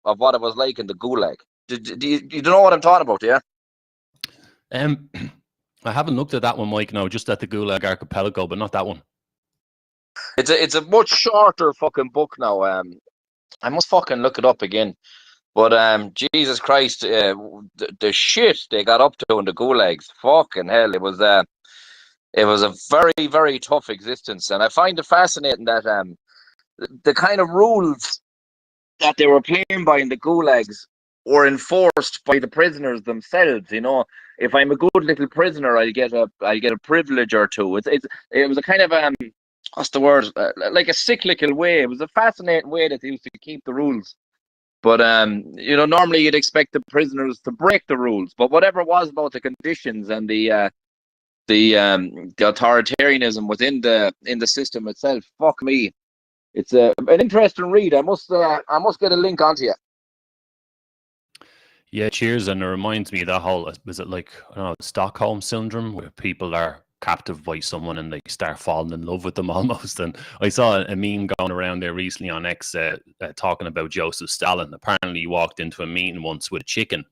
of what it was like in the Gulag. You don't know what I'm talking about, yeah? I haven't looked at that one, Mike. No, just at the Gulag Archipelago, but not that one. It's a much shorter fucking book now. I must fucking look it up again. But Jesus Christ, the shit they got up to in the Gulags, fucking hell, it was a very, very tough existence, and I find it fascinating that the kind of rules that they were playing by in the Gulags were enforced by the prisoners themselves. You know, if I'm a good little prisoner, I get a privilege or two. It was a kind of what's the word? Like a cyclical way. It was a fascinating way that they used to keep the rules. But normally you'd expect the prisoners to break the rules. But whatever it was about the conditions and the authoritarianism within the system itself, fuck me, it's an interesting read. I must get a link onto you. Yeah, cheers. And it reminds me of that whole, was it like, I don't know, Stockholm syndrome, where people are captive by someone and they start falling in love with them almost. And I saw a meme going around there recently on X talking about Joseph Stalin. Apparently he walked into a meeting once with a chicken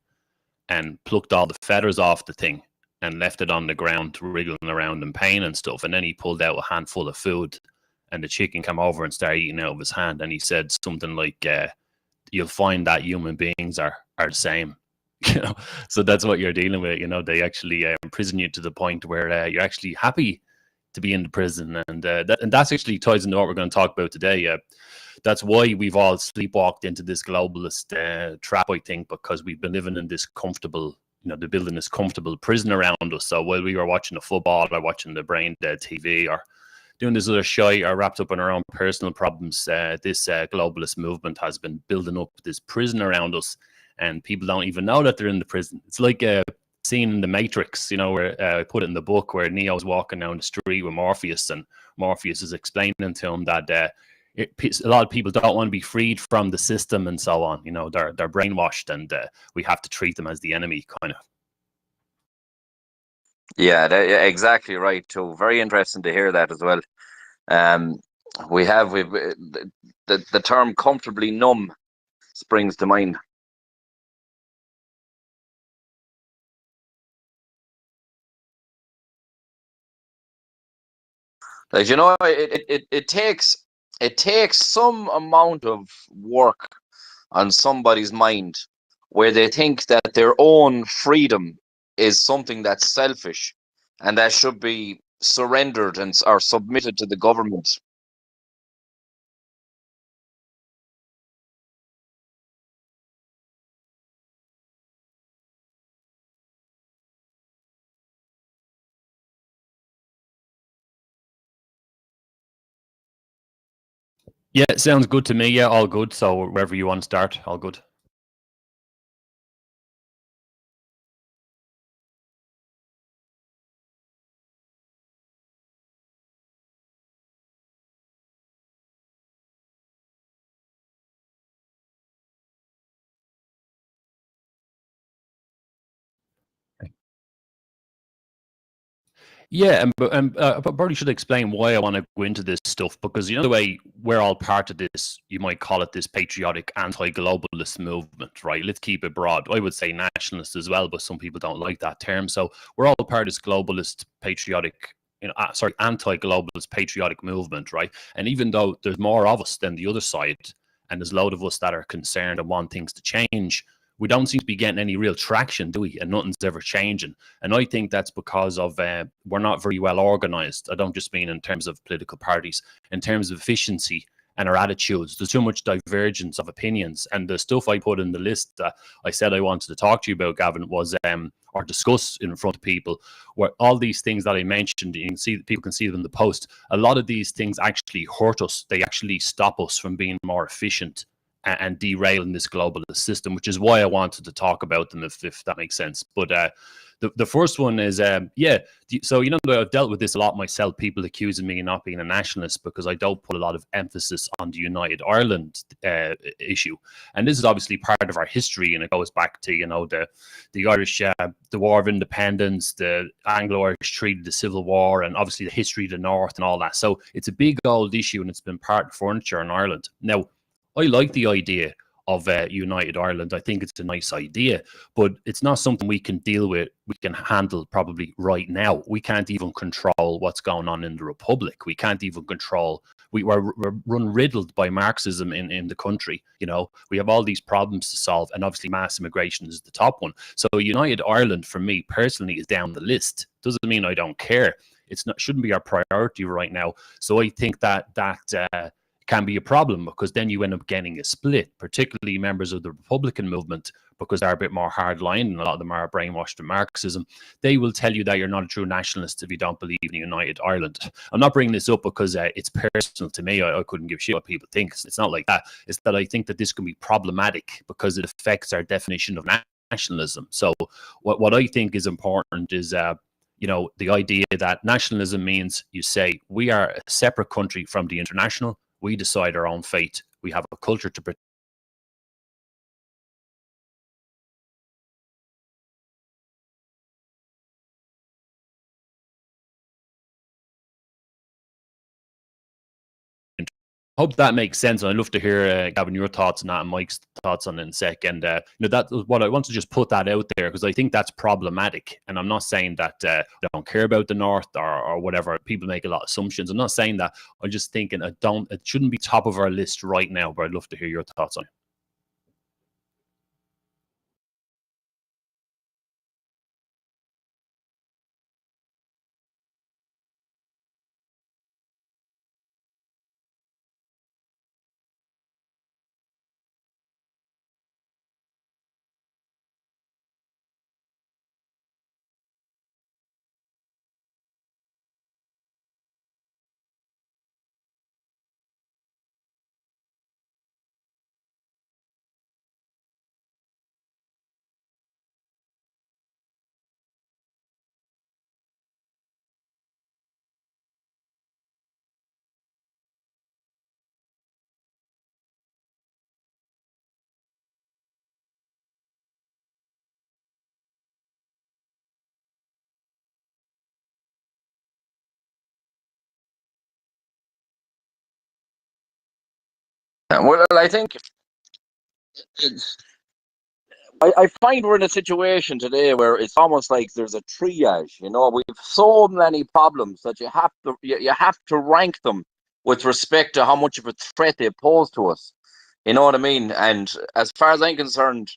and plucked all the feathers off the thing and left it on the ground wriggling around in pain and stuff. And then he pulled out a handful of food and the chicken came over and started eating out of his hand. And he said something like, you'll find that human beings are the same. So that's what you're dealing with. They actually imprison you to the point where you're actually happy to be in the prison, and that's actually ties into what we're going to talk about today. That's why we've all sleepwalked into this globalist trap, I think, because we've been living in this comfortable, they're building this comfortable prison around us. So while we were watching the football or watching the brain dead TV or doing this other shit or wrapped up in our own personal problems, this globalist movement has been building up this prison around us. And people don't even know that they're in the prison. It's like a scene in The Matrix, where I put it in the book, where Neo's walking down the street with Morpheus, and Morpheus is explaining to him that a lot of people don't want to be freed from the system and so on. They're brainwashed, and we have to treat them as the enemy, kind of. Yeah, exactly right too. Very interesting to hear that as well. We've the term "comfortably numb" springs to mind. Like, it takes some amount of work on somebody's mind where they think that their own freedom is something that's selfish and that should be surrendered or submitted to the government. Yeah, it sounds good to me. Yeah, all good. So wherever you want to start, all good. Yeah, I probably should explain why I want to go into this stuff, because the way we're all part of this, you might call it this patriotic anti-globalist movement, right? Let's keep it broad. I would say nationalist as well, but some people don't like that term. So we're all part of this globalist patriotic, anti-globalist patriotic movement, right? And even though there's more of us than the other side, and there's a load of us that are concerned and want things to change, we don't seem to be getting any real traction, do we? And nothing's ever changing. And I think that's because of we're not very well organized. I don't just mean in terms of political parties, in terms of efficiency and our attitudes. There's too much divergence of opinions. And the stuff I put in the list that I said I wanted to talk to you about, Gavin, was or discuss in front of people, where all these things that I mentioned, you can see, people can see them in the post. A lot of these things actually hurt us. They actually stop us from being more efficient and derailing this globalist system, which is why I wanted to talk about them, if that makes sense. But the first one is, so I've dealt with this a lot myself, people accusing me of not being a nationalist because I don't put a lot of emphasis on the United Ireland issue. And this is obviously part of our history, and it goes back to, the Irish, the War of Independence, the Anglo-Irish Treaty, the Civil War, and obviously the history of the North and all that. So it's a big old issue, and it's been part of furniture in Ireland. Now, I like the idea of United Ireland. I think it's a nice idea, but it's not something we can deal with. We can handle probably right now. We can't even control what's going on in the Republic. We can't even control. We're run riddled by Marxism in the country. You know, we have all these problems to solve, and obviously mass immigration is the top one. So United Ireland, for me personally, is down the list. Doesn't mean I don't care. It's not shouldn't be our priority right now. So I think that can be a problem, because then you end up getting a split, particularly members of the Republican movement, because they're a bit more hardline and a lot of them are brainwashed in Marxism. They will tell you that you're not a true nationalist if you don't believe in United Ireland. I'm not bringing this up because it's personal to me. I couldn't give a shit what people think. It's not like that. It's that I think that this can be problematic because it affects our definition of nationalism. So what I think is important is the idea that nationalism means you say we are a separate country from the international. We decide our own fate. We have a culture to protect. Hope that makes sense. And I'd love to hear, Gavin, your thoughts on that and Mike's thoughts on it in a sec. And that was what I want to just put that out there, because I think that's problematic. And I'm not saying that I don't care about the North or whatever. People make a lot of assumptions. I'm not saying that. I'm just thinking it shouldn't be top of our list right now, but I'd love to hear your thoughts on it. Well, I think it's, I find we're in a situation today where it's almost like there's a triage. You know, we've so many problems that you have to rank them with respect to how much of a threat they pose to us. You know what I mean? And as far as I'm concerned,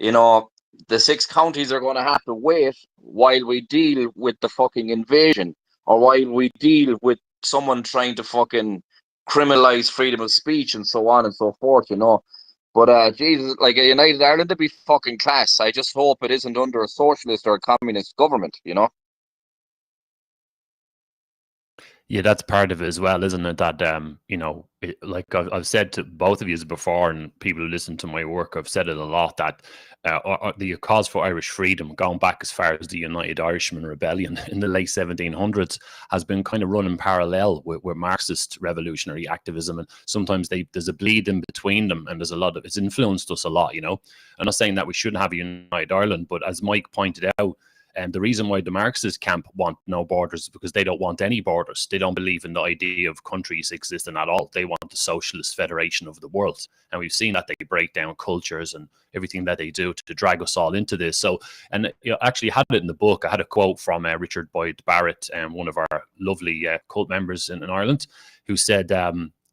you know, the six counties are going to have to wait while we deal with the fucking invasion, or while we deal with someone trying to fucking criminalize freedom of speech and so on and so forth, you know. But Jesus, like a United Ireland to be fucking class. I just hope it isn't under a socialist or a communist government, you know. Yeah, that's part of it as well, isn't it? That like I've said to both of you before, and people who listen to my work, I've said it a lot that the cause for Irish freedom, going back as far as the United Irishman Rebellion in the late 1700s, has been kind of running parallel with Marxist revolutionary activism, and sometimes there's a bleed in between them, and there's a lot of it's influenced us a lot. You know, I'm not saying that we shouldn't have a United Ireland, but as Mike pointed out. And the reason why the Marxist camp want no borders is because they don't want any borders. They don't believe in the idea of countries existing at all. They want the socialist federation of the world. And we've seen that they break down cultures and everything that they do to drag us all into this. So, and actually had it in the book. I had a quote from Richard Boyd Barrett, one of our lovely cult members in Ireland, who said,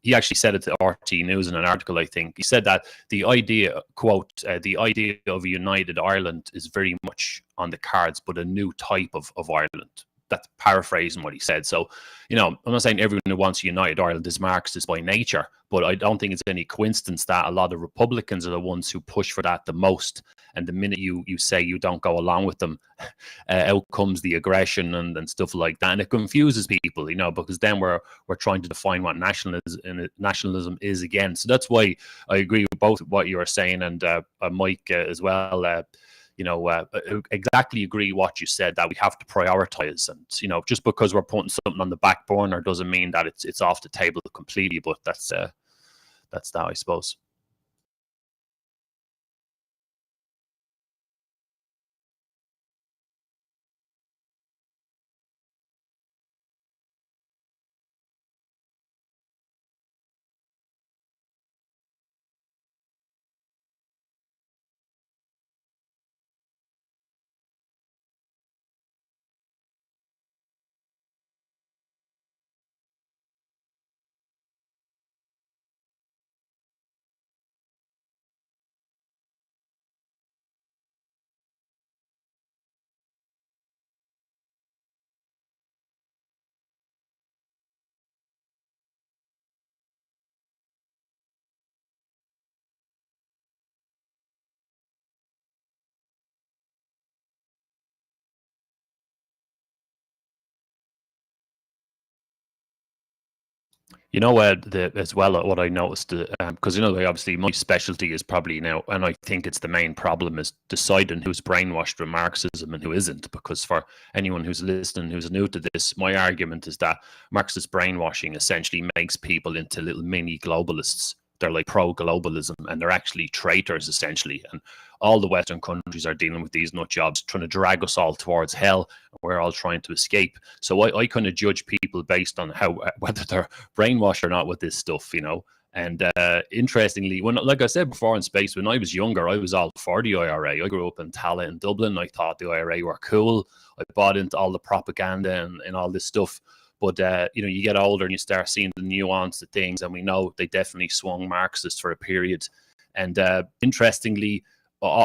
he actually said it to RT News in an article, I think. He said that the idea, quote, the idea of a united Ireland is very much on the cards, but a new type of Ireland. That's paraphrasing what he said. So, you know, I'm not saying everyone who wants a united Ireland is Marxist by nature, but I don't think it's any coincidence that a lot of Republicans are the ones who push for that the most. And the minute you say you don't go along with them, out comes the aggression and stuff like that. And it confuses people, you know, because then we're trying to define what nationalism is again. So that's why I agree with both what you are saying and Mike as well. Exactly agree what you said, that we have to prioritize, and just because we're putting something on the back burner doesn't mean that it's off the table completely. But that's that, I suppose. You know, as well, what I noticed, because obviously my specialty is probably now, and I think it's the main problem is deciding who's brainwashed with Marxism and who isn't. Because for anyone who's listening, who's new to this, my argument is that Marxist brainwashing essentially makes people into little mini globalists. They're like pro-globalism, and they're actually traitors essentially. And all the Western countries are dealing with these nut jobs, trying to drag us all towards hell. We're all trying to escape. So I kind of judge people based on how whether they're brainwashed or not with this stuff, And interestingly, when, like I said before in space, when I was younger, I was all for the IRA. I grew up in Tallaght in Dublin. I thought the IRA were cool. I bought into all the propaganda and all this stuff. But you get older and you start seeing the nuance of things, and we know they definitely swung Marxist for a period. And interestingly,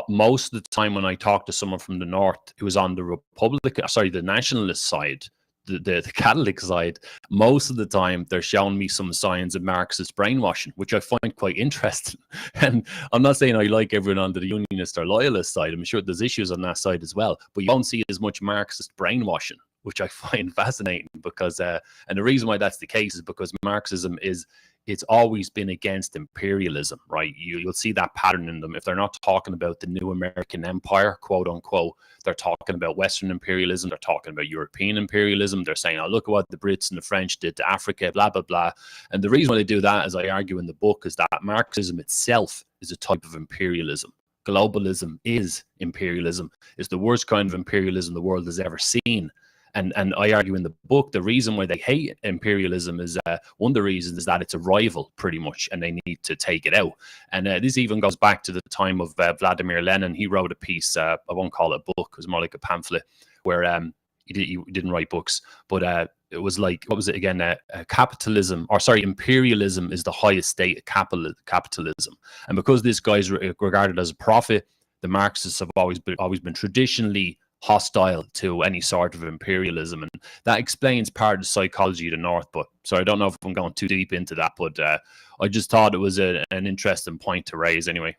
most of the time when I talk to someone from the north who was on the nationalist side, the Catholic side, most of the time they're showing me some signs of Marxist brainwashing, which I find quite interesting. And I'm not saying I like everyone on the unionist or loyalist side. I'm sure there's issues on that side as well, but you won't see as much Marxist brainwashing, which I find fascinating because, and the reason why that's the case is because Marxism it's always been against imperialism, right? You'll see that pattern in them. If they're not talking about the new American empire, quote unquote, they're talking about Western imperialism. They're talking about European imperialism. They're saying, oh, look at what the Brits and the French did to Africa, blah, blah, blah. And the reason why they do that, as I argue in the book, is that Marxism itself is a type of imperialism. Globalism is imperialism. It's the worst kind of imperialism the world has ever seen. And I argue in the book, the reason why they hate imperialism is one of the reasons is that it's a rival, pretty much, and they need to take it out. And this even goes back to the time of Vladimir Lenin. He wrote a piece, I won't call it a book, it was more like a pamphlet, where he didn't write books, but it was like, what was it again? Imperialism is the highest state of capitalism. And because this guy's regarded as a prophet, the Marxists have always been traditionally hostile to any sort of imperialism, and that explains part of the psychology of the North. But so I don't know if I'm going too deep into that, but I just thought it was an interesting point to raise anyway.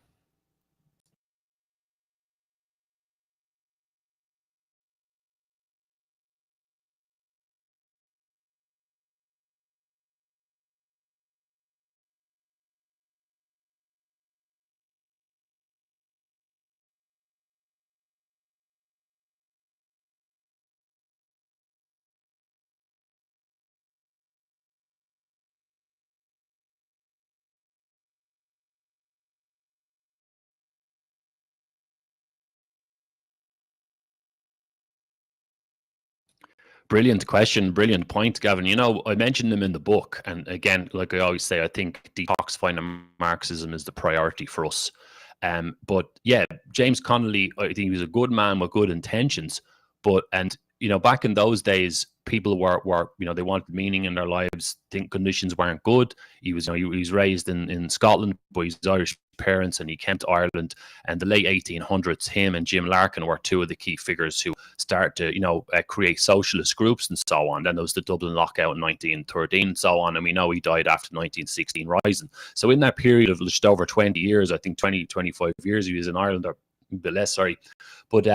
Brilliant question, brilliant point, Gavin. I mentioned them in the book, and again, like I always say, I think detoxifying Marxism is the priority for us. But yeah, James Connolly, I think he was a good man with good intentions, back in those days, people were they wanted meaning in their lives. Think conditions weren't good. He was raised in Scotland by his Irish parents, and he came to Ireland. And the late 1800s, him and Jim Larkin were two of the key figures who started to create socialist groups and so on. Then there was the Dublin lockout in 1913 and so on, and we know he died after 1916 rising. So in that period of just over 20 years, I think 25 years, he was in Ireland, or a bit less, sorry. But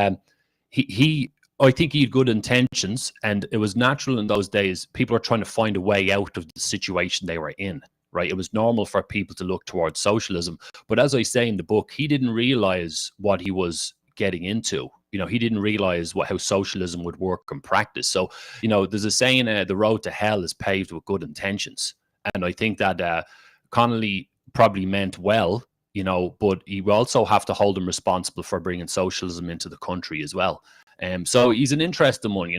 he I think he had good intentions, and it was natural in those days. People were trying to find a way out of the situation they were in, right? It was normal for people to look towards socialism. But as I say in the book, he didn't realize what he was getting into. He didn't realize how socialism would work in practice. So, there's a saying, the road to hell is paved with good intentions. And I think that Connolly probably meant well, but you also have to hold him responsible for bringing socialism into the country as well. So he's an interesting one.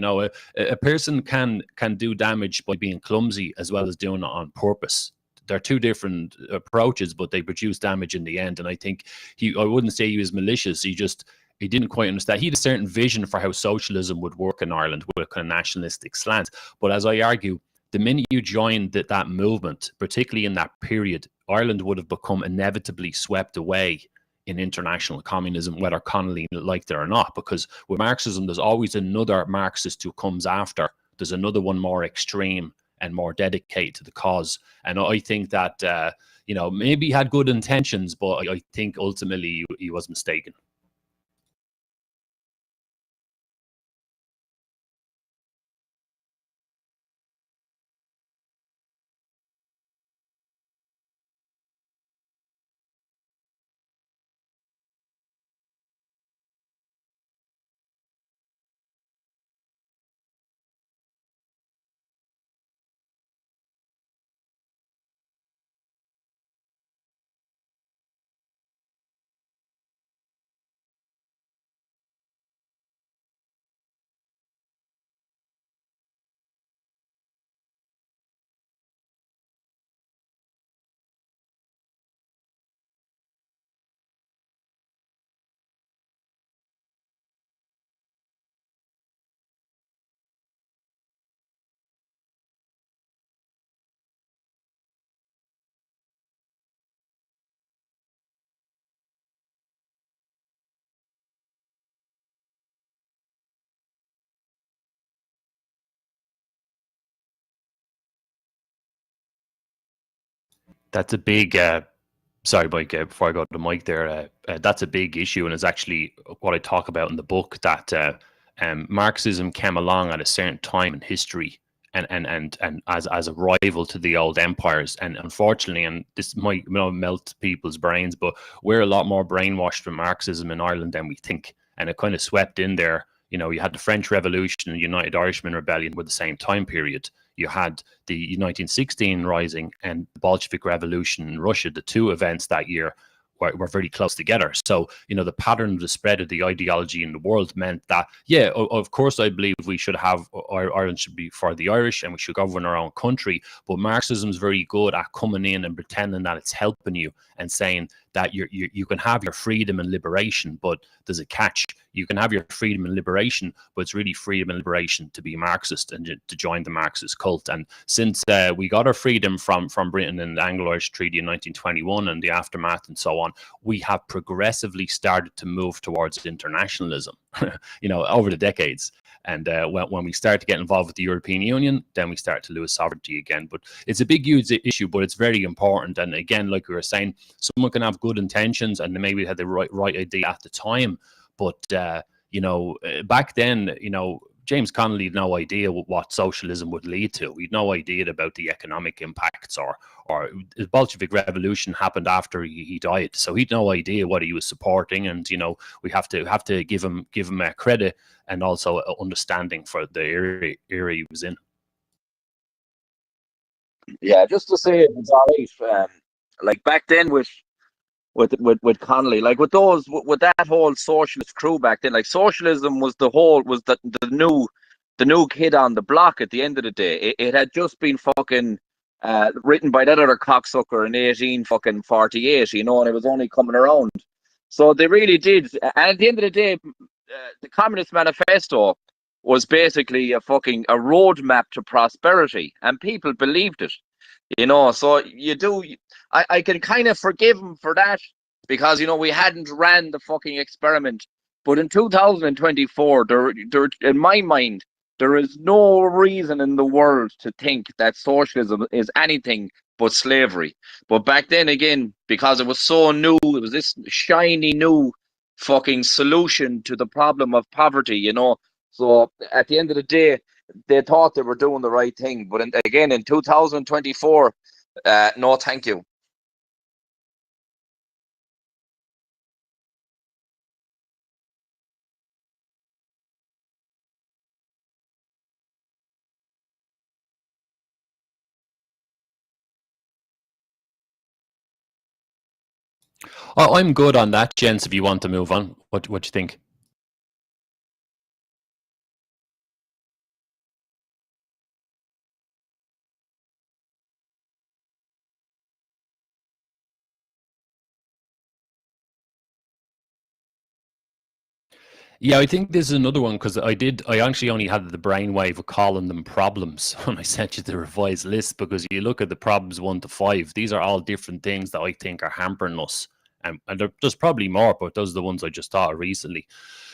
A person can do damage by being clumsy as well as doing it on purpose. They're two different approaches, but they produce damage in the end. And I think I wouldn't say he was malicious. He didn't quite understand. He had a certain vision for how socialism would work in Ireland with a kind of nationalistic slant. But as I argue, the minute you joined that movement, particularly in that period, Ireland would have become inevitably swept away in international communism, whether Connolly liked it or not. Because with Marxism, there's always another Marxist who comes after. There's another one more extreme and more dedicated to the cause. And I think that, maybe he had good intentions, but I think ultimately he was mistaken. That's a big. Sorry, Mike. Before I go to the mic, there, that's a big issue, and it's actually what I talk about in the book. That Marxism came along at a certain time in history, and as a rival to the old empires. And unfortunately, and this might melt people's brains, but we're a lot more brainwashed from Marxism in Ireland than we think, and it kind of swept in there. You had the French Revolution and United Irishmen Rebellion were the same time period. You had the 1916 Rising and the Bolshevik Revolution in Russia. The two events that year were very close together. So, the pattern of the spread of the ideology in the world meant that, yeah, of course, I believe we should have, Ireland should be for the Irish and we should govern our own country. But Marxism is very good at coming in and pretending that it's helping you and saying that you can have your freedom and liberation, but there's a catch. You can have your freedom and liberation, but it's really freedom and liberation to be Marxist and to join the Marxist cult. And since we got our freedom from Britain in the Anglo-Irish Treaty in 1921 and the aftermath and so on, we have progressively started to move towards internationalism, over the decades. And when we start to get involved with the European Union, then we start to lose sovereignty again. But it's a big, huge issue, but it's very important. And again, like we were saying, someone can have good intentions and they maybe had the right idea at the time. But, back then, James Connolly had no idea what socialism would lead to. He had no idea about the economic impacts, or the Bolshevik Revolution happened after he died, so he'd no idea what he was supporting. And we have to give him credit and also understanding for the era he was in. Yeah, just to say it was all right. Like back then with Connolly, like with that whole socialist crew back then, like socialism was the new kid on the block at the end of the day. It had just been fucking written by that other cocksucker in 1848, and it was only coming around. So they really did. And at the end of the day, the Communist Manifesto was basically a roadmap to prosperity, and people believed it. So I can kind of forgive him for that because, we hadn't ran the fucking experiment. But in 2024, there, in my mind, there is no reason in the world to think that socialism is anything but slavery. But back then, again, because it was so new, it was this shiny new fucking solution to the problem of poverty, So at the end of the day, they thought they were doing the right thing. But again, in 2024, no, thank you. I'm good on that, gents. If you want to move on, what you think? Yeah, I think this is another one because I actually only had the brainwave of calling them problems when I sent you the revised list, because you look at the problems 1 to 5, these are all different things that I think are hampering us. And there's probably more, but those are the ones I just thought of recently.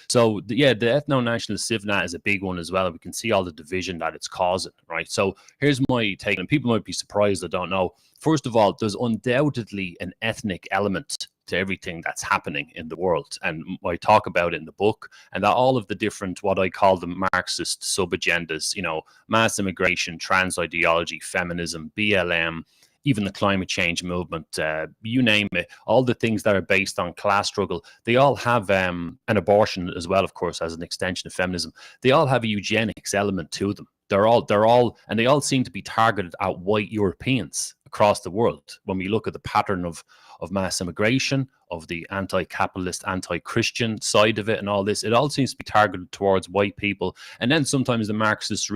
So, the ethno-nationalist civnat is a big one as well. We can see all the division that it's causing, right? So here's my take, and people might be surprised, I don't know. First of all, there's undoubtedly an ethnic element to everything that's happening in the world. And I talk about it in the book, and that all of the different, what I call the Marxist sub-agendas, mass immigration, trans ideology, feminism, BLM, even the climate change movement, you name it, all the things that are based on class struggle, they all have an abortion as well, of course, as an extension of feminism. They all have a eugenics element to them. They're all, and they all seem to be targeted at white Europeans across the world. When we look at the pattern of mass immigration, of the anti-capitalist, anti-Christian side of it and all this, it all seems to be targeted towards white people. And then sometimes the Marxists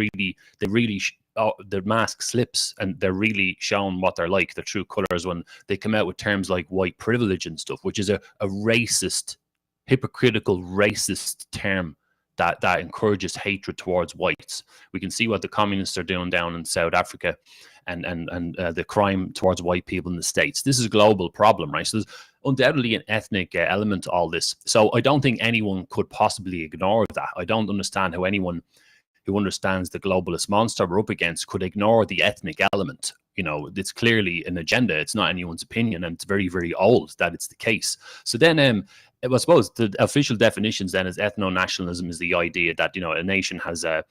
their mask slips and they're really showing what they're like, their true colors, when they come out with terms like white privilege and stuff, which is a racist, hypocritical racist term that encourages hatred towards whites. We can see what the communists are doing down in South Africa, and the crime towards white people in the States. This is a global problem, right? So there's undoubtedly an ethnic element to all this. So I don't think anyone could possibly ignore that. I don't understand how anyone who understands the globalist monster we're up against could ignore the ethnic element. It's clearly an agenda. It's not anyone's opinion, and it's very, very old that it's the case. So then, I suppose the official definitions then is ethno-nationalism is the idea that a nation has a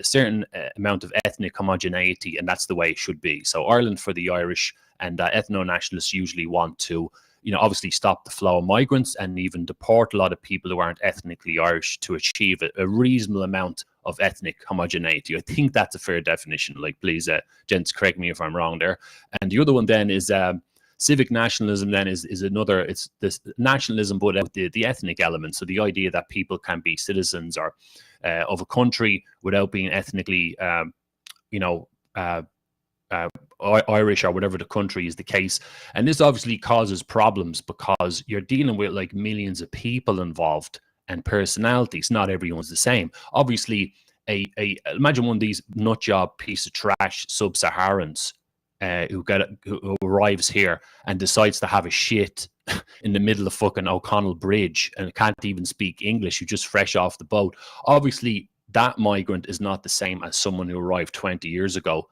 certain amount of ethnic homogeneity, and that's the way it should be. So Ireland for the Irish, and ethno-nationalists usually want to obviously stop the flow of migrants and even deport a lot of people who aren't ethnically Irish to achieve a reasonable amount of ethnic homogeneity. I think that's a fair definition. Like, please, gents, correct me if I'm wrong there. And the other one then is civic nationalism. Then is another. It's this nationalism, but with the ethnic element. So the idea that people can be citizens or of a country without being ethnically, Irish or whatever the country is the case. And this obviously causes problems because you're dealing with like millions of people involved and personalities. Not everyone's the same. Obviously, imagine one of these nut job piece of trash sub-Saharans who arrives here and decides to have a shit in the middle of fucking O'Connell Bridge and can't even speak English, who's just fresh off the boat. Obviously, that migrant is not the same as someone who arrived 20 years ago,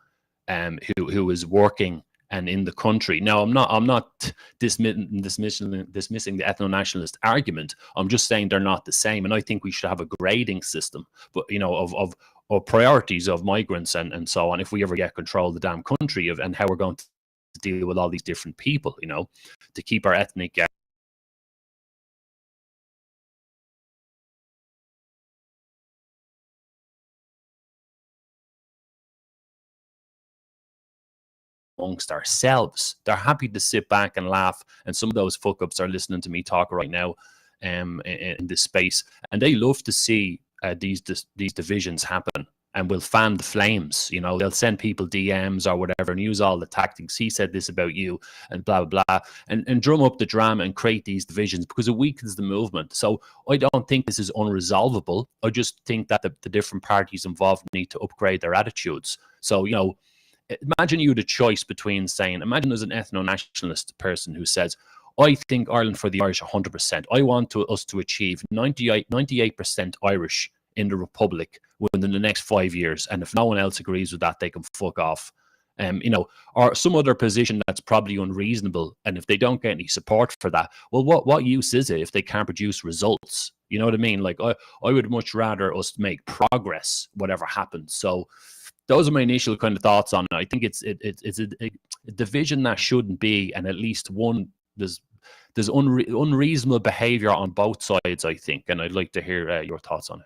who is working and in the country. Now, I'm not dismissing the ethno-nationalist argument. I'm just saying they're not the same, and I think we should have a grading system, but of priorities of migrants and so on. If we ever get control of the damn country and how we're going to deal with all these different people, to keep our ethnic amongst ourselves. They're happy to sit back and laugh. And some of those fuck ups are listening to me talk right now in this space. And they love to see these divisions happen and will fan the flames. They'll send people DMs or whatever and use all the tactics. He said this about you and blah, blah, blah. And drum up the drama and create these divisions because it weakens the movement. So I don't think this is unresolvable. I just think that the different parties involved need to upgrade their attitudes. So, imagine you had a choice between saying, imagine there's an ethno-nationalist person who says, I think Ireland for the Irish 100%. I want us to achieve 98% Irish in the Republic within the next 5 years. And if no one else agrees with that, they can fuck off. Or some other position that's probably unreasonable. And if they don't get any support for that, well, what use is it if they can't produce results? You know what I mean? Like, I would much rather us make progress, whatever happens. So those are my initial kind of thoughts on it. I think it's a division that shouldn't be, and at least one there's unreasonable behavior on both sides, I think, and I'd like to hear your thoughts on it.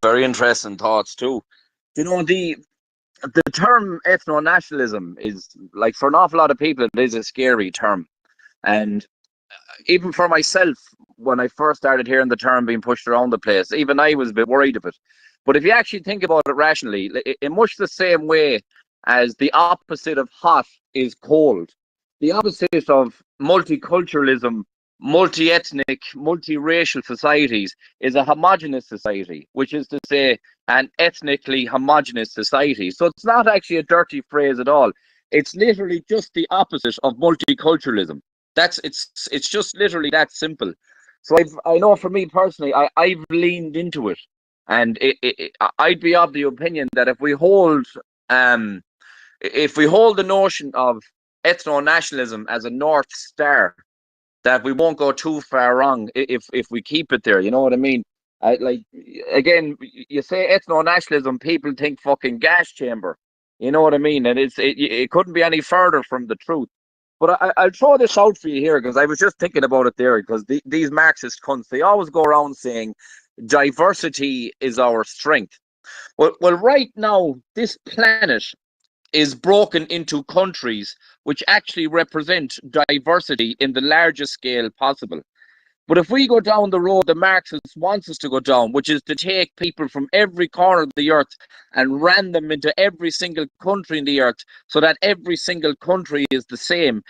Very interesting thoughts too. You know, the term ethno-nationalism is, like, for an awful lot of people, it is a scary term. And even for myself, when I first started hearing the term being pushed around the place, even I was a bit worried of it. But if you actually think about it rationally, in much the same way as the opposite of hot is cold, the opposite of multiculturalism, multi-ethnic, multiracial societies is a homogenous society, which is to say, an ethnically homogenous society. So it's not actually a dirty phrase at all. It's literally just the opposite of multiculturalism. It's just literally that simple. So I know for me personally, I've leaned into it, and I'd be of the opinion that um if we hold the notion of ethno nationalism as a north star, that we won't go too far wrong if we keep it there. You know what I mean? Like, again, you say ethno nationalism, people think fucking gas chamber. You know what I mean? And it couldn't be any further from the truth. But I'll throw this out for you here, because I was just thinking about it there. Because these Marxist cunts, they always go around saying diversity is our strength. Well, right now, this planet is broken into countries which actually represent diversity in the largest scale possible. But if we go down the road the Marxists wants us to go down, which is to take people from every corner of the earth and ran them into every single country in the earth so that every single country is the same,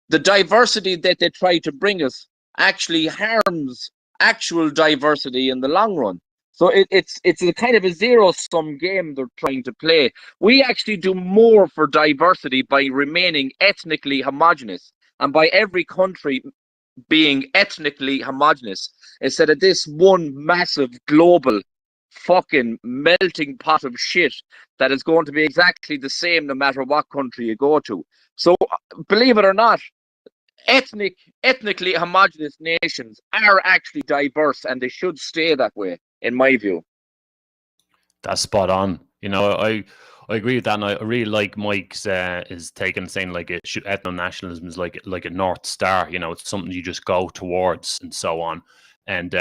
the diversity that they try to bring us actually harms actual diversity in the long run. So it's a kind of a zero sum game they're trying to play. We actually do more for diversity by remaining ethnically homogenous, and by every country being ethnically homogenous, instead of this one massive global fucking melting pot of shit that is going to be exactly the same no matter what country you go to. So, believe it or not, ethnically homogenous nations are actually diverse, and they should stay that way, in my view. That's spot on. You know, I agree with that, and I really like Mike's is taking saying like ethno nationalism is like a north star. You know, it's something you just go towards and so on. And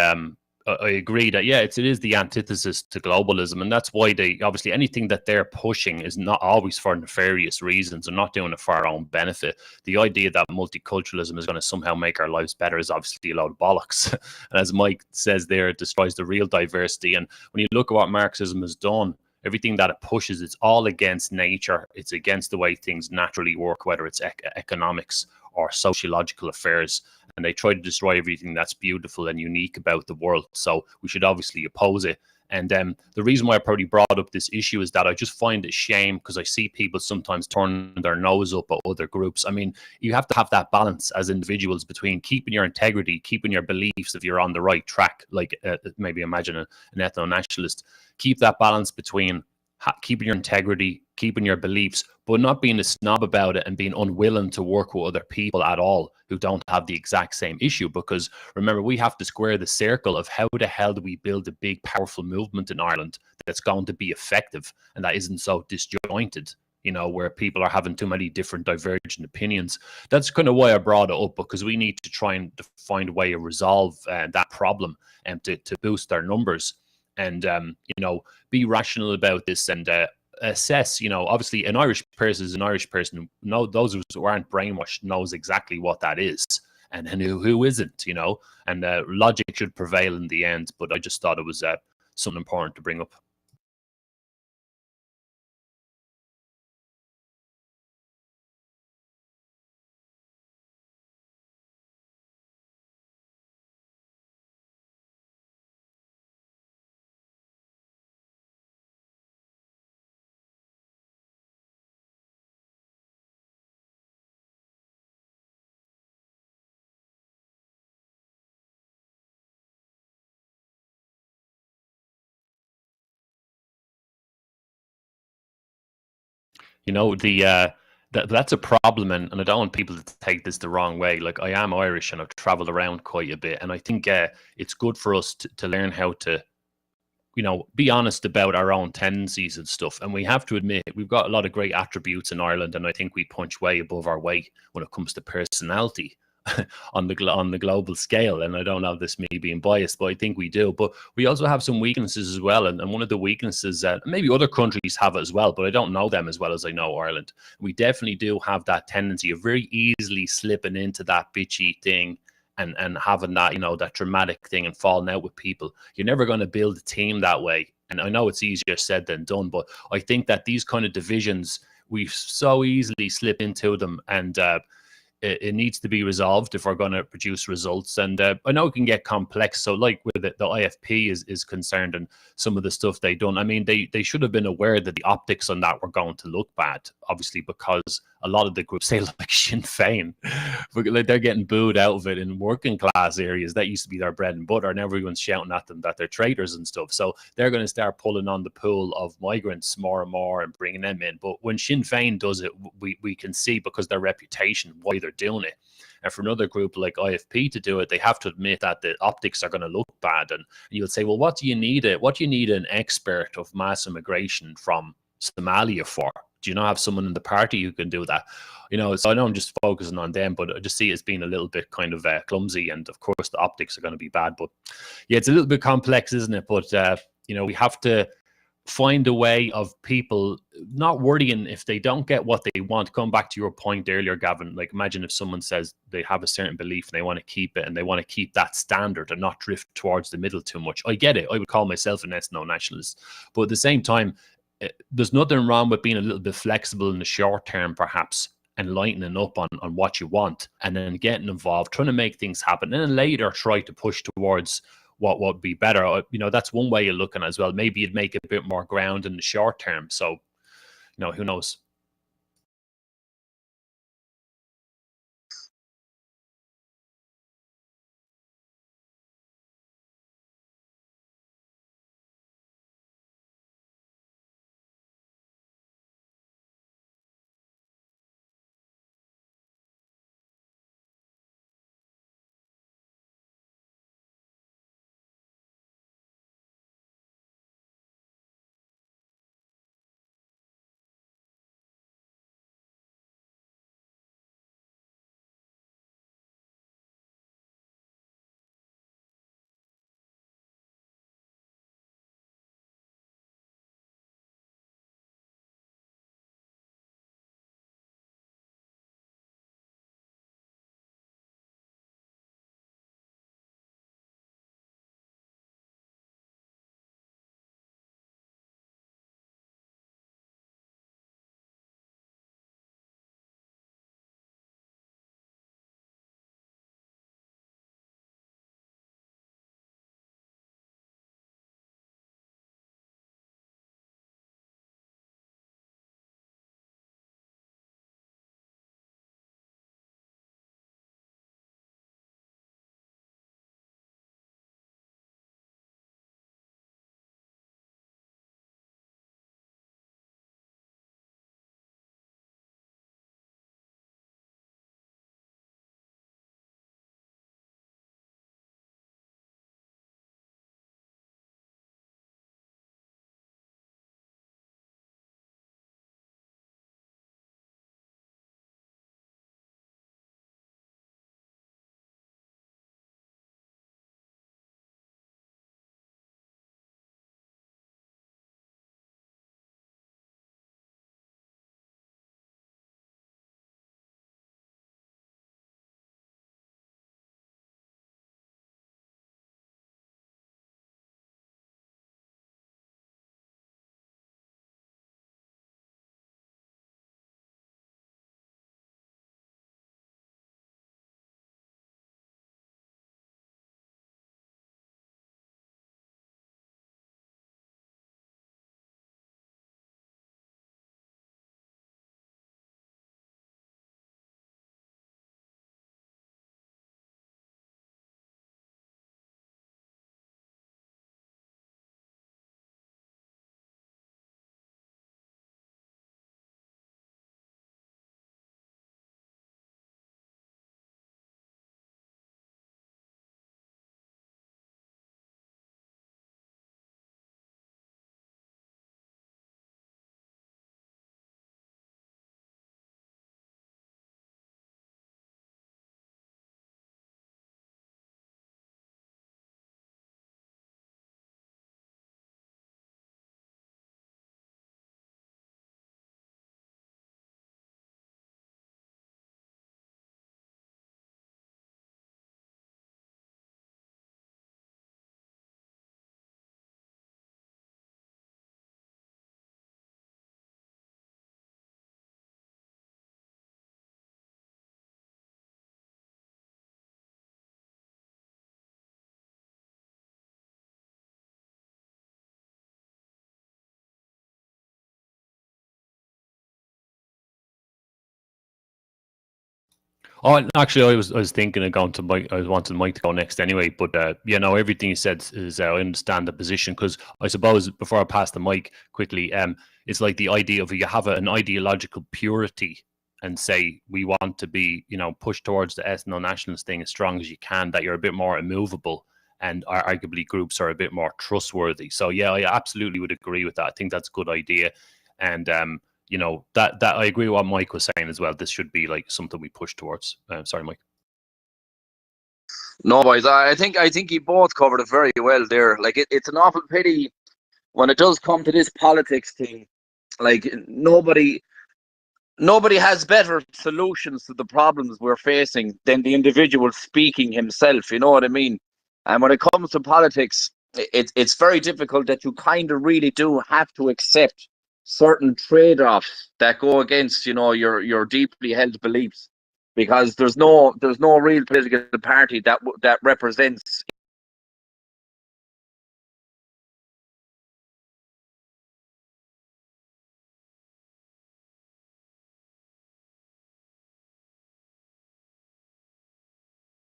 I agree that yeah, it is the antithesis to globalism, and that's why they obviously anything that they're pushing is not always for nefarious reasons. They're not doing it for our own benefit. The idea that multiculturalism is going to somehow make our lives better is obviously a load of bollocks. And as Mike says there, it destroys the real diversity. And when you look at what Marxism has done, everything that it pushes, it's all against nature. It's against the way things naturally work, whether it's economics or sociological affairs. And they try to destroy everything that's beautiful and unique about the world. So we should obviously oppose it. And the reason why I probably brought up this issue is that I just find it shame because I see people sometimes turn their nose up at other groups. I mean, you have to have that balance as individuals between keeping your integrity, keeping your beliefs if you're on the right track, like maybe imagine an ethno-nationalist. Keep that balance between keeping your integrity, keeping your beliefs, but not being a snob about it and being unwilling to work with other people at all who don't have the exact same issue. Because remember, we have to square the circle of how the hell do we build a big, powerful movement in Ireland that's going to be effective and that isn't so disjointed, you know, where people are having too many different divergent opinions. That's kind of why I brought it up, because we need to try and find a way to resolve that problem and to boost our numbers. And you know, be rational about this and assess. You know, obviously, an Irish person is an Irish person. No, those who aren't brainwashed knows exactly what that is, and who isn't. You know, and logic should prevail in the end. But I just thought it was something important to bring up. You know, that's a problem, and I don't want people to take this the wrong way. Like, I am Irish and I've traveled around quite a bit, and I think it's good for us to learn how to, you know, be honest about our own tendencies and stuff. And we have to admit we've got a lot of great attributes in Ireland, and I think we punch way above our weight when it comes to personality. on the global scale. And I don't know this me being biased, but I think we do. But we also have some weaknesses as well. And one of the weaknesses that maybe other countries have it as well, but I don't know them as well as I know Ireland. We definitely do have that tendency of very easily slipping into that bitchy thing and having that, you know, that dramatic thing and falling out with people. You're never going to build a team that way. And I know it's easier said than done, but I think that these kind of divisions, we so easily slip into them, and it needs to be resolved if we're going to produce results. And I know it can get complex. So like where the IFP is concerned and some of the stuff they done, I mean, they should have been aware that the optics on that were going to look bad, obviously, because a lot of the groups, they look like Sinn Féin. But like, they're getting booed out of it in working class areas. That used to be their bread and butter, and everyone's shouting at them that they're traitors and stuff. So they're going to start pulling on the pool of migrants more and more and bringing them in. But when Sinn Féin does it, we can see, because their reputation, why they're doing it. And for another group like IFP to do it, they have to admit that the optics are going to look bad. And you'll say, well, what do you need an expert of mass immigration from Somalia for? Do you not have someone in the party who can do that? You know, so I know I'm just focusing on them, but I just see it as being a little bit kind of clumsy. And of course, the optics are going to be bad. But yeah, it's a little bit complex, isn't it? But, you know, we have to find a way of people not worrying if they don't get what they want. Come back to your point earlier, Gavin, like imagine if someone says they have a certain belief and they want to keep it, and they want to keep that standard and not drift towards the middle too much. I get it. I would call myself an ethno-nationalist. But at the same time, there's nothing wrong with being a little bit flexible in the short term, perhaps, and lightening up on what you want, and then getting involved, trying to make things happen, and then later try to push towards what would be better. You know, that's one way you're looking at as well. Maybe you'd make it a bit more ground in the short term. So, you know, who knows? Oh, actually, I was thinking of going to Mike. I was wanting Mike to go next anyway. But you know, everything you said is I understand the position, because I suppose before I pass the mic quickly, it's like the idea of you have an ideological purity and say we want to be, you know, push towards the ethno-nationalist thing as strong as you can, that you're a bit more immovable, and arguably groups are a bit more trustworthy. So yeah, I absolutely would agree with that. I think that's a good idea, and you know, that I agree with what Mike was saying as well. This should be like something we push towards. Sorry, Mike. No, boys, I think you both covered it very well there. Like it's an awful pity when it does come to this politics thing. Like nobody has better solutions to the problems we're facing than the individual speaking himself. You know what I mean? And when it comes to politics, it's very difficult that you kind of really do have to accept certain trade-offs that go against, you know, your deeply held beliefs, because there's no real political party that represents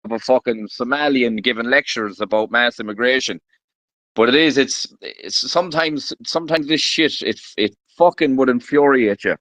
a fucking Somalian giving lectures about mass immigration. But it's sometimes this shit it fucking would infuriate you.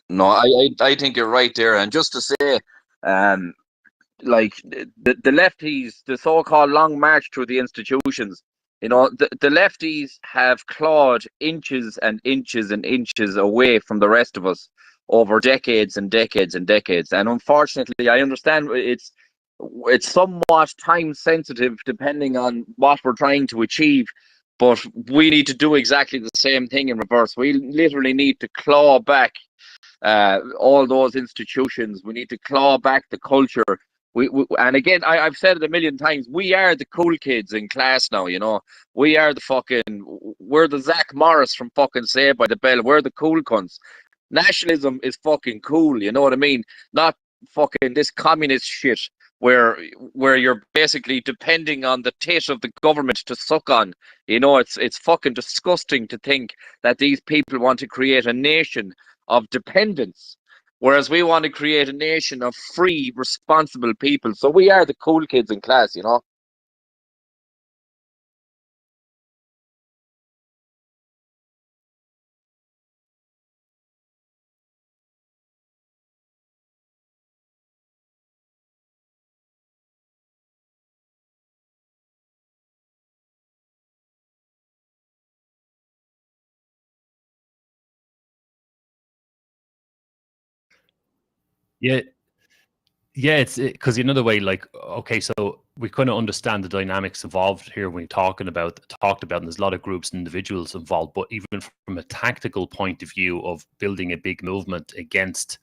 No, I think you're right there. And just to say, um, like the lefties, the so-called long march through the institutions, you know, the lefties have clawed inches and inches and inches away from the rest of us over decades and decades and decades. And unfortunately, I understand it's somewhat time sensitive depending on what we're trying to achieve. But we need to do exactly the same thing in reverse. We literally need to claw back all those institutions. We need to claw back the culture. And again, I've said it a million times. We are the cool kids in class now. You know, we are the fucking. We're the Zach Morris from fucking Saved by the Bell. We're the cool cunts. Nationalism is fucking cool. You know what I mean? Not fucking this communist shit where you're basically depending on the tit of the government to suck on. You know, it's fucking disgusting to think that these people want to create a nation of dependence, whereas we want to create a nation of free, responsible people. So we are the cool kids in class, you know. Yeah, yeah, it's because you know the way, like, okay, so we kind of understand the dynamics involved here when we talked about, and there's a lot of groups and individuals involved, but even from a tactical point of view of building a big movement against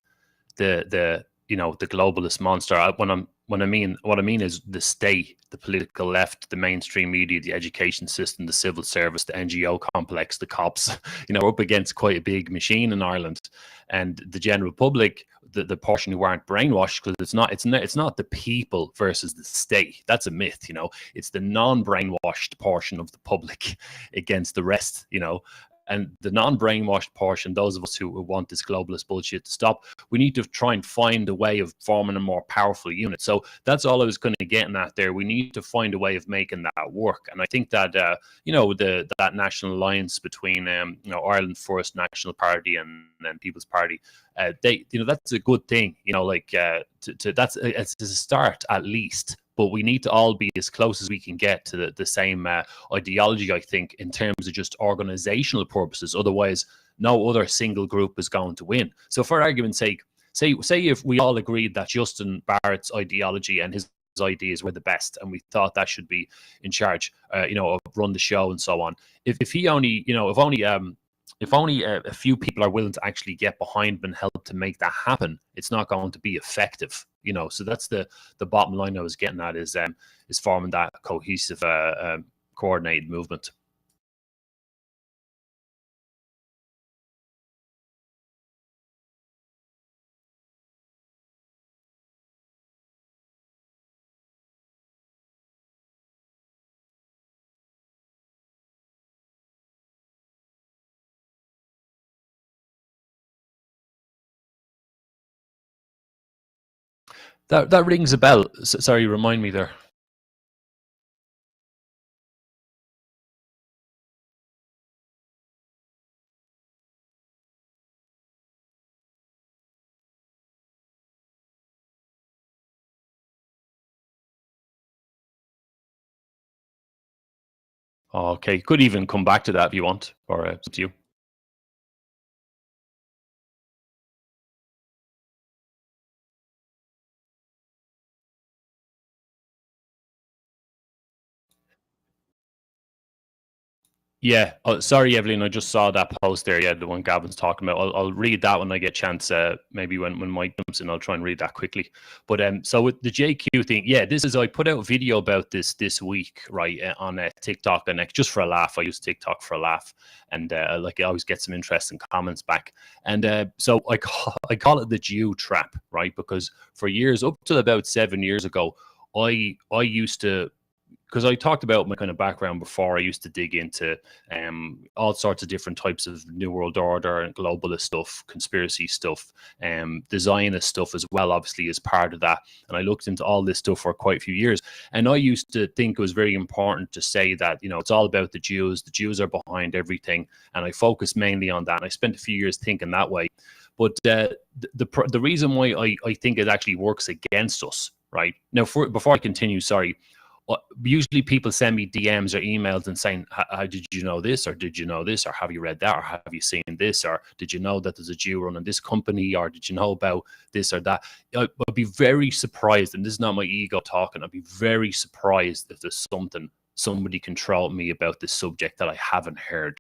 the you know, the globalist monster. When I mean what I mean is the state, the political left, the mainstream media, the education system, the civil service, the NGO complex, the cops. You know, we're up against quite a big machine in Ireland, and the general public, the portion who aren't brainwashed, because it's not the people versus the state. That's a myth. You know, it's the non-brainwashed portion of the public against the rest. You know, and the non-brainwashed portion, those of us who want this globalist bullshit to stop, we need to try and find a way of forming a more powerful unit. So that's all I was kind of getting at there. We need to find a way of making that work. And I think that, you know, that national alliance between, you know, Ireland First National Party and People's Party, they, you know, that's a good thing. You know, like, that's it's a start at least. but we need to all be as close as we can get to the same ideology, I think, in terms of just organizational purposes. Otherwise, no other single group is going to win. So for argument's sake, say if we all agreed that Justin Barrett's ideology and his ideas were the best, and we thought that should be in charge, of run the show and so on. If he only, if only a few people are willing to actually get behind and help to make that happen, it's not going to be effective. So that's the bottom line I was getting at, is forming that cohesive, coordinated movement. That rings a bell. Sorry, remind me there. Okay, could even come back to that if you want, or it's up to you. Yeah. Oh, sorry, Evelyn. I just saw that post there. Yeah, the one Gavin's talking about. I'll read that when I get a chance. Maybe when Mike comes in, I'll try and read that quickly. But so with the JQ thing, yeah, I put out a video about this week, right, on TikTok, and just for a laugh. I use TikTok for a laugh, and I always get some interesting comments back. And so I call it the Jew trap, right? Because for years, up to about 7 years ago, I used to, because I talked about my kind of background before. I used to dig into all sorts of different types of New World Order and globalist stuff, conspiracy stuff, Zionist stuff as well, obviously, as part of that. And I looked into all this stuff for quite a few years. And I used to think it was very important to say that, it's all about the Jews. The Jews are behind everything. And I focused mainly on that. And I spent a few years thinking that way. But the reason why I think it actually works against us, right? Now, before I continue, sorry, usually people send me DMs or emails and saying, how did you know this? Or did you know this? Or have you read that? Or have you seen this? Or did you know that there's a Jew running this company? Or did you know about this or that? I'd be very surprised, and this is not my ego talking, I'd be very surprised if there's somebody can throw at me about this subject that I haven't heard.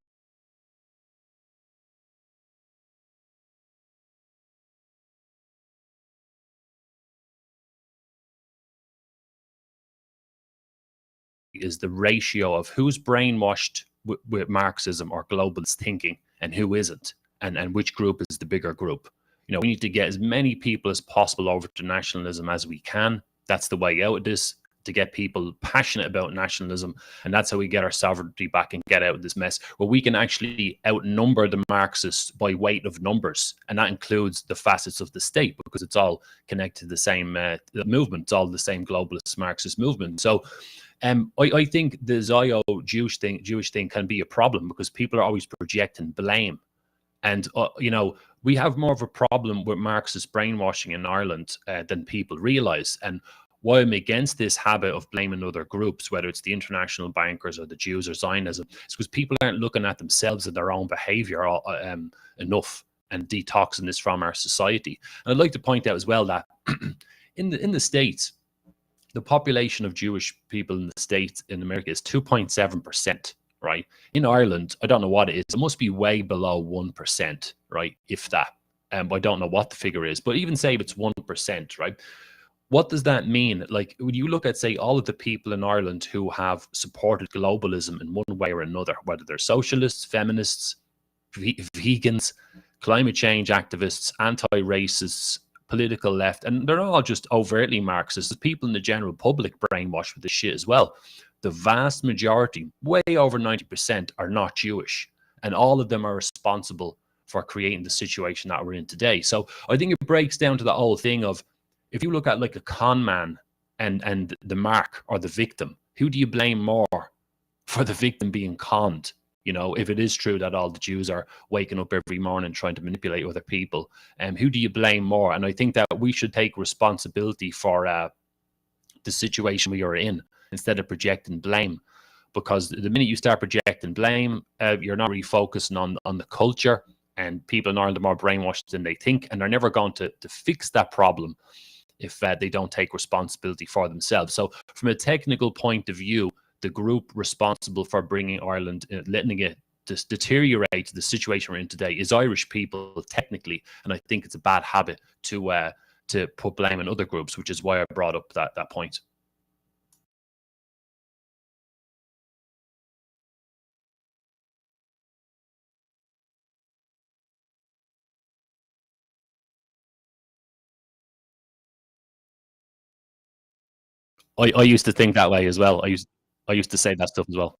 Is the ratio of who's brainwashed with Marxism or globalist thinking and who isn't, and which group is the bigger group. We need to get as many people as possible over to nationalism as we can. That's the way out of this, to get people passionate about nationalism, and that's how we get our sovereignty back and get out of this mess, where we can actually outnumber the Marxists by weight of numbers, and that includes the facets of the state, because it's all connected to the same movement. It's all the same globalist Marxist movement. So I think the Zio Jewish thing can be a problem, because people are always projecting blame. And, we have more of a problem with Marxist brainwashing in Ireland than people realize. And why I'm against this habit of blaming other groups, whether it's the international bankers or the Jews or Zionism, is because people aren't looking at themselves and their own behavior enough, and detoxing this from our society. And I'd like to point out as well that in the States, the population of Jewish people in the States, in America, is 2.7%, right? In Ireland, I don't know what it is. It must be way below 1%, right? If that. I don't know what the figure is, but even say it's 1%, right? What does that mean? Like, when you look at, say, all of the people in Ireland who have supported globalism in one way or another, whether they're socialists, feminists, vegans, climate change activists, anti-racists, political left, and they're all just overtly Marxist. There's people in the general public brainwashed with this shit as well. The vast majority, way over 90%, are not Jewish, and all of them are responsible for creating the situation that we're in today. So I think it breaks down to the whole thing of, if you look at like a con man and the mark or the victim, who do you blame more for the victim being conned? If it is true that all the Jews are waking up every morning trying to manipulate other people, who do you blame more? And I think that we should take responsibility for the situation we are in instead of projecting blame. Because the minute you start projecting blame, you're not really focusing on the culture, and people in Ireland are more brainwashed than they think, and they're never going to fix that problem if they don't take responsibility for themselves. So from a technical point of view, the group responsible for bringing Ireland, letting it deteriorate to the situation we're in today, is Irish people technically, and I think it's a bad habit to put blame on other groups, which is why I brought up that point. I used to think that way as well. I used to say that stuff as well.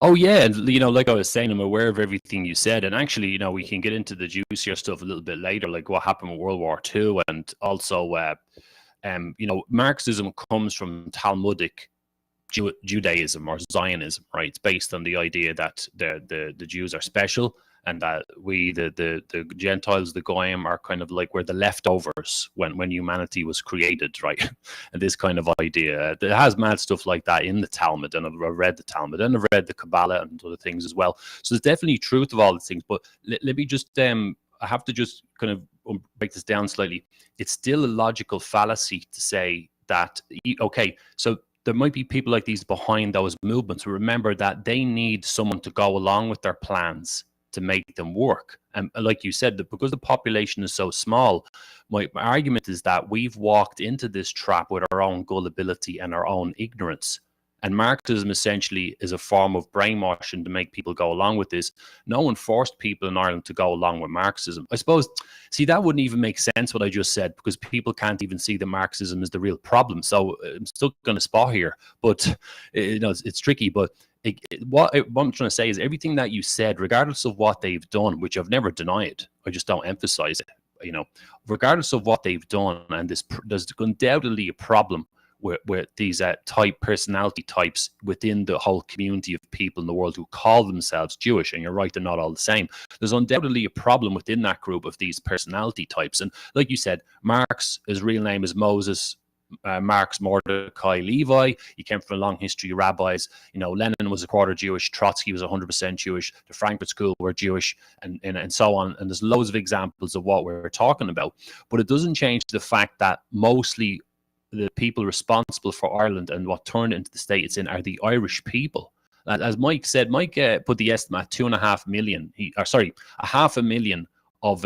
Oh yeah, and like I was saying, I'm aware of everything you said, and actually, we can get into the juicier stuff a little bit later, like what happened with World War II, and also, Marxism comes from Talmudic Judaism or Zionism, right? It's based on the idea that the Jews are special, and that we, the Gentiles, the Goyim, are kind of like we're the leftovers when humanity was created, right? And this kind of idea, it has mad stuff like that in the Talmud, and I've read the Talmud, and I've read the Kabbalah and other things as well. So there's definitely truth of all these things. But let me just, I have to just kind of break this down slightly. It's still a logical fallacy to say that, okay, so there might be people like these behind those movements. Remember that they need someone to go along with their plans to make them work. And like you said, because the population is so small, my argument is that we've walked into this trap with our own gullibility and our own ignorance. And Marxism essentially is a form of brainwashing to make people go along with this. No one forced people in Ireland to go along with Marxism. I suppose, see, that wouldn't even make sense what I just said, because people can't even see that Marxism is the real problem. So I'm still going to spot here, but it's tricky. But what I'm trying to say is everything that you said, regardless of what they've done, which I've never denied, I just don't emphasize it. Regardless of what they've done, and there's undoubtedly a problem with these personality types within the whole community of people in the world who call themselves Jewish. And you're right, they're not all the same. There's undoubtedly a problem within that group of these personality types. And like you said, Marx, his real name is Moses Marx Mordecai Levi. He came from a long history of rabbis. Lenin was a quarter Jewish. Trotsky was 100% Jewish. The Frankfurt School were Jewish, and so on. And there's loads of examples of what we're talking about. But it doesn't change the fact that mostly the people responsible for Ireland and what turned into the state it's in are the Irish people. As Mike said, Mike put the estimate at 2.5 million. 500,000 of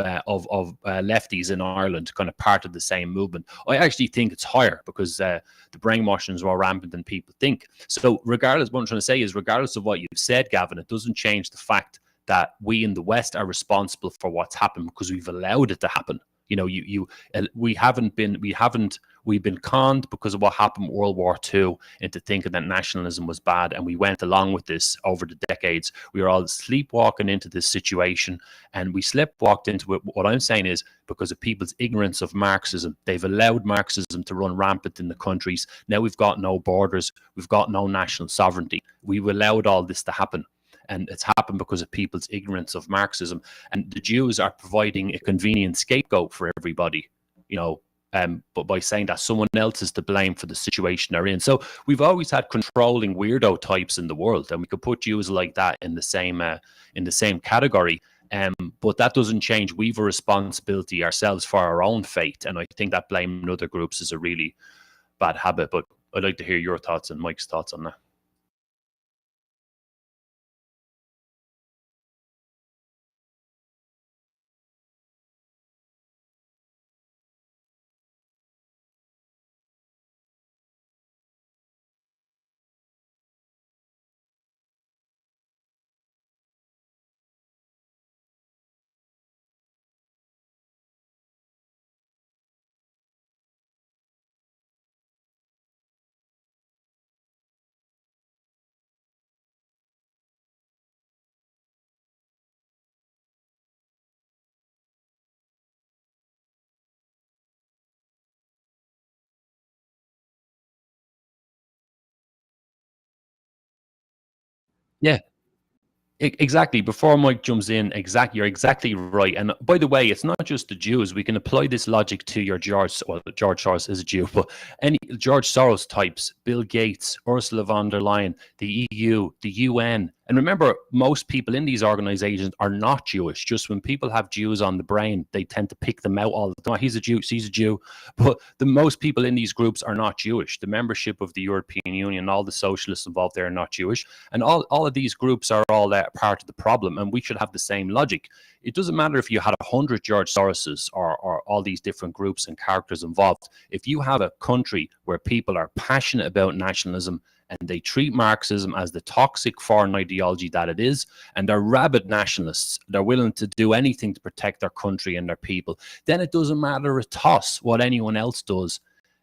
lefties in Ireland, kind of part of the same movement. I actually think it's higher because the brainwashing is more rampant than people think. So regardless, what I'm trying to say is, regardless of what you've said, Gavin, it doesn't change the fact that we in the West are responsible for what's happened because we've allowed it to happen. You know, we've been conned because of what happened in World War II into thinking that nationalism was bad, and we went along with this over the decades. We were all sleepwalking into this situation, and we sleepwalked into it. What I'm saying is because of people's ignorance of Marxism. They've allowed Marxism to run rampant in the countries. Now we've got no borders. We've got no national sovereignty. We've allowed all this to happen. And it's happened because of people's ignorance of Marxism. And the Jews are providing a convenient scapegoat for everybody, you know, but by saying that someone else is to blame for the situation they're in. So we've always had controlling weirdo types in the world, and we could put Jews like that in the same category. But that doesn't change. We've a responsibility ourselves for our own fate, and I think that blaming other groups is a really bad habit. But I'd like to hear your thoughts and Mike's thoughts on that. Yeah. Exactly. Before Mike jumps in, you're exactly right. And by the way, it's not just the Jews. We can apply this logic to your George Soros is a Jew, but any George Soros types, Bill Gates, Ursula von der Leyen, the EU, the UN. And remember, most people in these organizations are not Jewish. Just when people have Jews on the brain, they tend to pick them out all the time. He's a Jew, she's a Jew. But the most people in these groups are not Jewish. The membership of the European Union, all the socialists involved there are not Jewish. And all of these groups are all part of the problem. And we should have the same logic. It doesn't matter if you had 100 George Soroses or all these different groups and characters involved. If you have a country where people are passionate about nationalism and they treat Marxism as the toxic foreign ideology that it is, and they're rabid nationalists, they're willing to do anything to protect their country and their people, then it doesn't matter a toss what anyone else does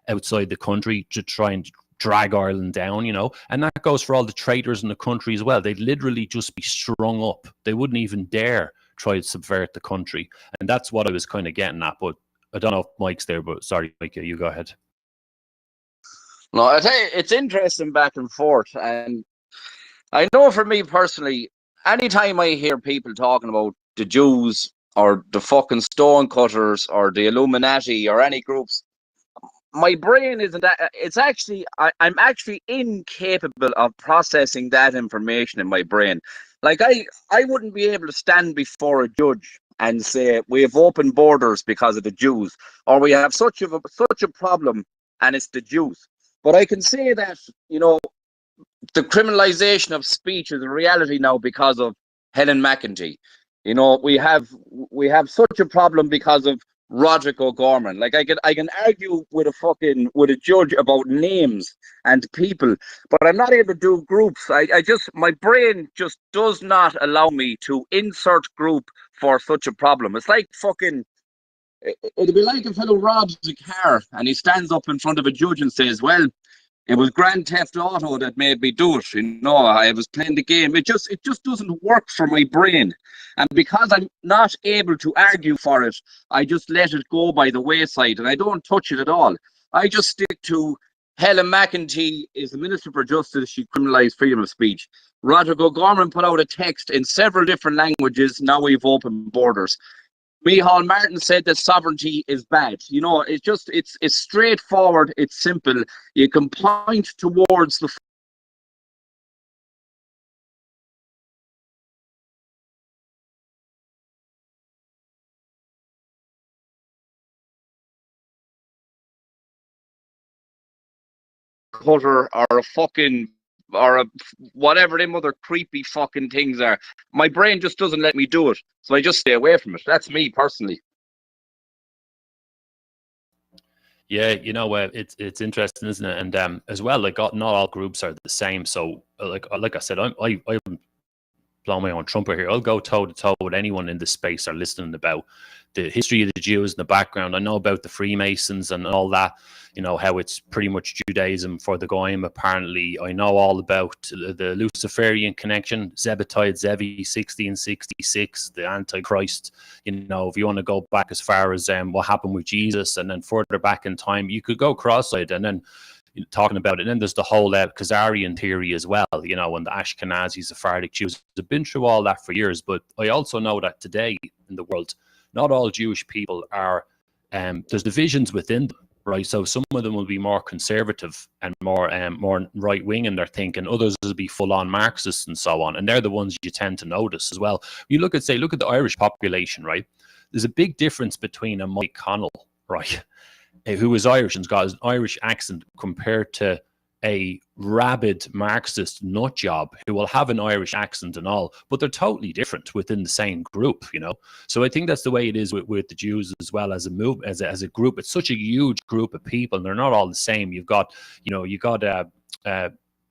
outside the country to try and drag Ireland down, you know. And that goes for all the traitors in the country as well. They'd literally just be strung up. They wouldn't even dare try to subvert the country. And that's what I was kind of getting at. But I don't know if Mike's there, but sorry, Mike, you go ahead. No, I tell you, it's interesting back and forth. And I know for me personally, anytime I hear people talking about the Jews or the fucking stonecutters or the Illuminati or any groups, my brain isn't that. It's actually, I'm actually incapable of processing that information in my brain. Like I wouldn't be able to stand before a judge and say we have open borders because of the Jews, or we have such a problem and it's the Jews. But I can say that, you know, the criminalization of speech is a reality now because of Helen McEntee. You know, we have such a problem because of Roderick O'Gorman. Like I can argue with a judge about names and people, but I'm not able to do groups. I just my brain just does not allow me to insert group for such a problem. It's like fucking it'd be like a fellow robs a car and he stands up in front of a judge and says, well, it was Grand Theft Auto that made me do it. You know, I was playing the game. It just doesn't work for my brain. And because I'm not able to argue for it, I just let it go by the wayside and I don't touch it at all. I just stick to Helen McEntee is the Minister for Justice. She criminalised freedom of speech. Roderick O'Gorman put out a text in several different languages. Now we've opened borders. Micheál Martin said that sovereignty is bad. You know, it's straightforward. It's simple. You can point towards the cutter or a fucking or a whatever them other creepy fucking things are. My brain just doesn't let me do it, so I just stay away from it. That's me personally. Yeah, you know, it's interesting, isn't it? And as well, like not all groups are the same. So, like I said, I'm blow my own trumpet here. I'll go toe to toe with anyone in this space or listening about the history of the Jews in the background. I know about the Freemasons and all that, you know, how it's pretty much Judaism for the Goyim, apparently. I know all about the Luciferian connection, Zebediah Zevi, 1666, the Antichrist. You know, if you want to go back as far as what happened with Jesus and then further back in time, you could go cross-eyed and then talking about it. And then there's the whole Khazarian theory as well, you know, and the Ashkenazi Sephardic Jews. I've been through all that for years, but I also know that today in the world, not all Jewish people are, there's divisions within them, right? So some of them will be more conservative and more right-wing in their thinking. Others will be full-on Marxists and so on. And they're the ones you tend to notice as well. You look at the Irish population, right? There's a big difference between a Mike Connell, right, who is Irish and's got an Irish accent, compared to a rabid Marxist nut job who will have an Irish accent and all, but they're totally different within the same group, you know. So I think that's the way it is with the Jews as well as a move, as a group. It's such a huge group of people, and they're not all the same. You've got, you know,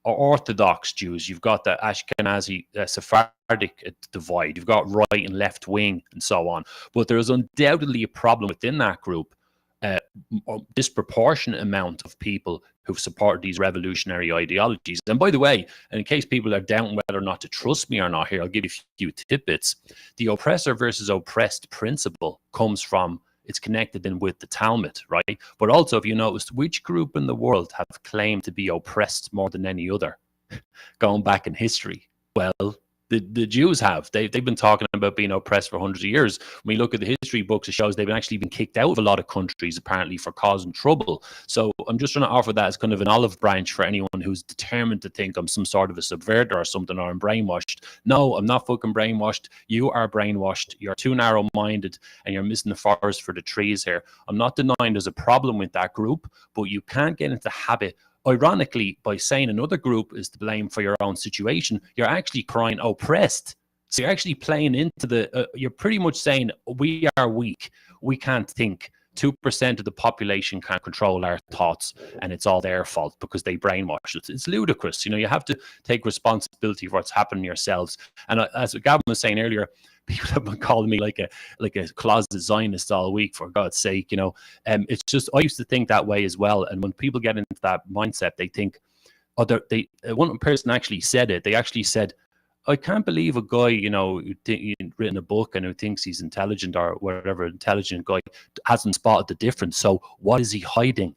Orthodox Jews, you've got the Ashkenazi Sephardic divide, you've got right and left wing, and so on. But there's undoubtedly a problem within that group. A disproportionate amount of people who've supported these revolutionary ideologies. And by the way, and in case people are doubting whether or not to trust me or not here, I'll give you a few tidbits. The oppressor versus oppressed principle comes from, it's connected in with the Talmud, right? But also, if you notice, which group in the world have claimed to be oppressed more than any other, going back in history? Well, the Jews have. They've been talking about being oppressed for hundreds of years. When we look at the history books, it shows they've actually been kicked out of a lot of countries, apparently, for causing trouble. So I'm just trying to offer that as kind of an olive branch for anyone who's determined to think I'm some sort of a subverter or something, or I'm brainwashed. No, I'm not fucking brainwashed. You are brainwashed. You're too narrow-minded, and you're missing the forest for the trees here. I'm not denying there's a problem with that group, but you can't get into the habit. Ironically, by saying another group is to blame for your own situation, you're actually crying oppressed. So you're actually playing into the, you're pretty much saying, we are weak. We can't think. 2% of the population can't control our thoughts, and it's all their fault because they brainwash us. It's ludicrous. You know, you have to take responsibility for what's happening yourselves. And as Gavin was saying earlier, people have been calling me like a closet Zionist all week, for God's sake, you know. It's just, I used to think that way as well. And when people get into that mindset, they think, one person actually said it. They actually said, I can't believe a guy, you know, who's written a book and who thinks he's intelligent or whatever, intelligent guy, hasn't spotted the difference. So what is he hiding?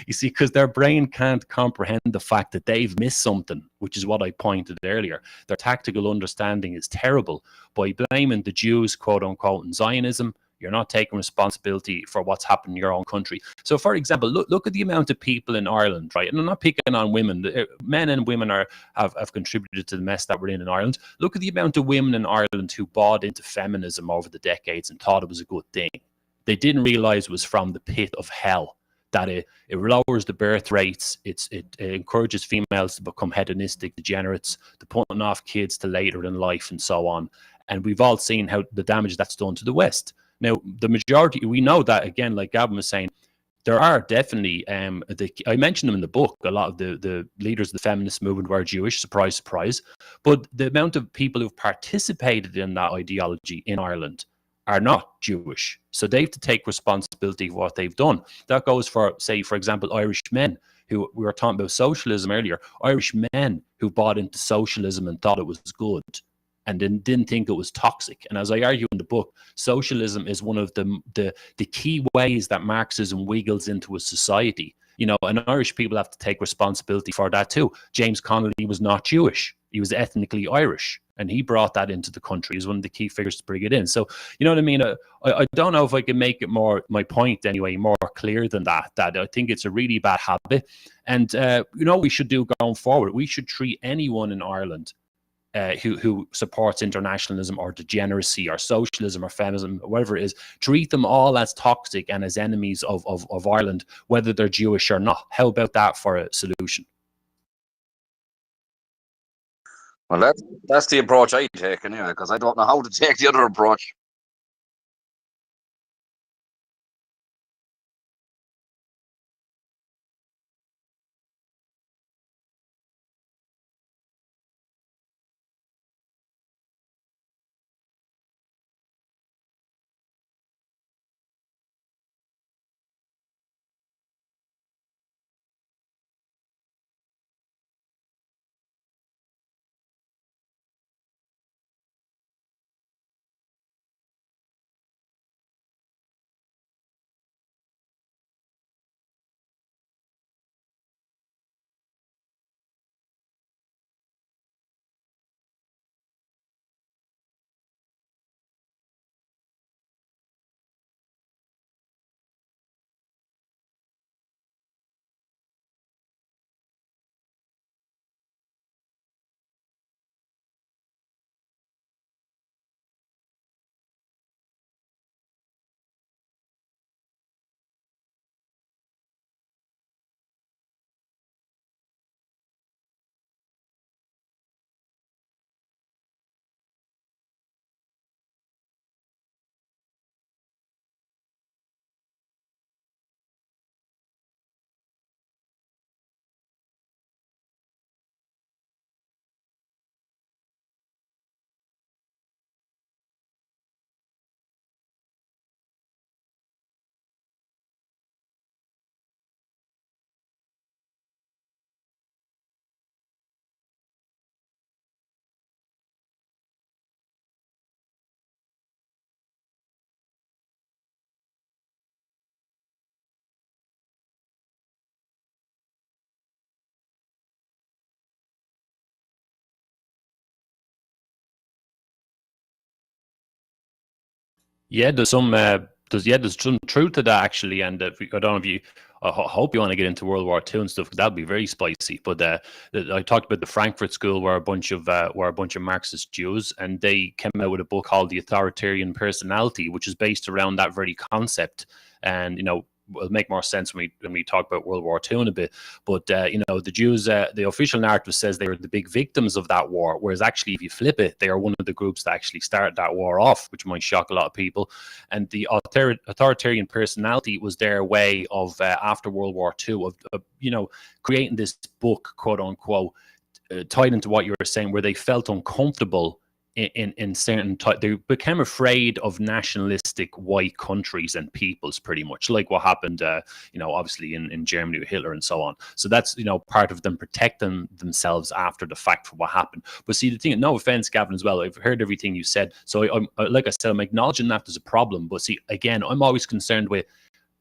You see, because their brain can't comprehend the fact that they've missed something, which is what I pointed earlier. Their tactical understanding is terrible. By blaming the Jews, quote unquote, in Zionism, you're not taking responsibility for what's happened in your own country. So, for example, look at the amount of people in Ireland, right? And I'm not picking on women. Men and women have contributed to the mess that we're in Ireland. Look at the amount of women in Ireland who bought into feminism over the decades and thought it was a good thing. They didn't realize it was from the pit of hell, that it lowers the birth rates, it encourages females to become hedonistic degenerates, to putting off kids to later in life, and so on. And we've all seen how the damage that's done to the West. Now, the majority, we know that, again, like Gavin was saying, there are definitely, I mentioned them in the book, a lot of the leaders of the feminist movement were Jewish, surprise, surprise. But the amount of people who've participated in that ideology in Ireland are not Jewish. So they have to take responsibility for what they've done. That goes for, say, for example, Irish men, who we were talking about socialism earlier, Irish men who bought into socialism and thought it was good, and then didn't think it was toxic. And as I argue in the book, socialism is one of the key ways that Marxism wiggles into a society. You know, and Irish people have to take responsibility for that too. James Connolly was not Jewish. He was ethnically Irish, and he brought that into the country. He's one of the key figures to bring it in. So, you know what I mean? I don't know if I can make it more, my point anyway, more clear than that I think it's a really bad habit. And, you know, we should do going forward. We should treat anyone in Ireland who supports internationalism or degeneracy or socialism or feminism, or whatever it is, treat them all as toxic and as enemies of Ireland, whether they're Jewish or not. How about that for a solution? Well, that's the approach I take anyway, because I don't know how to take the other approach. Yeah, there's some truth to that actually, and I don't know if you. I hope you want to get into World War II and stuff, because that'd be very spicy. But I talked about the Frankfurt School, where a bunch of Marxist Jews, and they came out with a book called The Authoritarian Personality, which is based around that very concept. And it'll make more sense when we talk about World War II in a bit. But the Jews, the official narrative says they were the big victims of that war, whereas actually, if you flip it, they are one of the groups that actually started that war off, which might shock a lot of people. And the authoritarian personality was their way of after World War II of creating this book, quote unquote, tied into what you were saying, where they felt uncomfortable in certain they became afraid of nationalistic white countries and peoples, pretty much like what happened obviously in Germany with Hitler and so on. So that's part of them protecting themselves after the fact for what happened. But see, the thing, no offense, Gavin, as well, I've heard everything you said, so I'm like I said, I'm acknowledging that there's a problem. But see, again, I'm always concerned with,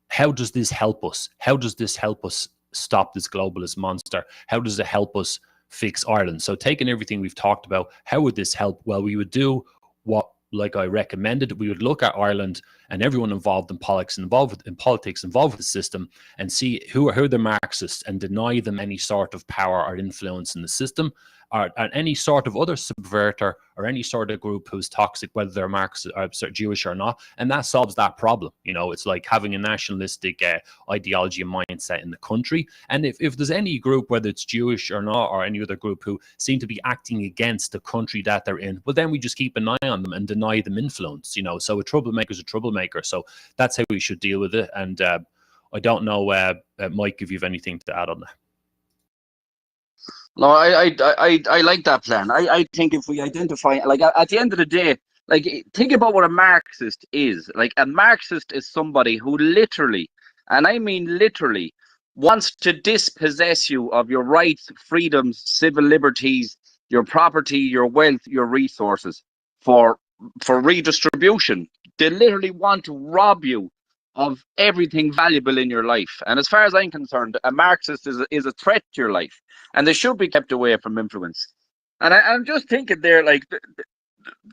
how does this help us? How does this help us stop this globalist monster? How does it help us fix Ireland? So taking everything we've talked about, how would this help? Well, we would do what, like I recommended, we would look at Ireland and everyone involved in politics, involved with the system, and see who are the Marxists, and deny them any sort of power or influence in the system, or any sort of other subverter, or any sort of group who's toxic, whether they're Marxist or Jewish or not. And that solves that problem. It's like having a nationalistic ideology and mindset in the country. And if there's any group, whether it's Jewish or not, or any other group, who seem to be acting against the country that they're in, well, then we just keep an eye on them and deny them influence. So a troublemaker is a troublemaker. So that's how we should deal with it. And I don't know, Mike, if you have anything to add on that. No, I like that plan. I think if we identify, like, at the end of the day, like, think about what a Marxist is. Like, a Marxist is somebody who literally, and I mean literally, wants to dispossess you of your rights, freedoms, civil liberties, your property, your wealth, your resources for redistribution. They literally want to rob you of everything valuable in your life. And as far as I'm concerned, a Marxist is a threat to your life, and they should be kept away from influence. And I'm just thinking there, like,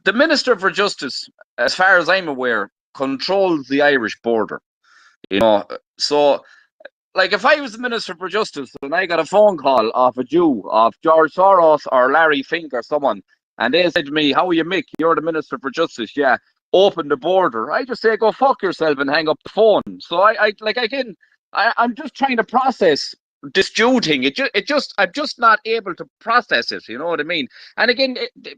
the Minister for Justice, as far as I'm aware, controls the Irish border. So, like, if I was the Minister for Justice and I got a phone call off a Jew, off George Soros or Larry Fink or someone, and they said to me, "How are you, Mick? You're the Minister for Justice. Yeah, open the border." I just say, "Go fuck yourself," and hang up the phone. So I'm just trying to process this Jew thing. I'm just not able to process it. You know what I mean? And again,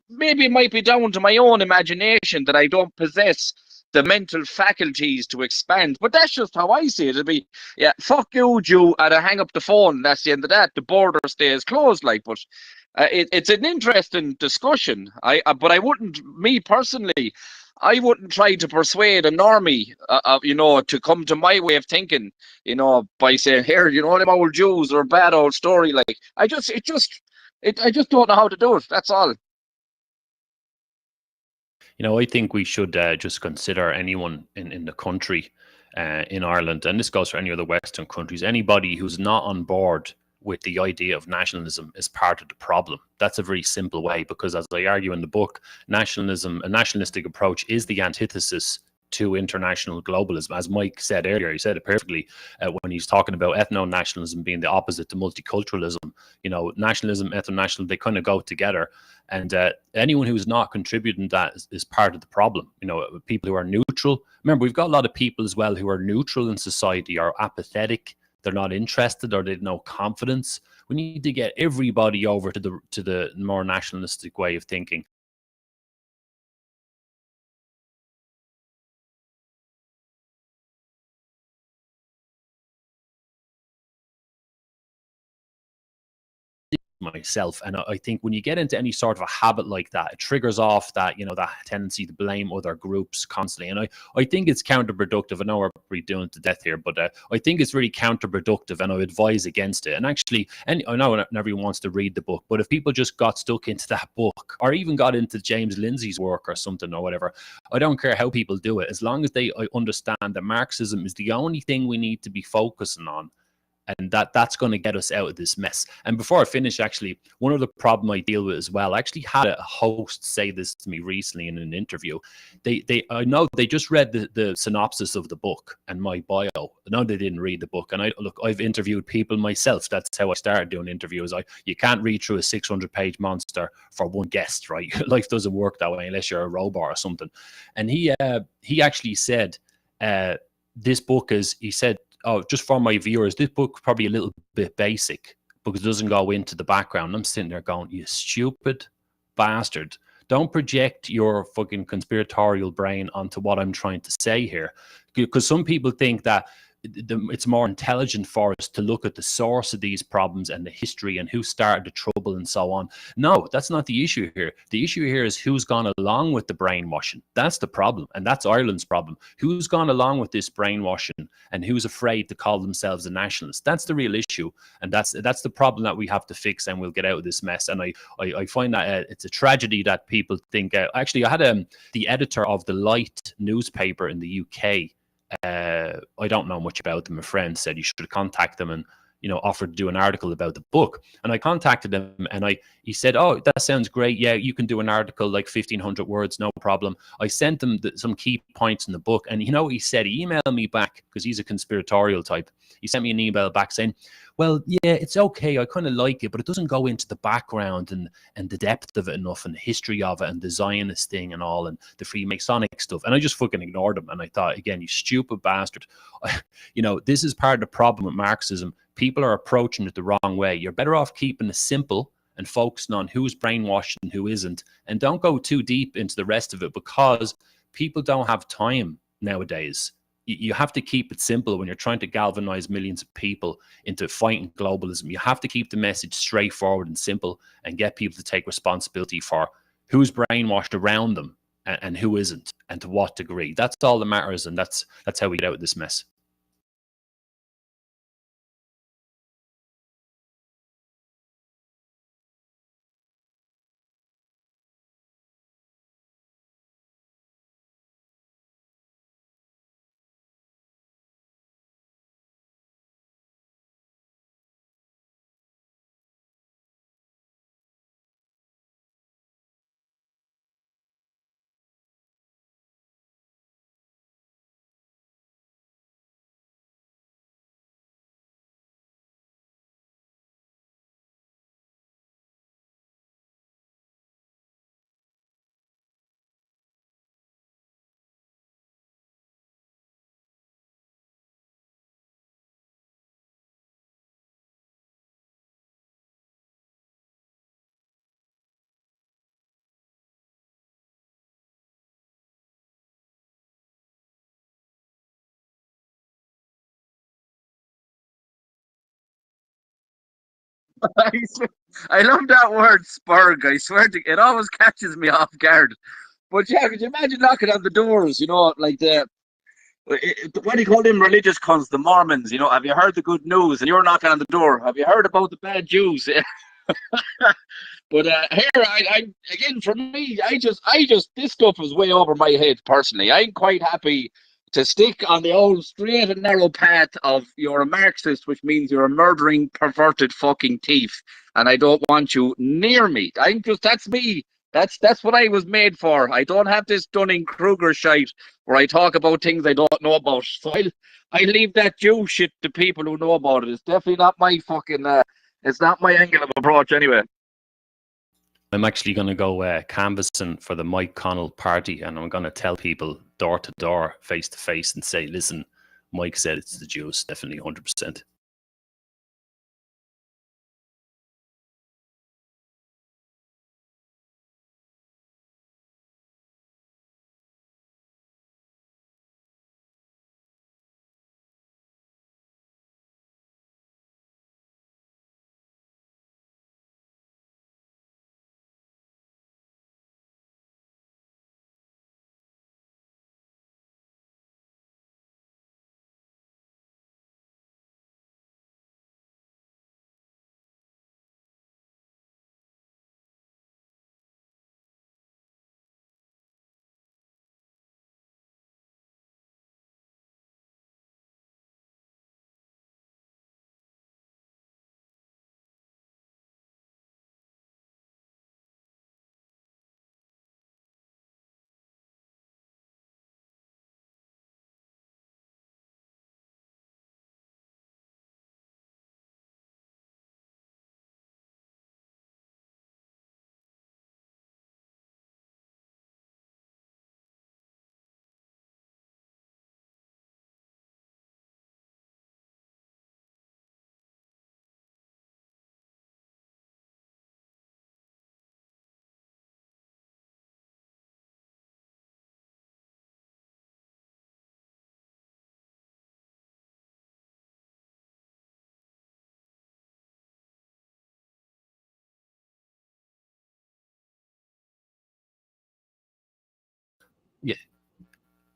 maybe it might be down to my own imagination that I don't possess the mental faculties to expand. But that's just how I see it. It'd be, yeah, fuck you, Jew, and I hang up the phone. That's the end of that. The border stays closed, like. But it's an interesting discussion. But I wouldn't, me personally, I wouldn't try to persuade a normie, to come to my way of thinking, by saying, "Here, them old Jews are a bad old story." Like, I just don't know how to do it. That's all. I think we should just consider anyone in the country, in Ireland, and this goes for any other Western countries, anybody who's not on board with the idea of nationalism is part of the problem. That's a very simple way, because as I argue in the book, nationalism, a nationalistic approach, is the antithesis to international globalism. As Mike said earlier, he said it perfectly when he's talking about ethno-nationalism being the opposite to multiculturalism. Nationalism, ethno-nationalism, they kind of go together. And anyone who's not contributing that is part of the problem. People who are neutral. Remember, we've got a lot of people as well who are neutral in society, are apathetic. They're not interested, or they have no confidence. We need to get everybody over to the more nationalistic way of thinking. Myself, and I think when you get into any sort of a habit like that, it triggers off that that tendency to blame other groups constantly. And I think it's counterproductive. I know we're redoing to death here, but I think it's really counterproductive, and I advise against it. And actually, I know not everyone wants to read the book, but if people just got stuck into that book, or even got into James Lindsay's work or something or whatever, I don't care how people do it, as long as they understand that Marxism is the only thing we need to be focusing on and that's going to get us out of this mess. And before I finish, actually, one of the problem I deal with as well, I actually had a host say this to me recently in an interview. I know they just read the synopsis of the book and my bio. No, they didn't read the book. And I've interviewed people myself. That's how I started doing interviews. You can't read through a 600-page monster for one guest, right? Life doesn't work that way unless you're a robot or something. And he actually said, this book is, he said, oh, just for my viewers, this book probably a little bit basic because it doesn't go into the background. I'm sitting there going, you stupid bastard. Don't project your fucking conspiratorial brain onto what I'm trying to say here. Because some people think that it's more intelligent for us to look at the source of these problems and the history and who started the trouble and so on. No, that's not the issue here. The issue here is who's gone along with the brainwashing. That's the problem, and that's Ireland's problem. Who's gone along with this brainwashing and who's afraid to call themselves a nationalist? That's the real issue, and that's the problem that we have to fix, and we'll get out of this mess. And I find that it's a tragedy that people think. Actually, I had the editor of the Light newspaper in the UK. I don't know much about them. A friend said you should contact them and offered to do an article about the book. And I contacted him, and he said, "Oh, that sounds great. Yeah, you can do an article like 1,500 words, no problem." I sent him some key points in the book, and he said, he emailed me back because he's a conspiratorial type. He sent me an email back saying, "Well, yeah, it's okay. I kind of like it, but it doesn't go into the background and the depth of it enough, and the history of it, and the Zionist thing and all, and the Freemasonic stuff." And I just fucking ignored him. And I thought, again, you stupid bastard. This is part of the problem with Marxism. People are approaching it the wrong way. You're better off keeping it simple and focusing on who's brainwashed and who isn't. And don't go too deep into the rest of it, because people don't have time nowadays. You have to keep it simple when you're trying to galvanize millions of people into fighting globalism. You have to keep the message straightforward and simple and get people to take responsibility for who's brainwashed around them and who isn't, and to what degree. That's all that matters, and that's how we get out of this mess. I I love that word spurg. I swear to it always catches me off guard. But yeah, could you imagine knocking on the doors? Like what do you call them religious cunts, the Mormons? Have you heard the good news? And you're knocking on the door. Have you heard about the bad Jews? But here, again, for me, this stuff is way over my head personally. I'm quite happy to stick on the old straight and narrow path of you're a Marxist, which means you're a murdering, perverted fucking thief, and I don't want you near me. That's me. That's what I was made for. I don't have this Dunning Kruger shite where I talk about things I don't know about. So I leave that Jew shit to people who know about it. It's definitely not my fucking. It's not my angle of approach anyway. I'm actually going to go canvassing for the Mike Connell party, and I'm going to tell people door to door, face to face, and say, listen, Mike said it's the Jews, definitely 100%. Yeah.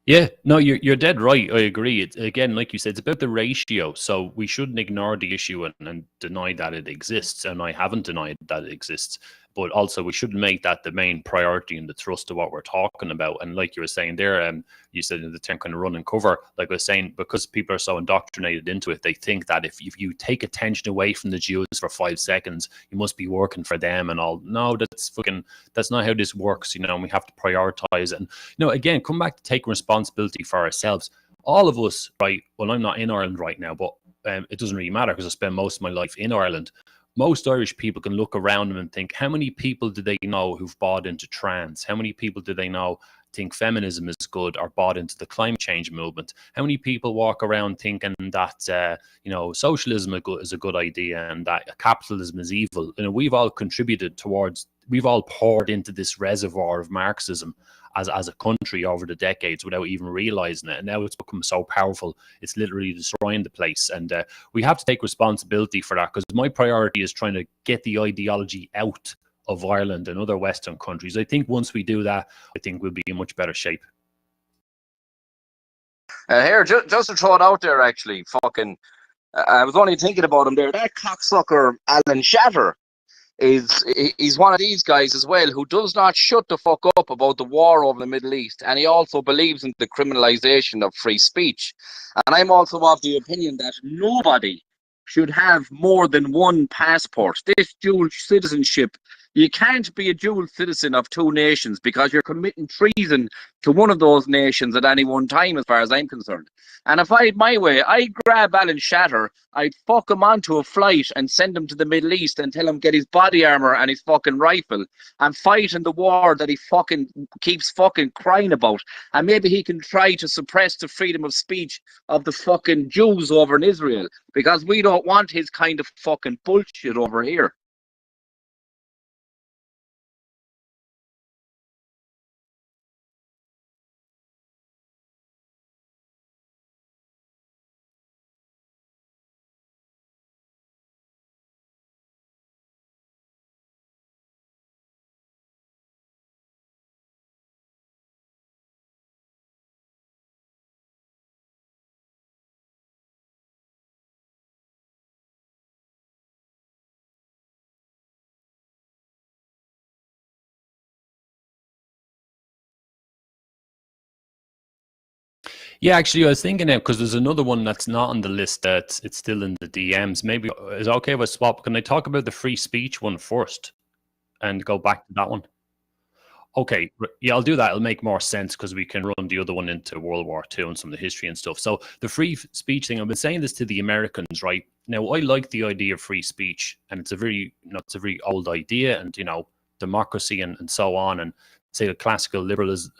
Yeah, no, you're dead right. I agree. It's again, like you said, it's about the ratio. So we shouldn't ignore the issue and deny that it exists. And I haven't denied that it exists. But also we shouldn't make that the main priority and the thrust of what we're talking about. And like you were saying there, you said in the term kind of run and cover, like I was saying, because people are so indoctrinated into it, they think that if you take attention away from the Jews for 5 seconds, you must be working for them and all. No, that's not how this works, and we have to prioritize it. And again, come back to taking responsibility for ourselves. All of us, right? Well, I'm not in Ireland right now, but it doesn't really matter because I spend most of my life in Ireland. Most Irish people can look around them and think, how many people do they know who've bought into trans? How many people do they know think feminism is good or bought into the climate change movement? How many people walk around thinking that socialism is a good idea and that capitalism is evil? We've all contributed towards, we've all poured into this reservoir of Marxism as a country over the decades without even realizing it. And now it's become so powerful, it's literally destroying the place. And we have to take responsibility for that, because my priority is trying to get the ideology out of Ireland and other Western countries. I think once we do that, I think we'll be in much better shape. Here, just to throw it out there, actually, I was only thinking about him there. That cocksucker Alan Shatter he's one of these guys as well who does not shut the fuck up about the war over the Middle East, and he also believes in the criminalization of free speech. And I'm also of the opinion that nobody should have more than one passport. This dual citizenship, you can't be a dual citizen of two nations because you're committing treason to one of those nations at any one time, as far as I'm concerned. And if I had my way, I'd grab Alan Shatter, I'd fuck him onto a flight and send him to the Middle East and tell him get his body armor and his fucking rifle and fight in the war that he fucking keeps fucking crying about. And maybe he can try to suppress the freedom of speech of the fucking Jews over in Israel, because we don't want his kind of fucking bullshit over here. Yeah, actually, I was thinking it because there's another one that's not on the list that it's still in the DMs. Maybe is it okay if I swap? Can I talk about the free speech one first and go back to that one? Okay, yeah, I'll do that. It'll make more sense because we can run the other one into World War II and some of the history and stuff. So the free speech thing, I've been saying this to the Americans, right? Now, I like the idea of free speech, and it's a very, it's a very old idea, and democracy and so on, and say the classical liberalism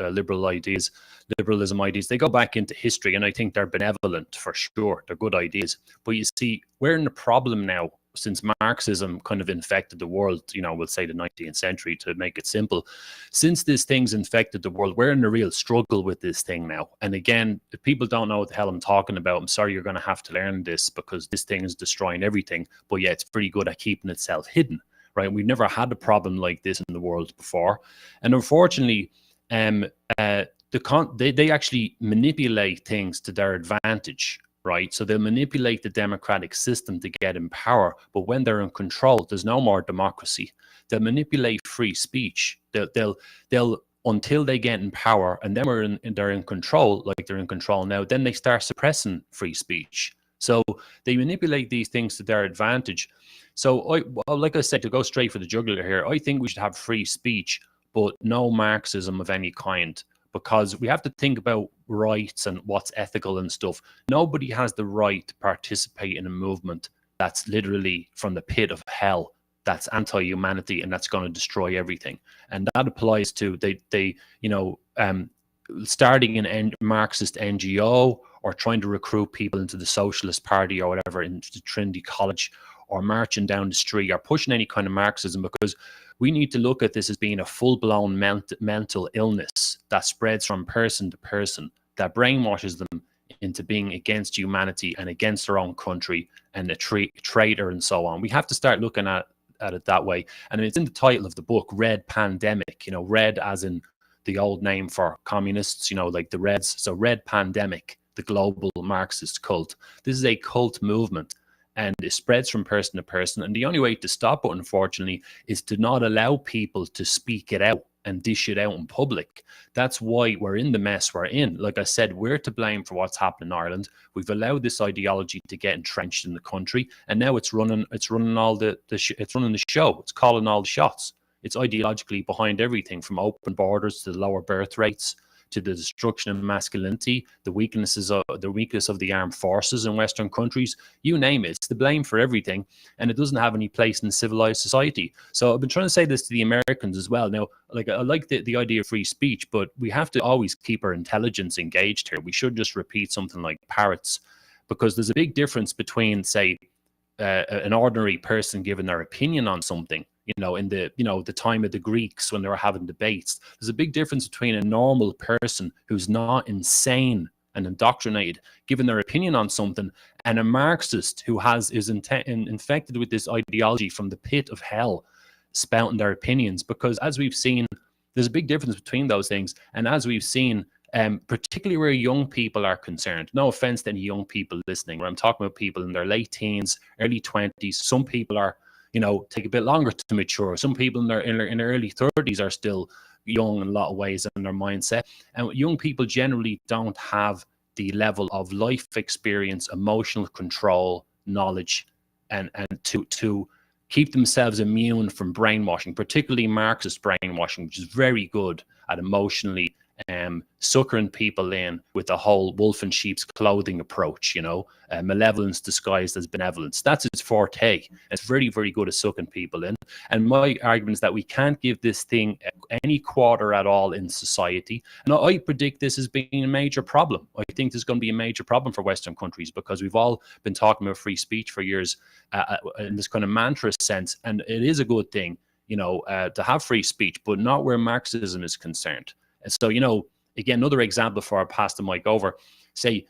ideas, they go back into history, and I think they're benevolent for sure. They're good ideas, but you see, we're in a problem now since Marxism kind of infected the world, we'll say the 19th century to make it simple. Since this thing's infected the world, we're in a real struggle with this thing now. And again, if people don't know what the hell I'm talking about, I'm sorry, you're going to have to learn this, because this thing is destroying everything. But yeah, it's pretty good at keeping itself hidden, right? We've never had a problem like this in the world before. And unfortunately, they actually manipulate things to their advantage, right? So they'll manipulate the democratic system to get in power, but when they're in control, there's no more democracy. They'll manipulate free speech. They'll until they get in power, and then they're in control, like they're in control now. Then they start suppressing free speech. So they manipulate these things to their advantage. So, like I said, to go straight for the jugular here, I think we should have free speech, but no Marxism of any kind, because we have to think about rights and what's ethical and stuff. Nobody has the right to participate in a movement that's literally from the pit of hell, that's anti-humanity, and that's going to destroy everything. And that applies to starting an Marxist NGO, or trying to recruit people into the Socialist Party or whatever, into Trinity College, or marching down the street, or pushing any kind of Marxism, because we need to look at this as being a full-blown mental illness that spreads from person to person, that brainwashes them into being against humanity and against their own country and a traitor and so on. We have to start looking at it that way. And it's in the title of the book, Red Pandemic, red as in the old name for communists, like the Reds. So Red Pandemic, the global Marxist cult. This is a cult movement, and it spreads from person to person. And the only way to stop it, unfortunately, is to not allow people to speak it out and dish it out in public. That's why we're in the mess we're in. Like I said, we're to blame for what's happened in Ireland. We've allowed this ideology to get entrenched in the country, and now it's running all it's running the show. It's calling all the shots. It's ideologically behind everything, from open borders to the lower birth rates, to the destruction of masculinity, the weakness of the armed forces in Western countries. You name it, it's the blame for everything, and it doesn't have any place in civilized society. So I've been trying to say this to the Americans as well. Now, like, I like the idea of free speech, but we have to always keep our intelligence engaged here. We should just repeat something like parrots, because there's a big difference between, say, an ordinary person giving their opinion on something, in the time of the Greeks when they were having debates. There's a big difference between a normal person who's not insane and indoctrinated giving their opinion on something, and a Marxist who is infected with this ideology from the pit of hell, spouting their opinions. Because as we've seen, there's a big difference between those things. And as we've seen, particularly where young people are concerned, no offense to any young people listening, where I'm talking about people in their late teens, early 20s. Some people are, take a bit longer to mature. Some people in their early 30s are still young in a lot of ways in their mindset. And young people generally don't have the level of life experience, emotional control, knowledge, and to keep themselves immune from brainwashing, particularly Marxist brainwashing, which is very good at emotionally suckering people in with the whole wolf in sheep's clothing approach, malevolence disguised as benevolence. That's its forte. It's very, very good at sucking people in. And my argument is that we can't give this thing any quarter at all in society. And I predict this as being a major problem. I think there's going to be a major problem for Western countries, because we've all been talking about free speech for years in this kind of mantra sense. And it is a good thing, to have free speech, but not where Marxism is concerned. And so, again, another example before I pass the mic over, say,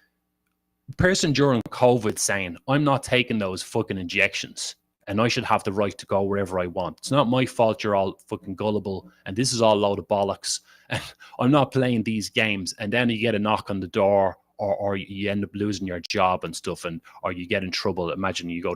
person during COVID saying, I'm not taking those fucking injections and I should have the right to go wherever I want. It's not my fault you're all fucking gullible and this is all a load of bollocks. And I'm not playing these games. And then you get a knock on the door, or you end up losing your job and stuff, or you get in trouble. Imagine you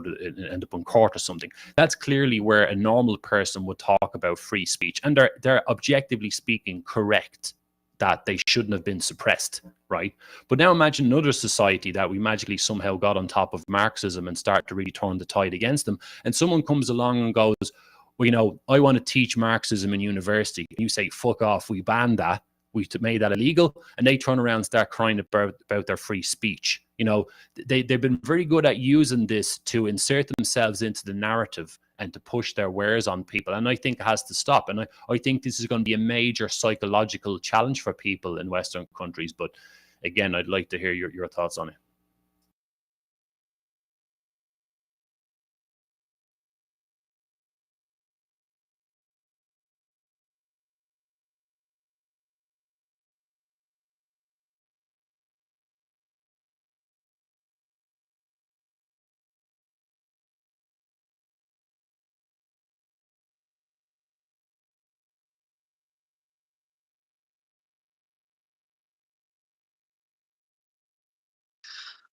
end up in court or something. That's clearly where a normal person would talk about free speech, and they're objectively speaking correct that they shouldn't have been suppressed, right? But now imagine another society that we magically somehow got on top of Marxism and start to really turn the tide against them, and someone comes along and goes, well, I want to teach Marxism in university. And you say, fuck off, we banned that. We made that illegal, and they turn around and start crying about their free speech. They've been very good at using this to insert themselves into the narrative and to push their wares on people. And I think it has to stop. And I think this is going to be a major psychological challenge for people in Western countries. But again, I'd like to hear your thoughts on it.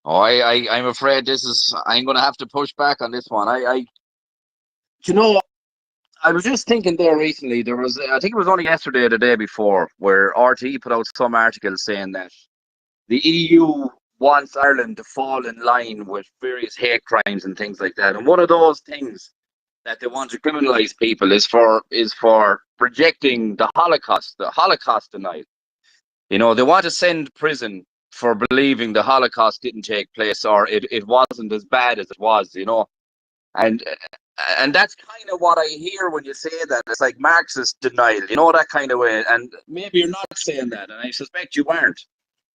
Oh, I'm afraid I'm going to have to push back on this one. You know, I was just thinking there recently. I think it was only yesterday or the day before, where RTE put out some articles saying that the EU wants Ireland to fall in line with various hate crimes and things like that. And one of those things that they want to criminalize people is for rejecting the Holocaust denial. They want to send prison for believing the Holocaust didn't take place, or it wasn't as bad as it was. And and that's kind of what I hear when you say that. It's like Marxist denial, that kind of way. And maybe you're not saying that, and I suspect you aren't.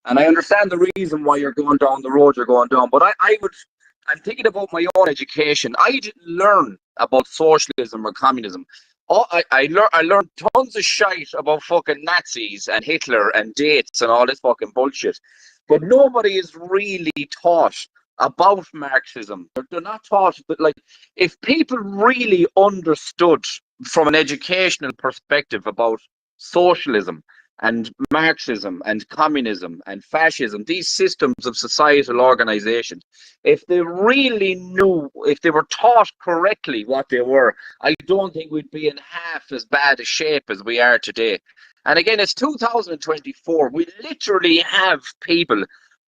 And I understand the reason why you're going down the road you're going down. But I'm thinking about my own education. I didn't learn about socialism or communism. I learned tons of shite about fucking Nazis and Hitler and dates and all this fucking bullshit. But nobody is really taught about Marxism. They're not taught, but like, if people really understood from an educational perspective about socialism, and Marxism and communism and fascism, these systems of societal organization, if they really knew, if they were taught correctly what they were, I don't think we'd be in half as bad a shape as we are today. And again, it's 2024. We literally have people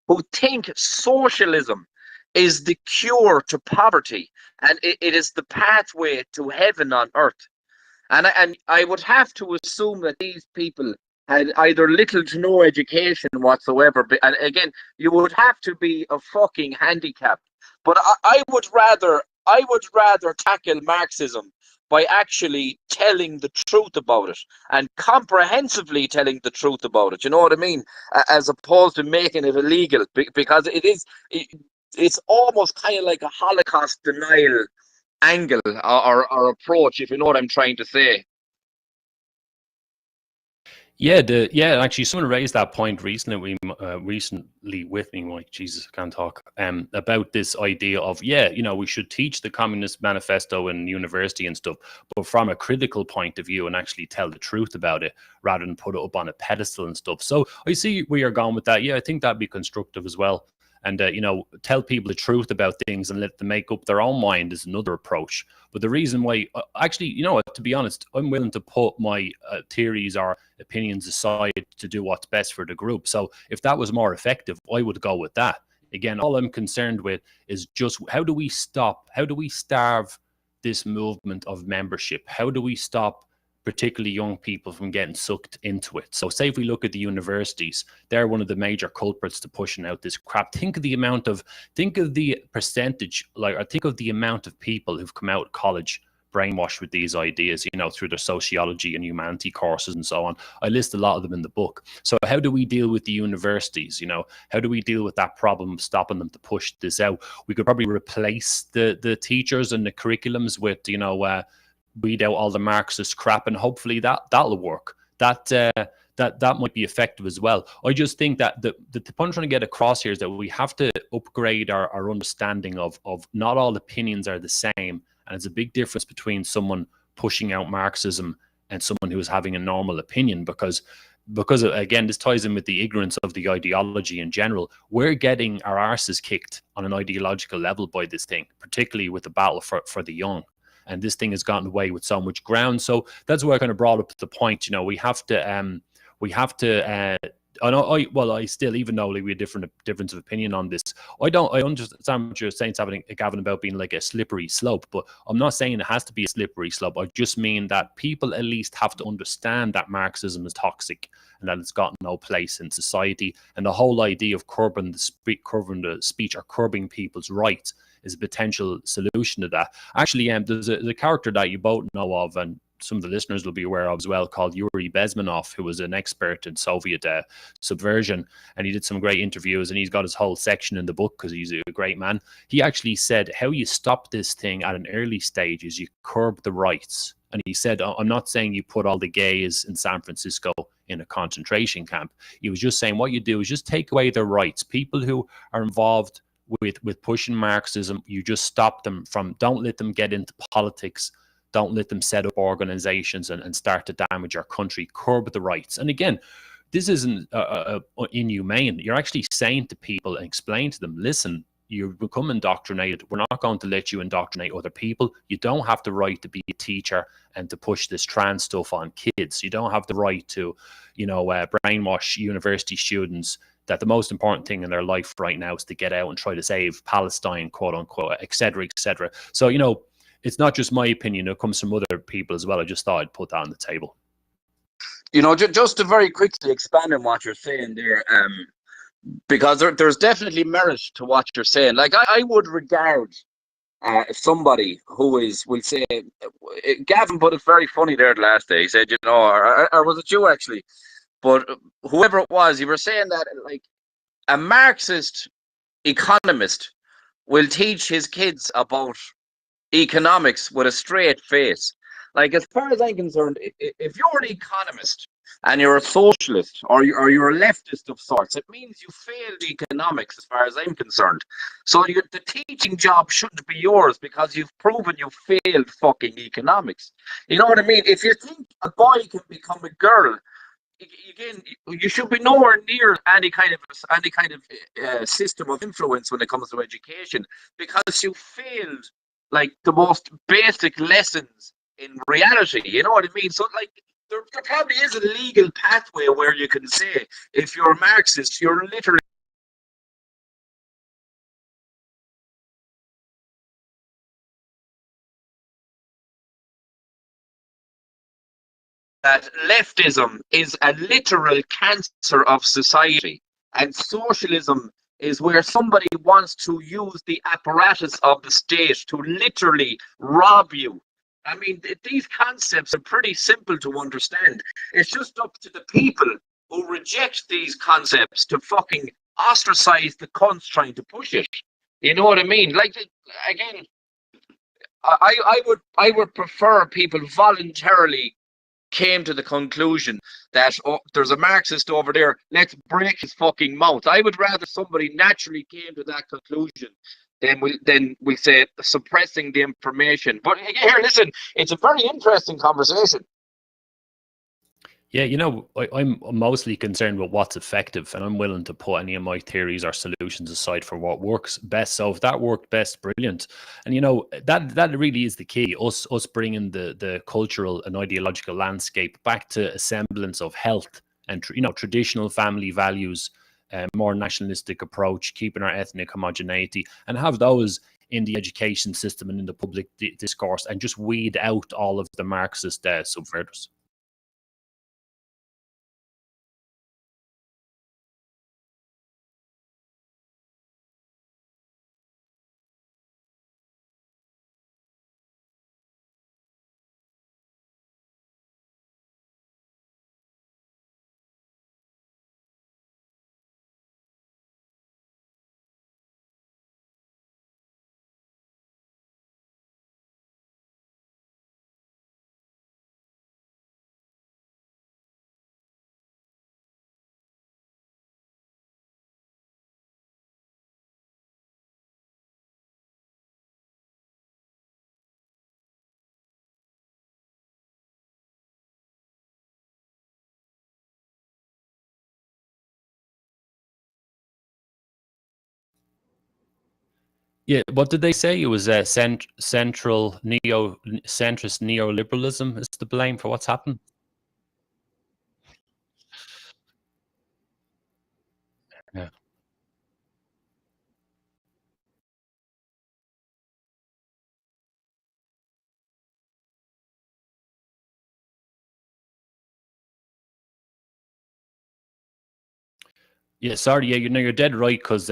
who think socialism is the cure to poverty and it is the pathway to heaven on earth. And I would have to assume that these people had either little to no education whatsoever. And again, you would have to be a fucking handicap. But I would rather tackle Marxism by actually telling the truth about it and comprehensively telling the truth about it. You know what I mean? As opposed to making it illegal, because it's almost kind of like a Holocaust denial angle or approach, if you know what I'm trying to say. Actually, someone raised that point recently with me. Like, Jesus, I can't talk. About this idea of we should teach the Communist Manifesto in university and stuff, but from a critical point of view and actually tell the truth about it rather than put it up on a pedestal and stuff. So I see where you're going with that. Yeah, I think that'd be constructive as well. And tell people the truth about things and let them make up their own mind is another approach. But the reason why, actually, to be honest, I'm willing to put my theories or opinions aside to do what's best for the group. So if that was more effective, I would go with that. Again, all I'm concerned with is just how do we starve this movement of membership? How do we stop particularly young people from getting sucked into it? So say if we look at the universities, they're one of the major culprits to pushing out this crap. Think of the percentage, or think of the amount of people who've come out of college brainwashed with these ideas, through their sociology and humanity courses and so on. I list a lot of them in the book. So how do we deal with the universities? How do we deal with that problem of stopping them to push this out? We could probably replace the teachers and the curriculums with, weed out all the Marxist crap, and hopefully that'll work. That might be effective as well. I just think that the point I'm trying to get across here is that we have to upgrade our understanding of not all opinions are the same, and it's a big difference between someone pushing out Marxism and someone who is having a normal opinion, because again, this ties in with the ignorance of the ideology in general. We're getting our arses kicked on an ideological level by this thing, particularly with the battle for the young. And this thing has gotten away with so much ground. So that's why I kind of brought up the point. We have to. I still, even though we have difference of opinion on this, I understand what you're saying, Gavin, about being like a slippery slope. But I'm not saying it has to be a slippery slope. I just mean that people at least have to understand that Marxism is toxic and that it's got no place in society. And the whole idea of curbing the speech or curbing people's rights is a potential solution to that. Actually, there's a character that you both know of, and some of the listeners will be aware of as well, called Yuri Bezmenov, who was an expert in Soviet subversion, and he did some great interviews, and he's got his whole section in the book because he's a great man. He actually said how you stop this thing at an early stage is you curb the rights. And he said, I'm not saying you put all the gays in San Francisco in a concentration camp. He was just saying what you do is just take away their rights. People who are involved with pushing Marxism, you just stop them don't let them get into politics, don't let them set up organizations and start to damage our country. Curb the rights. And again, this isn't inhumane. You're actually saying to people and explain to them, listen, you become indoctrinated. We're not going to let you indoctrinate other people. You don't have the right to be a teacher and to push this trans stuff on kids. You don't have the right to, brainwash university students that the most important thing in their life right now is to get out and try to save Palestine, quote unquote, et cetera, et cetera. So, it's not just my opinion. It comes from other people as well. I just thought I'd put that on the table. Just to very quickly expand on what you're saying there, because there's definitely merit to what you're saying. Like, I would regard somebody who will say, Gavin put it very funny there the last day. He said, or was it you actually? But whoever it was, you were saying that like a Marxist economist will teach his kids about economics with a straight face. Like, as far as I'm concerned, if you're an economist and you're a socialist or you're a leftist of sorts, it means you failed economics as far as I'm concerned. So the teaching job shouldn't be yours because you've proven you failed fucking economics. You know what I mean? If you think a boy can become a girl, again, you should be nowhere near any kind of system of influence when it comes to education, because you failed like the most basic lessons in reality. You know what I mean? So like there probably is a legal pathway where you can say if you're a Marxist, you're literally that leftism is a literal cancer of society, and socialism is where somebody wants to use the apparatus of the state to literally rob you. I mean, these concepts are pretty simple to understand. It's just up to the people who reject these concepts to fucking ostracize the cunts trying to push it. You know what I mean? Like, again, I would prefer people voluntarily came to the conclusion that, oh, there's a Marxist over there, let's break his fucking mouth. I would rather somebody naturally came to that conclusion than we say suppressing the information. But here, listen, it's a very interesting conversation. Yeah, I'm mostly concerned with what's effective, and I'm willing to put any of my theories or solutions aside for what works best. So if that worked best, brilliant. And that really is the key. Us bringing the cultural and ideological landscape back to a semblance of health and traditional family values, more nationalistic approach, keeping our ethnic homogeneity, and have those in the education system and in the public discourse, and just weed out all of the Marxist subverters. Yeah, what did they say? It was central centrist neoliberalism is to blame for what's happened. Yeah, yeah. Sorry, yeah, you're dead right because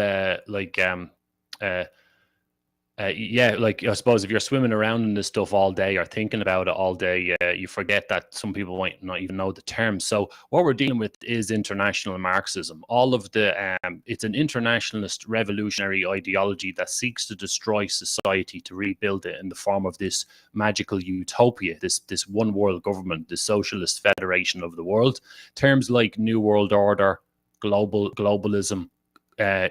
uh, yeah, like I suppose if you're swimming around in this stuff all day or thinking about it all day, you forget that some people might not even know the term. So what we're dealing with is international Marxism. All of it's an internationalist revolutionary ideology that seeks to destroy society to rebuild it in the form of this magical utopia, this one world government, the socialist federation of the world. Terms like New World Order, globalism,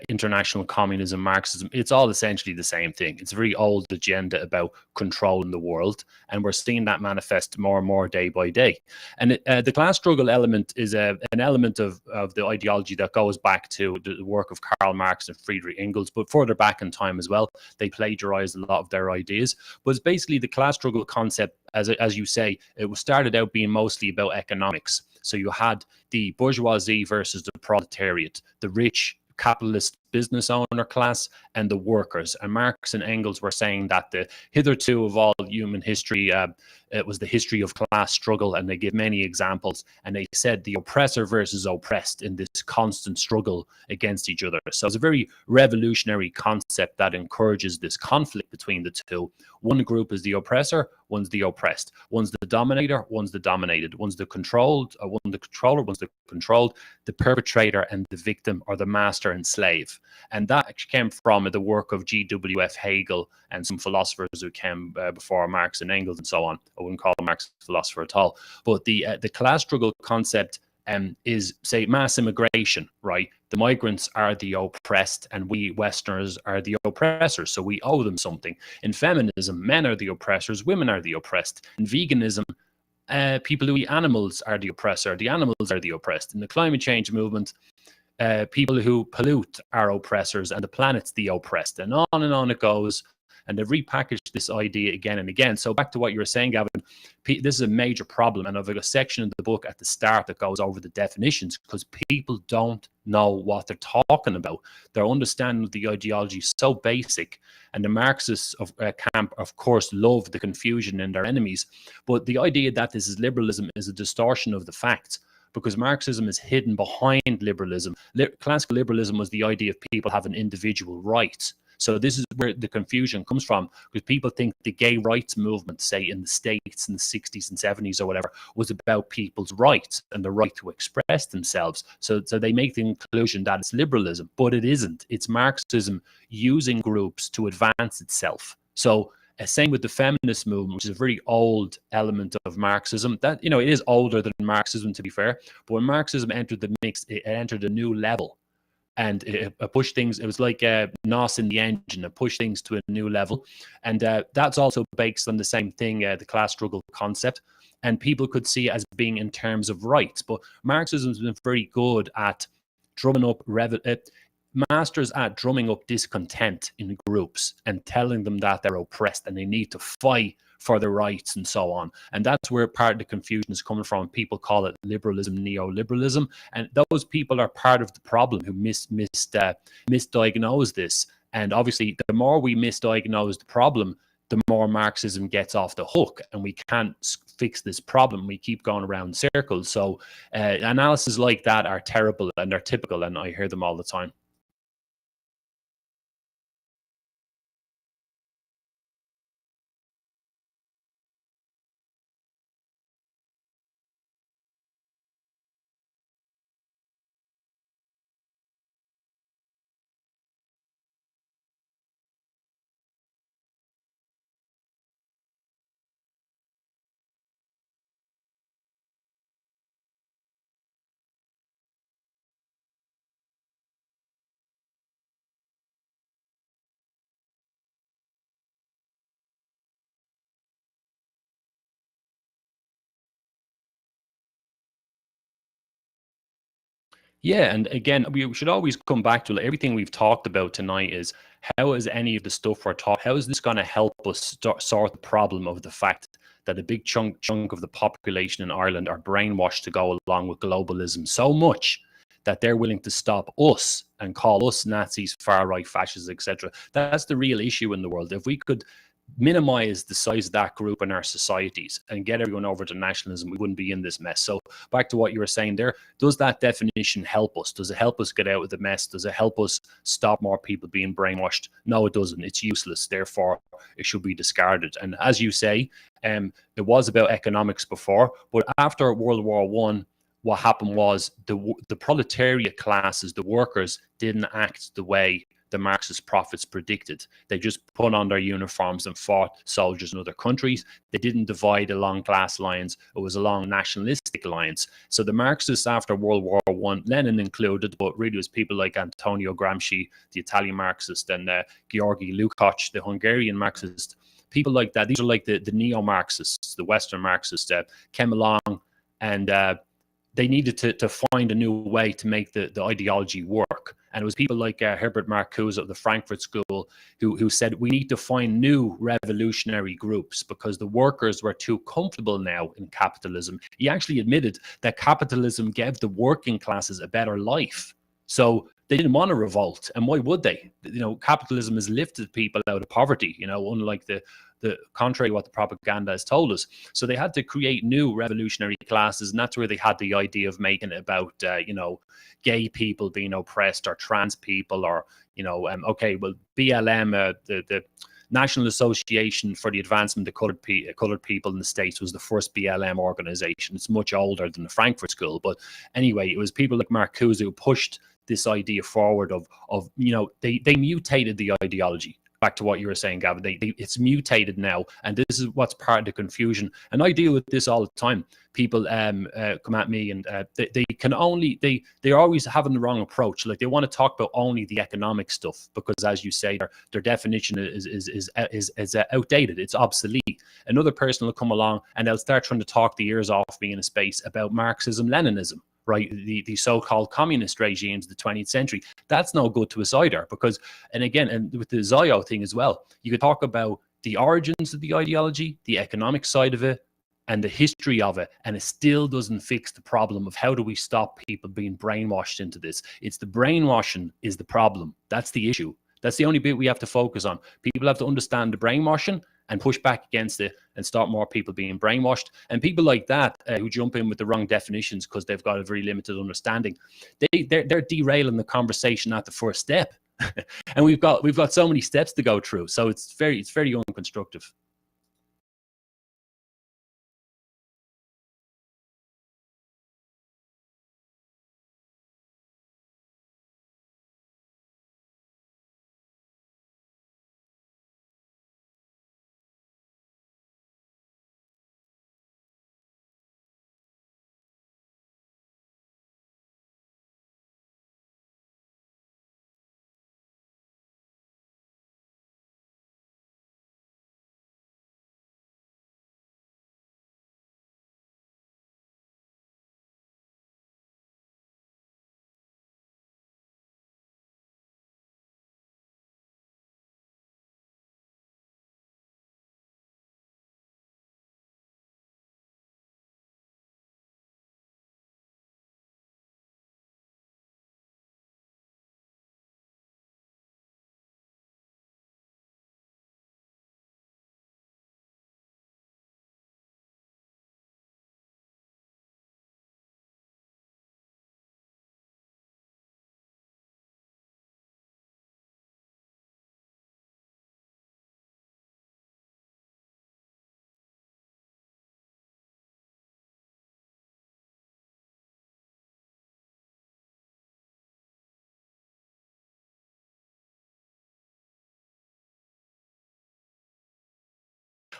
international communism, Marxism, it's all essentially the same thing. It's a very old agenda about controlling the world, and we're seeing that manifest more and more day by day. And the class struggle element is an element of the ideology that goes back to the work of Karl Marx and Friedrich Engels, but further back in time as well. They plagiarized a lot of their ideas. But it's basically the class struggle concept, as you say, it was started out being mostly about economics. So you had the bourgeoisie versus the proletariat, the rich capitalist business owner class and the workers. And Marx and Engels were saying that the hitherto of all human history, it was the history of class struggle, and they give many examples. And they said the oppressor versus oppressed in this constant struggle against each other. So it's a very revolutionary concept that encourages this conflict between the two. One group is the oppressor, one's the oppressed. One's the dominator, one's the dominated. One's the controlled, one the controller, one's the controlled. The perpetrator and the victim, or the master and slave. And that came from the work of G.W.F. Hegel and some philosophers who came before Marx and Engels and so on. I wouldn't call Marx a philosopher at all. But the class struggle concept is, say, mass immigration, right? The migrants are the oppressed and we Westerners are the oppressors, so we owe them something. In feminism, men are the oppressors, women are the oppressed. In veganism, people who eat animals are the oppressor. The animals are the oppressed. In the climate change movement, people who pollute are oppressors and the planet's the oppressed. And on it goes. And they've repackaged this idea again and again. So back to what you were saying, Gavin, this is a major problem. And I've got a section in the book at the start that goes over the definitions because people don't know what they're talking about. Their understanding of the ideology is so basic. And the Marxists of camp, of course, love the confusion in their enemies. But the idea that this is liberalism is a distortion of the facts, because Marxism is hidden behind liberalism. Classical liberalism was the idea of people having individual rights. So this is where the confusion comes from, because people think the gay rights movement, say in the States in the 60s and 70s or whatever, was about people's rights and the right to express themselves. So they make the conclusion that it's liberalism, but it isn't. It's Marxism using groups to advance itself. So same with the feminist movement, which is a very old element of Marxism. That, it is older than Marxism, to be fair. But when Marxism entered the mix, it entered a new level. And it pushed things, it was like NOS in the engine, it pushed things to a new level. And that's also based on the same thing, the class struggle concept. And people could see it as being in terms of rights. But Marxism has been very good at drumming up, masters at drumming up discontent in groups and telling them that they're oppressed and they need to fight for their rights and so on. And that's where part of the confusion is coming from. People call it liberalism, neoliberalism, and those people are part of the problem who misdiagnose this. And obviously, the more we misdiagnose the problem, the more Marxism gets off the hook, and we can't fix this problem. We keep going around circles. So analysis like that are terrible and they're typical, and I hear them all the time. Yeah, and again, we should always come back to everything we've talked about tonight is how is any of the stuff we're talking, how is this going to help us sort the problem of the fact that a big chunk of the population in Ireland are brainwashed to go along with globalism so much that they're willing to stop us and call us Nazis, far-right fascists, etc. That's the real issue in the world. If we could minimize the size of that group in our societies and get everyone over to nationalism, we wouldn't be in this mess. So back to what you were saying there, does that definition help us? Does it help us get out of the mess? Does it help us stop more people being brainwashed? No, it doesn't. It's useless. Therefore, it should be discarded. And as you say, it was about economics before, but after World War I, what happened was the proletariat classes, the workers, didn't act the way the Marxist prophets predicted. They just put on their uniforms and fought soldiers in other countries. They didn't divide along class lines. It was along nationalistic lines. So the Marxists after World War I, Lenin included, but really it was people like Antonio Gramsci, the Italian Marxist, and Georgi Lukács, the Hungarian Marxist. People like that. These are like the neo-Marxists, the Western Marxists, came along and they needed to find a new way to make the ideology work. And it was people like Herbert Marcuse of the Frankfurt School who said, we need to find new revolutionary groups because the workers were too comfortable now in capitalism. He actually admitted that capitalism gave the working classes a better life. So they didn't want to revolt. And why would they? Capitalism has lifted people out of poverty, unlike the contrary to what the propaganda has told us. So they had to create new revolutionary classes, and that's where they had the idea of making it about, gay people being oppressed or trans people or, BLM, the National Association for the Advancement of Colored People in the States was the first BLM organization. It's much older than the Frankfurt School. But anyway, it was people like Marcuse who pushed this idea forward of they mutated the ideology. back to what you were saying, Gavin. It's mutated now, and this is what's part of the confusion. And I deal with this all the time. People come at me, and they can only they're always having the wrong approach. Like, they want to talk about only the economic stuff because, as you say, their definition is outdated. It's obsolete. Another person will come along and they'll start trying to talk the ears off me in a space about Marxism, Leninism, right? The so-called communist regimes of the 20th century. That's no good to us either, because, and again, and with the Zio thing as well, you could talk about the origins of the ideology, the economic side of it, and the history of it, and it still doesn't fix the problem of how do we stop people being brainwashed into this. It's the brainwashing is the problem. That's the issue. That's the only bit we have to focus on. People have to understand the brainwashing and push back against it and stop more people being brainwashed. And people like that who jump in with the wrong definitions because they've got a very limited understanding, they're derailing the conversation at the first step. And we've got so many steps to go through. So it's very unconstructive.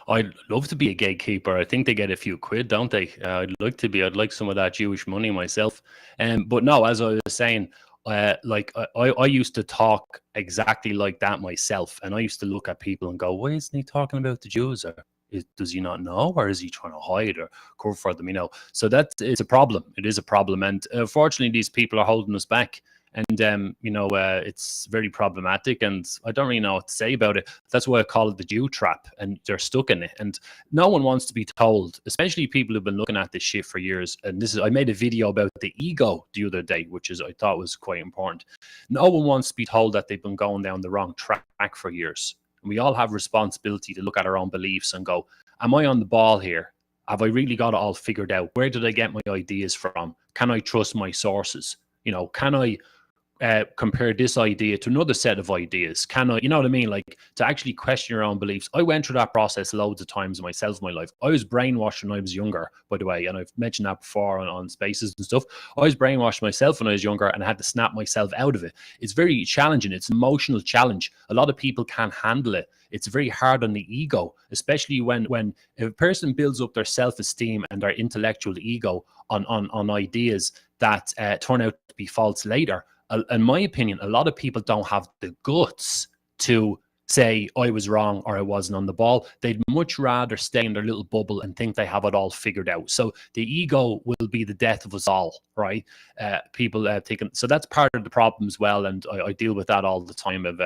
I'd love to be a gatekeeper. I think they get a few quid, don't they? I'd like to be. I'd like some of that Jewish money myself. But no, as I was saying, I used to talk exactly like that myself, and I used to look at people and go, "Why isn't he talking about the Jews? Or does he not know, or is he trying to hide or cover for them?" So it's a problem. It is a problem, and unfortunately, these people are holding us back. And it's very problematic, and I don't really know what to say about it. That's why I call it the Jew trap, and they're stuck in it. And no one wants to be told, especially people who've been looking at this shit for years. And I made a video about the ego the other day, which I thought was quite important. No one wants to be told that they've been going down the wrong track for years. And we all have responsibility to look at our own beliefs and go, am I on the ball here? Have I really got it all figured out? Where did I get my ideas from? Can I trust my sources? Can I compare this idea to another set of ideas? Can I, you know what I mean? Like, to actually question your own beliefs. I went through that process loads of times myself in my life. I was brainwashed when I was younger, by the way, and I've mentioned that before on spaces and stuff. I was brainwashed myself when I was younger, and I had to snap myself out of it. It's very challenging. It's an emotional challenge. A lot of people can't handle it. It's very hard on the ego, especially when if a person builds up their self-esteem and their intellectual ego on ideas that turn out to be false later. In my opinion, a lot of people don't have the guts to say I was wrong or I wasn't on the ball. They'd much rather stay in their little bubble and think they have it all figured out. So the ego will be the death of us all, right? People taking, so that's part of the problem as well, and I deal with that all the time. Of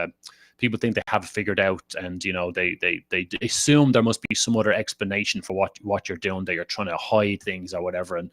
people think they have it figured out, and they assume there must be some other explanation for what you're doing. They are trying to hide things or whatever, and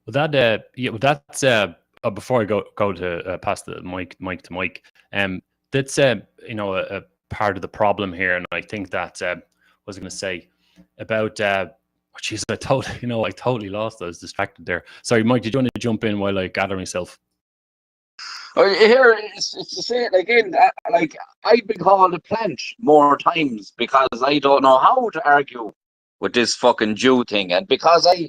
Well, that's before I go to pass the mic to Mike. That's a part of the problem here, and I think that what was I going to say about jeez, I totally lost. I was distracted there. Sorry, Mike, did you want to jump in while I gather myself? Here, it's to say it again. Like I've been called a plant more times because I don't know how to argue with this fucking Jew thing, and because I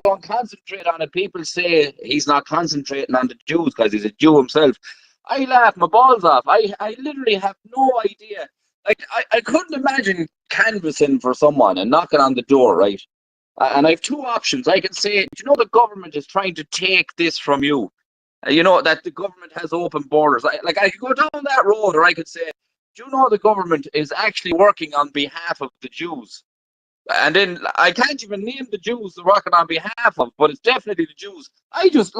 don't concentrate on it. People say he's not concentrating on the Jews because he's a Jew himself. I laugh my balls off. I literally have no idea. Like I couldn't imagine canvassing for someone and knocking on the door, right? And I have two options. I can say, do you know the government is trying to take this from you? You know that the government has open borders. I could go down that road, or I could say, do you know the government is actually working on behalf of the Jews? And then I can't even name the Jews they're working on behalf of, but it's definitely the Jews. I don't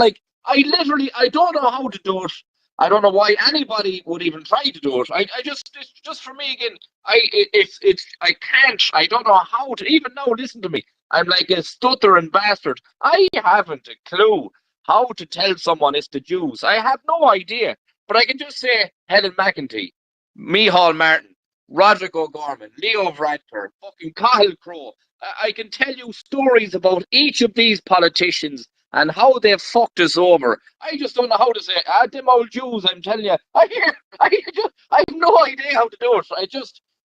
know how to do it. I don't know why anybody would even try to do it. It's just for me again. I can't. I don't know how to even now. Listen to me. I'm like a stuttering bastard. I haven't a clue how to tell someone it's the Jews. I have no idea. But I can just say Helen McEntee, Micheál Martin, Roderick O'Gorman, Leo Varadkar, fucking Cahill Crowe. I can tell you stories about each of these politicians and how they've fucked us over. I just don't know how to say, them old Jews, I'm telling you. I have no idea how to do it.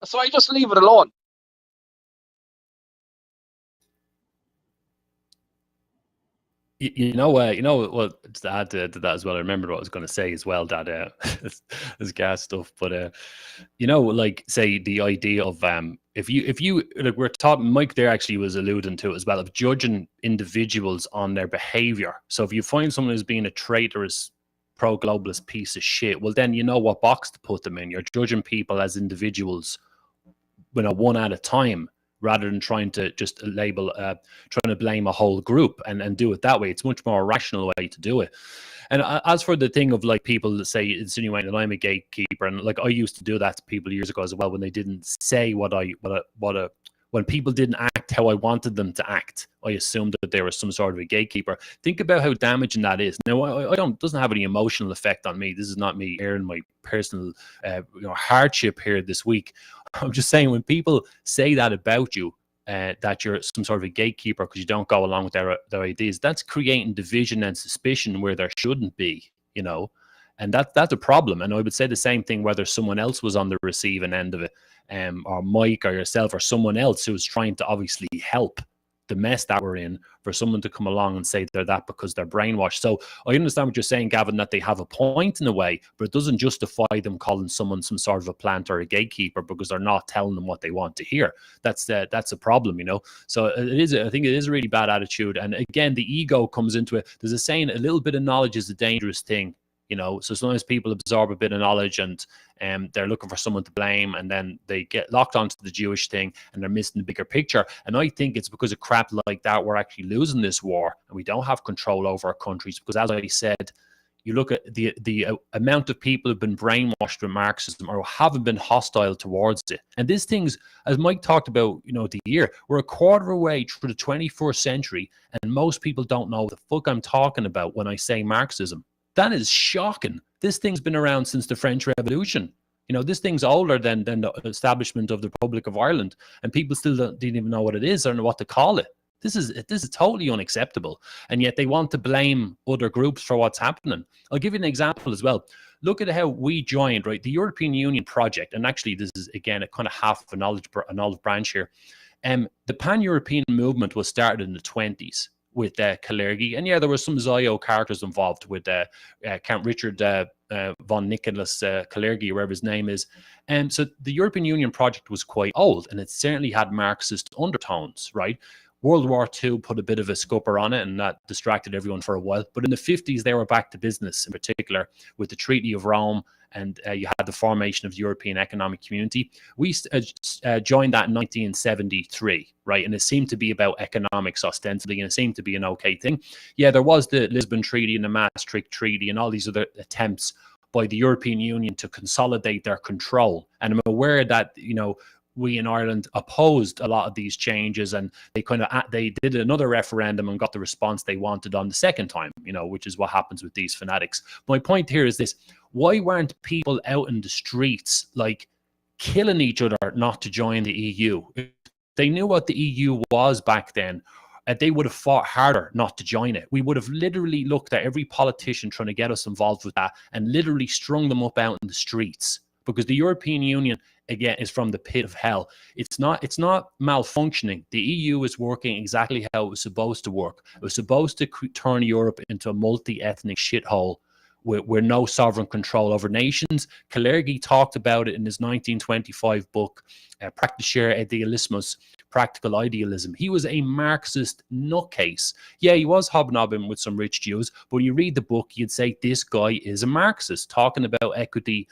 So I just leave it alone. Well, to add to that as well, I remember what I was going to say as well, that this gas stuff, but like say the idea of if you like we're talking, Mike there actually was alluding to it as well, of judging individuals on their behavior. So if you find someone who's being a traitorous pro-globalist piece of shit, well then you know what box to put them in. You're judging people as individuals, one at a time, rather than trying to just label, trying to blame a whole group and do it that way. It's much more rational way to do it. And as for the thing of like people that say, insinuating that I'm a gatekeeper, and like I used to do that to people years ago as well, when they didn't say when people didn't act how I wanted them to act, I assumed that they were some sort of a gatekeeper. Think about how damaging that is. Now, I don't, doesn't have any emotional effect on me. This is not me airing my personal hardship here this week. I'm just saying, when people say that about you, that you're some sort of a gatekeeper because you don't go along with their ideas, that's creating division and suspicion where there shouldn't be, and that's a problem. And I would say the same thing whether someone else was on the receiving end of it, or Mike or yourself or someone else who was trying to obviously help the mess that we're in, for someone to come along and say they're that because they're brainwashed. So I understand what you're saying, Gavin, that they have a point in a way, but it doesn't justify them calling someone some sort of a plant or a gatekeeper because they're not telling them what they want to hear. That's a problem, So I think it is a really bad attitude. And again, the ego comes into it. There's a saying, a little bit of knowledge is a dangerous thing. So sometimes people absorb a bit of knowledge and they're looking for someone to blame, and then they get locked onto the Jewish thing and they're missing the bigger picture. And I think it's because of crap like that we're actually losing this war, and we don't have control over our countries. Because as I said, you look at the amount of people who've been brainwashed with Marxism or haven't been hostile towards it. And these things, as Mike talked about, the year, we're a quarter away through the 21st century, and most people don't know what the fuck I'm talking about when I say Marxism. That is shocking. This thing's been around since the French Revolution. This thing's older than the establishment of the Republic of Ireland, and people still didn't even know what it is or know what to call it. This is totally unacceptable, and yet they want to blame other groups for what's happening. I'll give you an example as well. Look at how we joined, right, the European Union project, and actually this is again a kind of half of an olive branch here. The Pan-European movement was started in the 20s. With Kalergi, and there were some Zio characters involved with Count Richard von Nicholas Kalergi, wherever his name is. And so the European Union project was quite old, and it certainly had Marxist undertones, right? World War II put a bit of a scupper on it, and that distracted everyone for a while. But in the 50s, they were back to business, in particular with the Treaty of Rome, and you had the formation of the European Economic Community. We joined that in 1973, right? And it seemed to be about economics ostensibly, and it seemed to be an okay thing. There was the Lisbon Treaty and the Maastricht Treaty and all these other attempts by the European Union to consolidate their control. And I'm aware that, we in Ireland opposed a lot of these changes, and they did another referendum and got the response they wanted on the second time, which is what happens with these fanatics. My point here is this: why weren't people out in the streets like killing each other not to join the EU? If they knew what the EU was back then, they would have fought harder not to join it. We would have literally looked at every politician trying to get us involved with that and literally strung them up out in the streets, because the European Union, again, is from the pit of hell. It's not malfunctioning. The EU is working exactly how it was supposed to work. It was supposed to turn Europe into a multi-ethnic shithole with no sovereign control over nations. Kalergi talked about it in his 1925 book, Praktischer Idealismus, Practical Idealism. He was a Marxist nutcase. Yeah, he was hobnobbing with some rich Jews, but you read the book, you'd say this guy is a Marxist, talking about equity,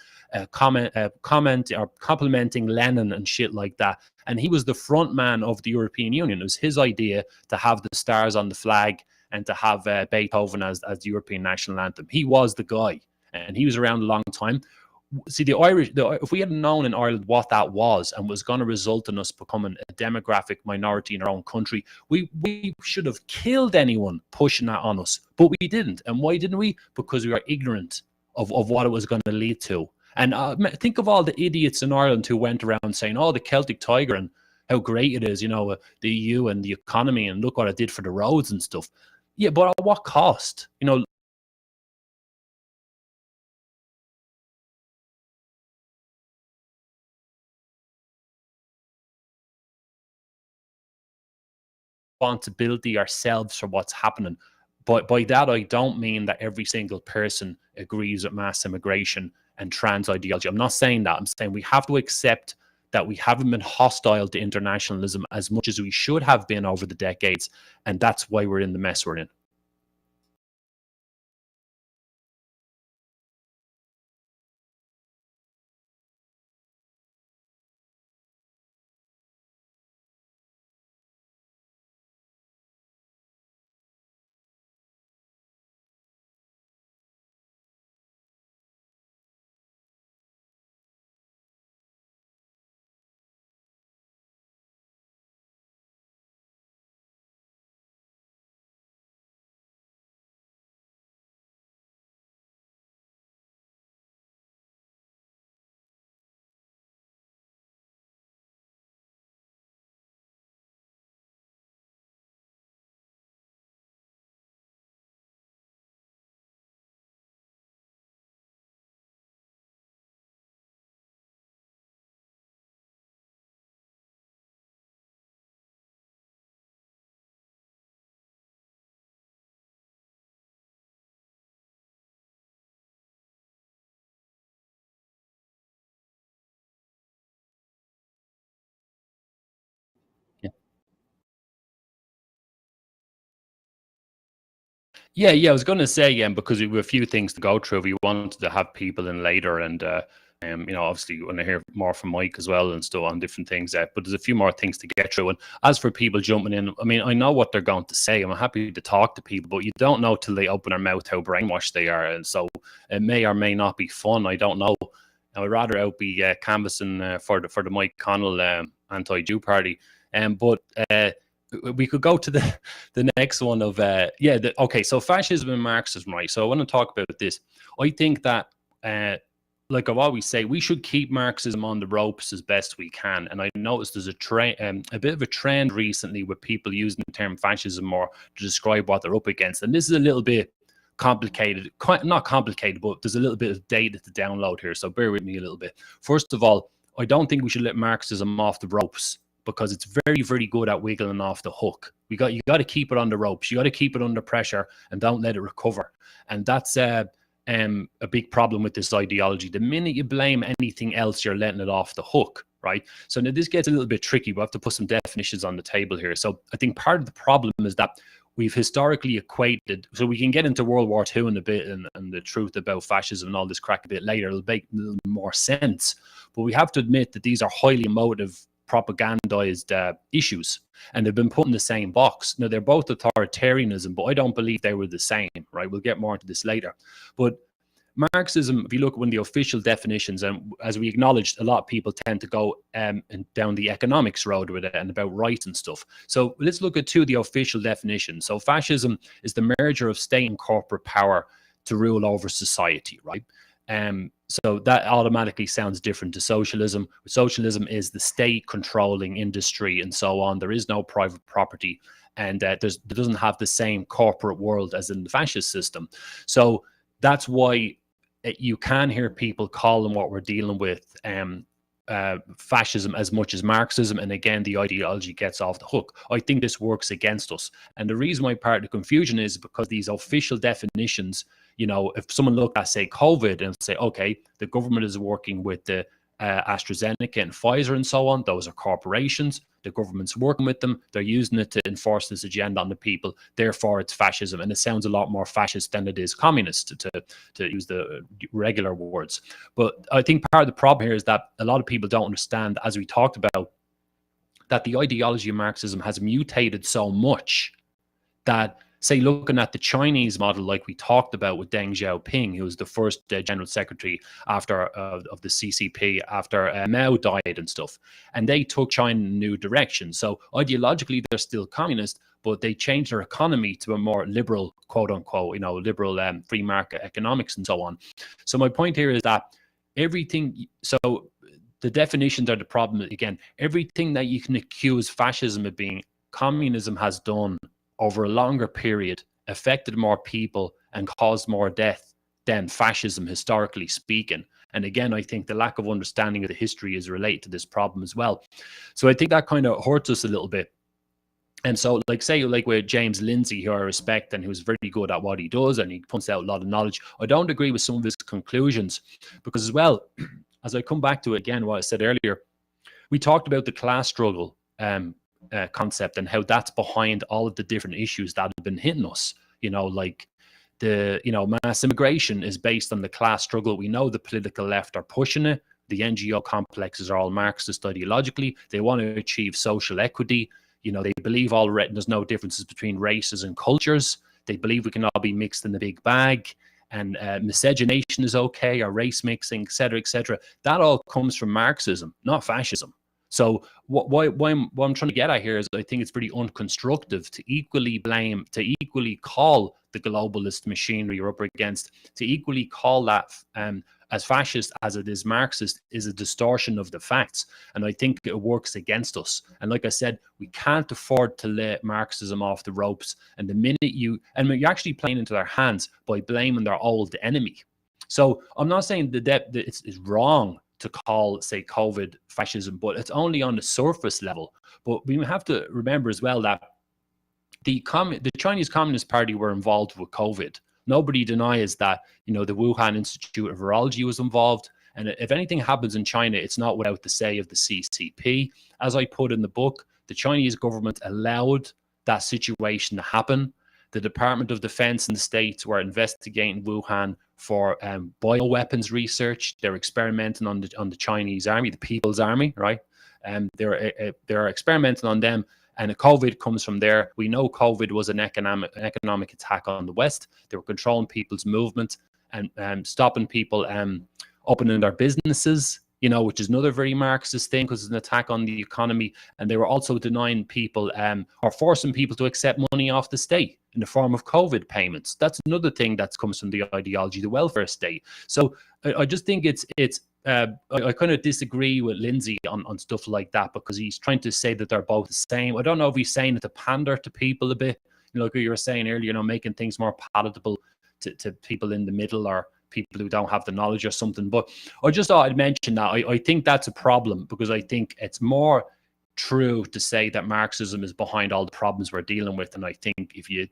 complimenting Lenin and shit like that. And he was the front man of the European Union. It was his idea to have the stars on the flag and to have Beethoven as the European national anthem. He was the guy, and he was around a long time. See, if we had known in Ireland what that was and was going to result in us becoming a demographic minority in our own country, we should have killed anyone pushing that on us. But we didn't. And why didn't we? Because we were ignorant of what it was going to lead to. And think of all the idiots in Ireland who went around saying, oh, the Celtic Tiger and how great it is, the EU and the economy, and look what it did for the roads and stuff. Yeah, but at what cost? Responsibility ourselves for what's happening. But by that, I don't mean that every single person agrees with mass immigration and trans ideology. I'm not saying that. I'm saying we have to accept that we haven't been hostile to internationalism as much as we should have been over the decades, and that's why we're in the mess we're in. Yeah. I was going to say, because we have a few things to go through. We wanted to have people in later, and obviously, when I hear more from Mike as well and stuff on different things. But there's a few more things to get through. And as for people jumping in, I mean, I know what they're going to say. I'm happy to talk to people, but you don't know till they open their mouth how brainwashed they are, and so it may or may not be fun. I don't know. I'd rather out be canvassing for the Mike Connell anti-Jew party, but. We could go to the next one of okay, so fascism and Marxism, right? So I want to talk about this. I think that like I've always say, we should keep Marxism on the ropes as best we can. And I noticed there's a bit of a trend recently with people using the term fascism more to describe what they're up against. And this is a little bit complicated, not complicated, but there's a little bit of data to download here. So bear with me a little bit. First of all, I don't think we should let Marxism off the ropes, because it's very, very good at wiggling off the hook. You got to keep it on the ropes. You got to keep it under pressure and don't let it recover. And that's a big problem with this ideology. The minute you blame anything else, you're letting it off the hook, right? So now this gets a little bit tricky. We have to put some definitions on the table here. So I think part of the problem is that we've historically equated, so we can get into World War II in a bit and the truth about fascism and all this crack a bit later. It'll make a little more sense. But we have to admit that these are highly emotive, propagandized issues, and they've been put in the same box. Now, they're both authoritarianism, but I don't believe they were the same, right? We'll get more into this later. But Marxism, if you look at one of the official definitions, and as we acknowledged, a lot of people tend to go down the economics road with it and about rights and stuff. So let's look at two of the official definitions. So fascism is the merger of state and corporate power to rule over society, right? So that automatically sounds different to socialism. Socialism is the state controlling industry and so on. There is no private property, and there doesn't have the same corporate world as in the fascist system. So that's why you can hear people calling what we're dealing with fascism as much as Marxism. And again, the ideology gets off the hook. I think this works against us. And the reason why part of the confusion is because these official definitions, if someone looked at, say, COVID and say, okay, the government is working with the AstraZeneca and Pfizer and so on, those are corporations. The government's working with them. They're using it to enforce this agenda on the people. Therefore, it's fascism. And it sounds a lot more fascist than it is communist, to use the regular words. But I think part of the problem here is that a lot of people don't understand, as we talked about, that the ideology of Marxism has mutated so much that, say, looking at the Chinese model, like we talked about with Deng Xiaoping, who was the first general secretary after of the CCP after Mao died and stuff, and they took China in a new direction. So ideologically, they're still communist, but they changed their economy to a more liberal, quote unquote, liberal free market economics and so on. So my point here is that everything. So the definitions are the problem. Again, everything that you can accuse fascism of being, communism has done over a longer period, affected more people and caused more death than fascism, historically speaking. And again, I think the lack of understanding of the history is related to this problem as well. So I think that kind of hurts us a little bit. And so, like with James Lindsay, who I respect and who's very good at what he does, and he puts out a lot of knowledge, I don't agree with some of his conclusions, because as well, as I come back to again what I said earlier, we talked about the class struggle concept and how that's behind all of the different issues that have been hitting us. Like the mass immigration is based on the class struggle. We know the political left are pushing it. The NGO complexes are all Marxist ideologically. They want to achieve social equity. They believe there's no differences between races and cultures. They believe we can all be mixed in the big bag, and miscegenation is okay, or race mixing, et cetera, et cetera. That all comes from Marxism, not fascism. So what I'm trying to get at here is, I think it's pretty unconstructive to equally call the globalist machinery you're up against, to equally call that as fascist as it is Marxist, is a distortion of the facts. And I think it works against us. And like I said, we can't afford to let Marxism off the ropes. And the minute you're actually playing into their hands by blaming their old enemy. So I'm not saying it's wrong to call, say, COVID fascism, but it's only on the surface level. But we have to remember as well that the Chinese Communist Party were involved with COVID. Nobody denies that, the Wuhan Institute of Virology was involved. And if anything happens in China, it's not without the say of the CCP. As I put in the book, the Chinese government allowed that situation to happen. The Department of Defense in the States were investigating Wuhan for bioweapons research. They're experimenting on the Chinese army, the People's Army, right? They're experimenting on them, and COVID comes from there. We know COVID was an economic attack on the West. They were controlling people's movement and stopping people opening their businesses, which is another very Marxist thing, because it's an attack on the economy. And they were also denying people or forcing people to accept money off the state in the form of COVID payments. That's another thing that comes from the ideology, the welfare state. So I just think I kind of disagree with Lindsay on stuff like that, because he's trying to say that they're both the same. I don't know if he's saying it to pander to people a bit, like you were saying earlier, making things more palatable to people in the middle or people who don't have the knowledge or something. But I just thought I'd mention that. I think that's a problem, because I think it's more true to say that Marxism is behind all the problems we're dealing with. And I think if you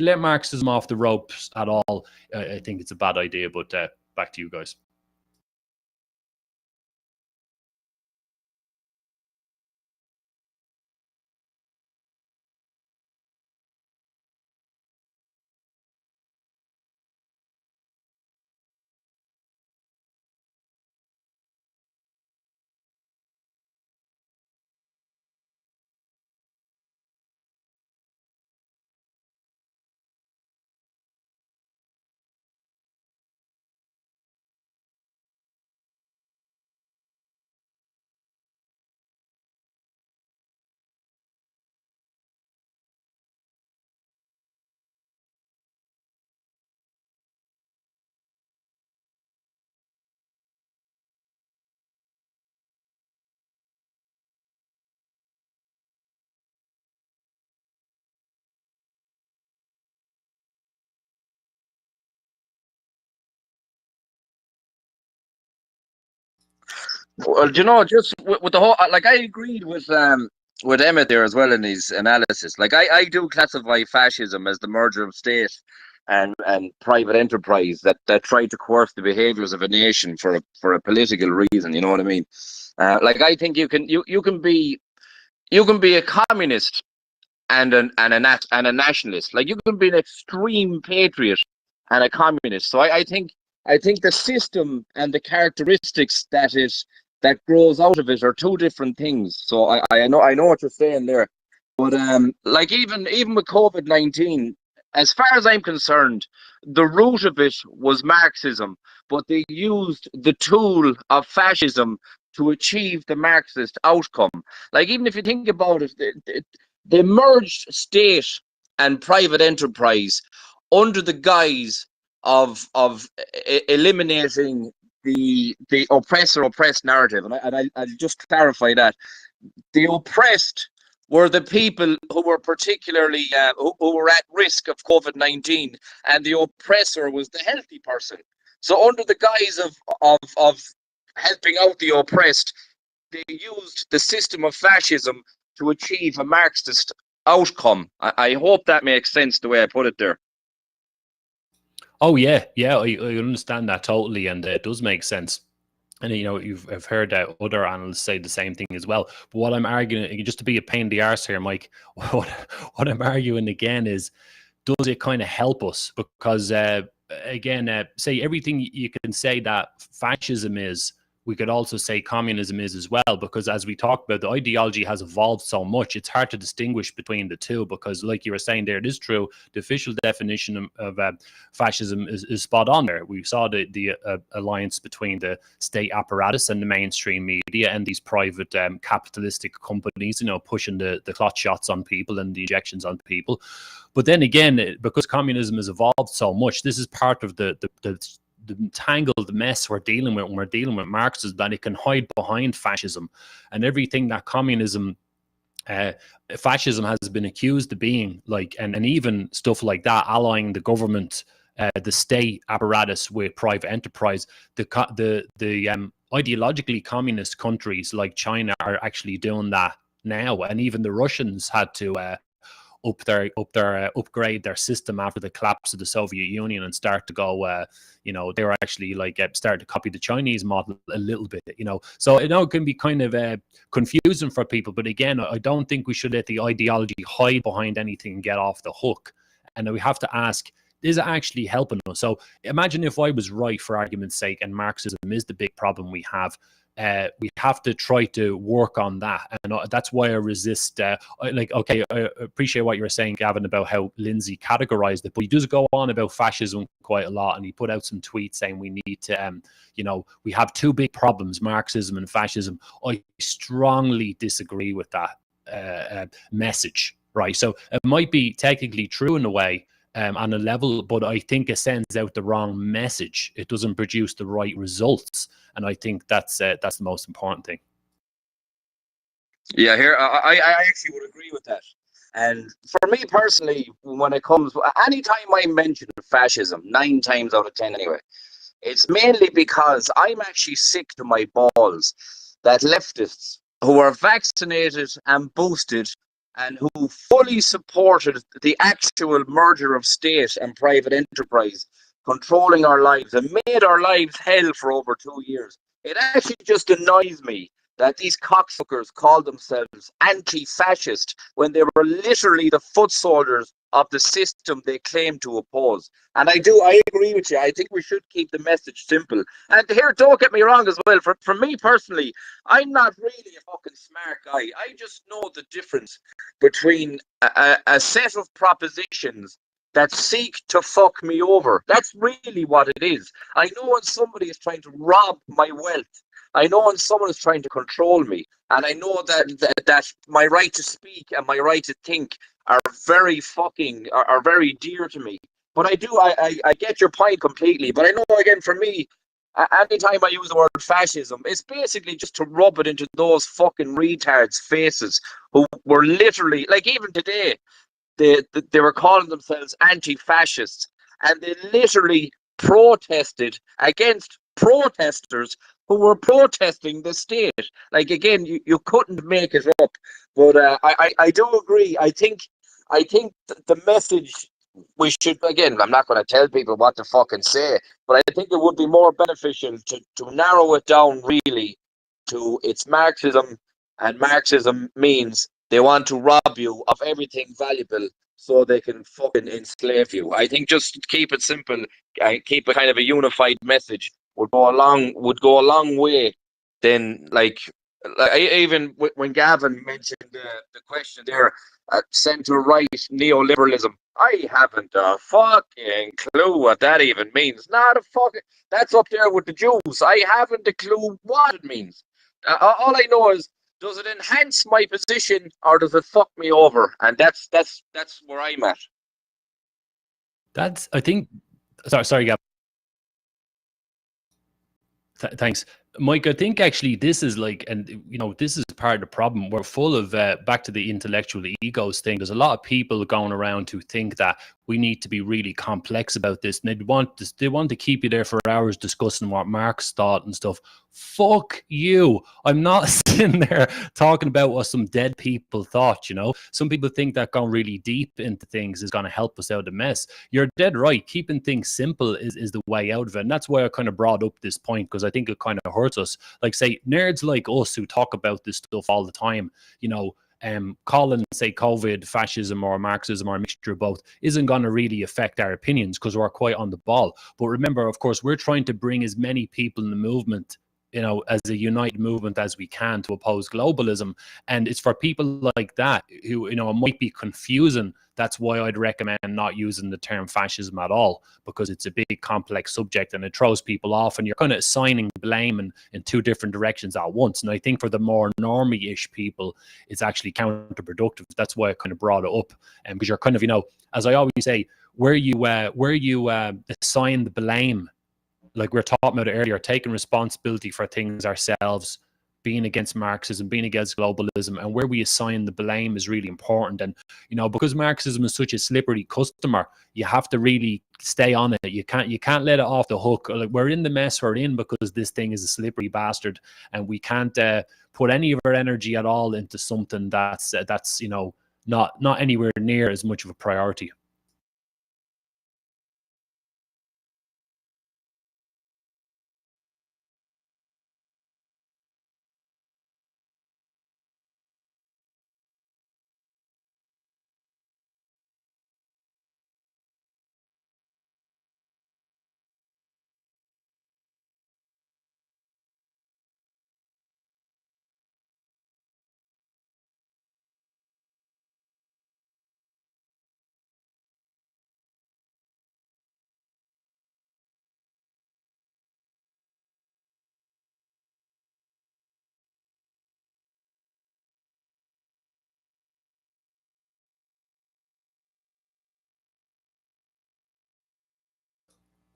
let Marxism off the ropes at all, I think it's a bad idea. But back to you guys. Well, do you know, just with the whole, like, I agreed with Emmett there as well in his analysis. Like, I do classify fascism as the merger of state and private enterprise that try to coerce the behaviors of a nation for a political reason. You know what I mean? Like, I think you can be a communist and a nationalist. Like, you can be an extreme patriot and a communist. So I think the system and the characteristics that grows out of it are two different things. So I know what you're saying there. But like, even with COVID-19, as far as I'm concerned, the root of it was Marxism, but they used the tool of fascism to achieve the Marxist outcome. Like, even if you think about it, they merged state and private enterprise under the guise of eliminating the oppressor oppressed narrative. I'll just clarify that the oppressed were the people who were particularly who were at risk of COVID-19, and the oppressor was the healthy person. So under the guise of helping out the oppressed, they used the system of fascism to achieve a Marxist outcome. I hope that makes sense the way I put it there. Oh yeah, yeah, I understand that totally, and it does make sense. And I've heard other analysts say the same thing as well. But what I'm arguing, just to be a pain in the arse here, Mike, what I'm arguing again is, does it kind of help us? Because again, say everything you can say that fascism is, we could also say communism is as well, because as we talked about, the ideology has evolved so much, it's hard to distinguish between the two, because like you were saying there, it is true, the official definition of fascism is spot on there. We saw the alliance between the state apparatus and the mainstream media and these private capitalistic companies, pushing the clot shots on people and the injections on people. But then again, because communism has evolved so much, this is part of the tangled mess we're dealing with when we're dealing with Marxism, that it can hide behind fascism and everything that fascism has been accused of being, like, and even stuff like that, allying the government, the state apparatus with private enterprise. The ideologically communist countries like China are actually doing that now, and even the Russians had to upgrade their system after the collapse of the Soviet Union and start to go. They were actually like start to copy the Chinese model a little bit. So it can be kind of confusing for people. But again, I don't think we should let the ideology hide behind anything and get off the hook. And we have to ask, is it actually helping us? So imagine if I was right, for argument's sake, and Marxism is the big problem we have. We have to try to work on that, and that's why I resist. I appreciate what you were saying, Gavin, about how Lindsay categorized it, but he does go on about fascism quite a lot, and he put out some tweets saying we need to, we have two big problems, Marxism and fascism. I strongly disagree with that message, right? So it might be technically true in a way, on a level, but I think it sends out the wrong message. It doesn't produce the right results, and I think that's the most important thing. Yeah, here I actually would agree with that. And for me personally, when it comes, anytime I mention fascism, 9 times out of 10 anyway, it's mainly because I'm actually sick to my balls that leftists who are vaccinated and boosted and who fully supported the actual merger of state and private enterprise controlling our lives and made our lives hell for over 2 years. It actually just annoys me that these cocksuckers call themselves anti-fascist when they were literally the foot soldiers of the system they claim to oppose. And I agree with you. I think we should keep the message simple. And here, don't get me wrong as well. For me personally, I'm not really a fucking smart guy. I just know the difference between a set of propositions that seek to fuck me over. That's really what it is. I know when somebody is trying to rob my wealth. I know when someone is trying to control me, and I know that my right to speak and my right to think are very dear to me. But I get your point completely. But I know, again, for me, anytime I use the word fascism, it's basically just to rub it into those fucking retards' faces who were literally, like, even today, they were calling themselves anti-fascists, and they literally protested against protesters who were protesting the state. Like again, you couldn't make it up. But I do agree. I think the message we should, again, I'm not going to tell people what to fucking say, but I think it would be more beneficial to narrow it down really to it's Marxism, and Marxism means they want to rob you of everything valuable so they can fucking enslave you. I think just keep it simple and keep a kind of a unified message would go a long way. Then even when Gavin mentioned the question there, centre right neoliberalism, I haven't a fucking clue what that even means. Not a fucking. That's up there with the Jews. I haven't a clue what it means. All I know is, does it enhance my position or does it fuck me over? And that's where I'm at. That's, I think. Sorry, Gab. Thanks, Mike. I think actually this is like, and this is part of the problem. We're full of back to the intellectual egos thing. There's a lot of people going around who think that we need to be really complex about this, and they want to keep you there for hours discussing what Marx thought and stuff. Fuck you. I'm not sitting there talking about what some dead people thought. Some people think that going really deep into things is going to help us out of the mess. You're dead right. Keeping things simple is the way out of it. And that's why I kind of brought up this point, because I think it kind of hurts us. Like, say, nerds like us who talk about this stuff all the time, calling, say, COVID fascism or Marxism or a mixture of both isn't going to really affect our opinions because we're quite on the ball. But remember, of course, we're trying to bring as many people in the movement, as a united movement as we can to oppose globalism. And it's for people like that who, it might be confusing. That's why I'd recommend not using the term fascism at all, because it's a big complex subject and it throws people off and you're kind of assigning blame in two different directions at once. And I think for the more normie-ish people, it's actually counterproductive. That's why I kind of brought it up. And because you're kind of, as I always say, where you assign the blame, like we were talking about it earlier, taking responsibility for things ourselves, being against Marxism, being against globalism, and where we assign the blame is really important. And, because Marxism is such a slippery customer, you have to really stay on it. You can't let it off the hook. Like, we're in the mess we're in because this thing is a slippery bastard, and we can't put any of our energy at all into something that's not anywhere near as much of a priority.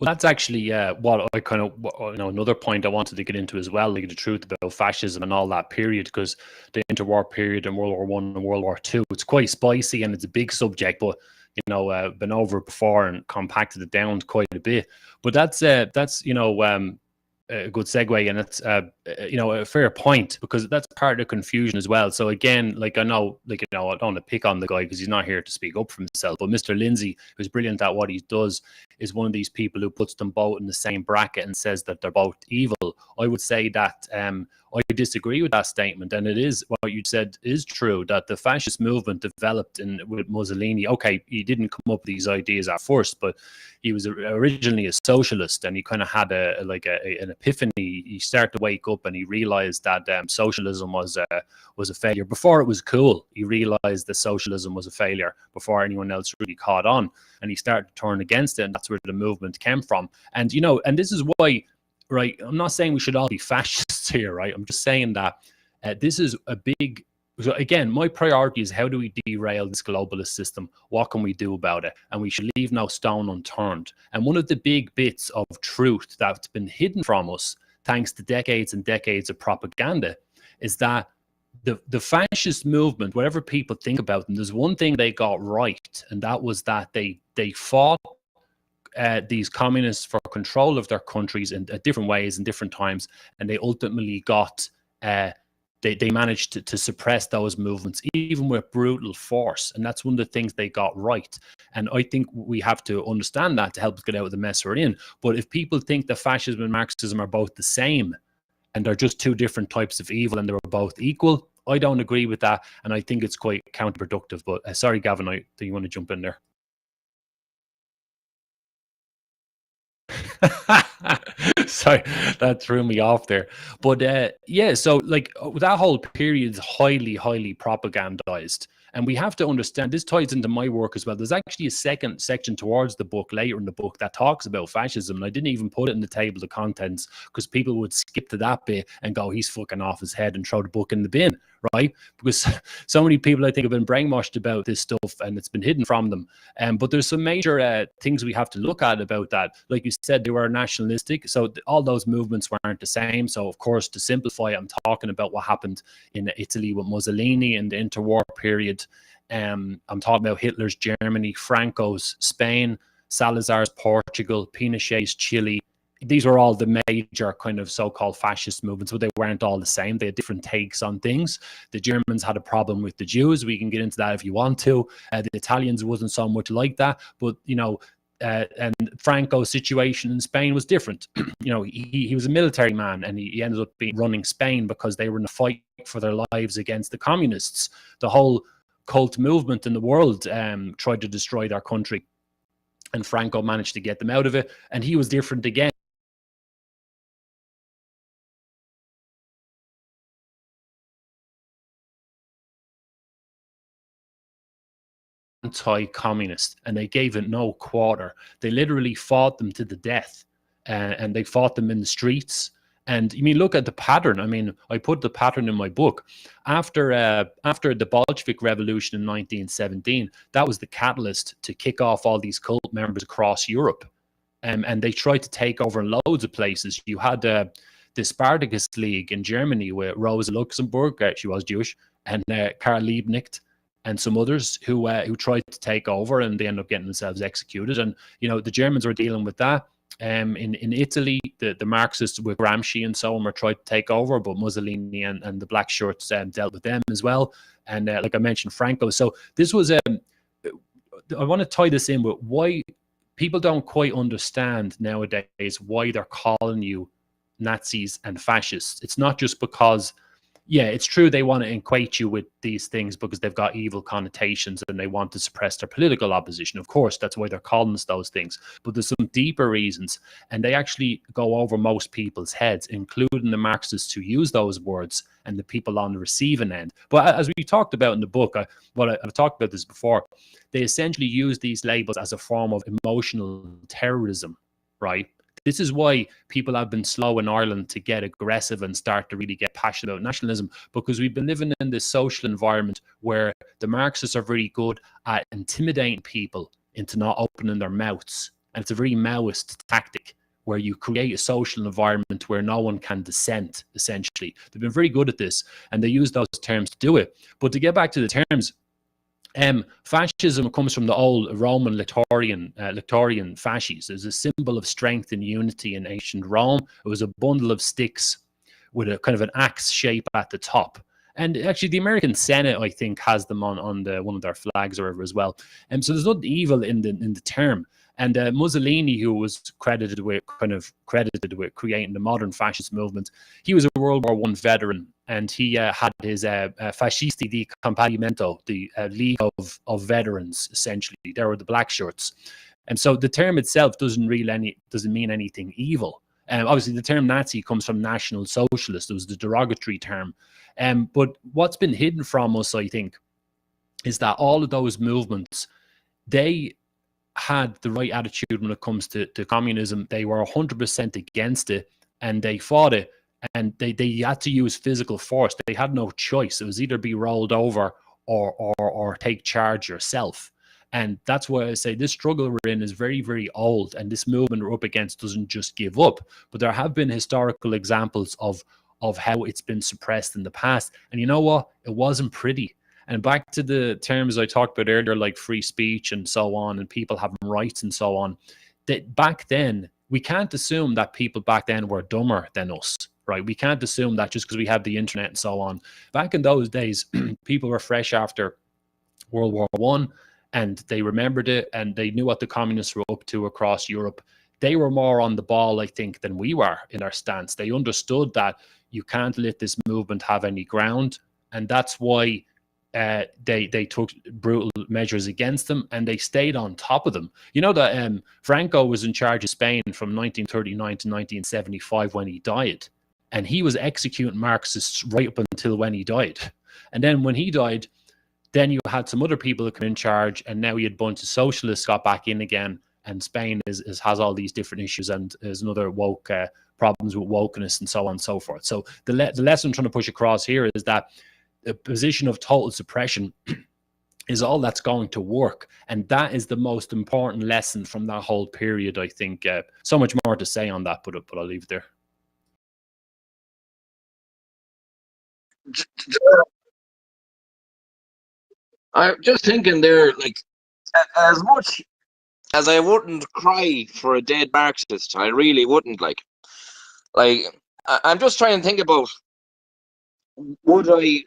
Well, that's actually what I kind of, another point I wanted to get into as well, like the truth about fascism and all that period, because the interwar period and World War One and World War Two, it's quite spicy and it's a big subject, but been over it before and compacted it down quite a bit. But that's a good segue, and it's a fair point, because that's part of the confusion as well. So again, I don't want to pick on the guy because he's not here to speak up for himself, but Mr. Lindsay, who's brilliant at what he does, is one of these people who puts them both in the same bracket and says that they're both evil. I would say that I disagree with that statement, and it is what you said is true, that the fascist movement developed with Mussolini. Okay, he didn't come up with these ideas at first, but he was originally a socialist, and he kind of had an epiphany. He started to wake up and he realized that socialism was a failure. Before it was cool, he realized that socialism was a failure before anyone else really caught on, and he started to turn against it, and that's where the movement came from. And and this is why, right, I'm not saying we should all be fascists here, right? I'm just saying that this is a big. So again, my priority is, how do we derail this globalist system? What can we do about it? And we should leave no stone unturned. And one of the big bits of truth that's been hidden from us, thanks to decades and decades of propaganda, is that the fascist movement, whatever people think about them, there's one thing they got right, and that was that they fought these communists for control of their countries in different ways in different times, and they ultimately got they managed to suppress those movements, even with brutal force. And that's one of the things they got right. And I think we have to understand that to help us get out of the mess we're in. But if people think that fascism and Marxism are both the same, and they're just two different types of evil and they were both equal, I don't agree with that. And I think it's quite counterproductive. But sorry, Gavin, do you want to jump in there? Sorry, that threw me off there. But yeah, so like that whole period is highly propagandized. And we have to understand this ties into my work as well. There's actually a second section towards the book, later in the book, that talks about fascism. And I didn't even put it in the table of contents because people would skip to that bit and go, he's fucking off his head, and throw the book in the bin, right? Because so many people, I think, have been brainwashed about this stuff and it's been hidden from them. But there's some major things we have to look at about that. Like you said, they were nationalistic. So all those movements weren't the same. So, of course, to simplify, I'm talking about what happened in Italy with Mussolini in the interwar period. I'm talking about Hitler's Germany, Franco's Spain, Salazar's Portugal, Pinochet's Chile. These were all the major kind of so-called fascist movements, but they weren't all the same. They had different takes on things. The Germans had a problem with the Jews. We can get into that if you want to. The Italians wasn't so much like that, but, you know, and Franco's situation in Spain was different. You know, he was a military man, and he ended up running Spain because they were in a fight for their lives against the communists. The whole cult movement in the world tried to destroy their country, and Franco managed to get them out of it. And he was different again. Anti-communist, and they gave it no quarter. They literally fought them to the death, and they fought them in the streets. And I mean, look at the pattern. I mean, I put the pattern in my book. After the Bolshevik Revolution in 1917, that was the catalyst to kick off all these cult members across Europe, and they tried to take over loads of places. You had the Spartacus League in Germany with Rosa Luxemburg, she was Jewish, and Karl Liebknecht, and some others who tried to take over, and they ended up getting themselves executed. And, you know, the Germans were dealing with that. In Italy, the Marxists with Gramsci and so on were trying to take over, but Mussolini and the black shirts dealt with them as well. And like I mentioned, Franco. So this was, I want to tie this in with why people don't quite understand nowadays why they're calling you Nazis and fascists. It's not just because, yeah, it's true they want to equate you with these things because they've got evil connotations and they want to suppress their political opposition. Of course, that's why they're calling us those things. But there's some deeper reasons, and they actually go over most people's heads, including the Marxists who use those words and the people on the receiving end. But as we talked about in the book, I've talked about this before, they essentially use these labels as a form of emotional terrorism, right? This is why people have been slow in Ireland to get aggressive and start to really get passionate about nationalism, because we've been living in this social environment where the Marxists are very good at intimidating people into not opening their mouths. And it's a very Maoist tactic where you create a social environment where no one can dissent, essentially. They've been very good at this, and they use those terms to do it. But to get back to the terms, fascism comes from the old Roman lectorian fasces. It was a symbol of strength and unity in ancient Rome. It was a bundle of sticks with a kind of an axe shape at the top. And actually, the American Senate, I think, has them on one of their flags or whatever as well. So there's nothing evil in the term. And Mussolini, who was credited with creating the modern fascist movement, he was a World War I veteran, and he had his Fascisti di Combattimento, the League of Veterans, essentially. They were the black shirts. And so the term itself doesn't mean anything evil. Obviously, the term Nazi comes from National Socialist. It was the derogatory term. But what's been hidden from us, I think, is that all of those movements, they had the right attitude when it comes to communism. They were 100% against it, and they fought it, and they had to use physical force. They had no choice. It was either be rolled over or take charge yourself. And that's why I say this struggle we're in is very, very old, and this movement we're up against doesn't just give up. But there have been historical examples of how it's been suppressed in the past. And you know what? It wasn't pretty. And back to the terms I talked about earlier, like free speech and so on, and people having rights and so on, that back then, we can't assume that people back then were dumber than us, right? We can't assume that just because we have the internet and so on. Back in those days, people were fresh after World War One, and they remembered it, and they knew what the communists were up to across Europe. They were more on the ball, I think, than we were in our stance. They understood that you can't let this movement have any ground, and that's why they took brutal measures against them, and they stayed on top of them. You know that Franco was in charge of Spain from 1939 to 1975 when he died, and he was executing Marxists right up until when he died. And then when he died, then you had some other people that come in charge, and now you had a bunch of socialists got back in again, and Spain has all these different issues, and there's another woke problems with wokeness and so on and so forth. So the lesson I'm trying to push across here is that the position of total suppression is all that's going to work, and that is the most important lesson from that whole period. I think so much more to say on that, but I'll leave it there. I'm just thinking there, like, as much as I wouldn't cry for a dead Marxist, I really wouldn't. Like, I'm just trying to think about, would I,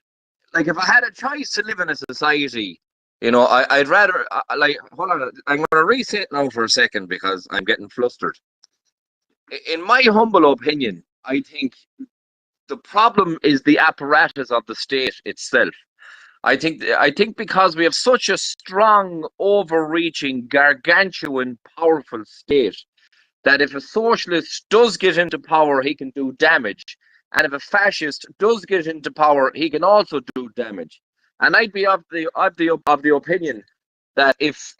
like, if I had a choice to live in a society, I'd rather, like, hold on, I'm going to reset now for a second because I'm getting flustered. In my humble opinion, I think the problem is the apparatus of the state itself. I think because we have such a strong, overreaching, gargantuan, powerful state, that if a socialist does get into power, he can do damage, and if a fascist does get into power, he can also do damage. And I'd be of the opinion that if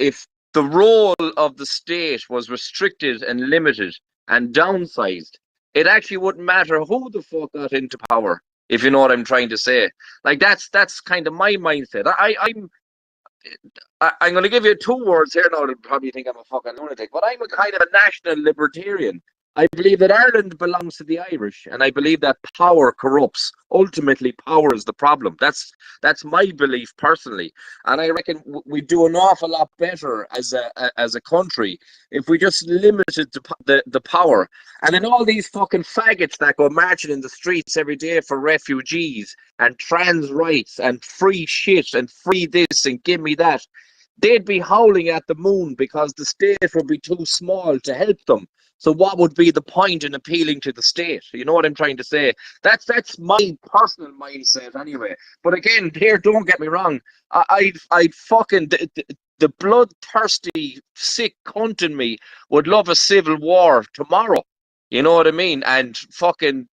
the role of the state was restricted and limited and downsized, it actually wouldn't matter who the fuck got into power. If you know what I'm trying to say, like that's kind of my mindset. I'm going to give you two words here now. They'll probably think I'm a fucking lunatic, but I'm a kind of a national libertarian. I believe that Ireland belongs to the Irish, and I believe that power corrupts. Ultimately, power is the problem. That's my belief personally, and I reckon we do an awful lot better as a country if we just limited the power. And then all these fucking faggots that go marching in the streets every day for refugees and trans rights and free shit and free this and give me that, they'd be howling at the moon because the state would be too small to help them. So what would be the point in appealing to the state? You know what I'm trying to say? That's my personal mindset anyway. But again, here, don't get me wrong. I'd fucking the bloodthirsty, sick cunt in me would love a civil war tomorrow. You know what I mean? And fucking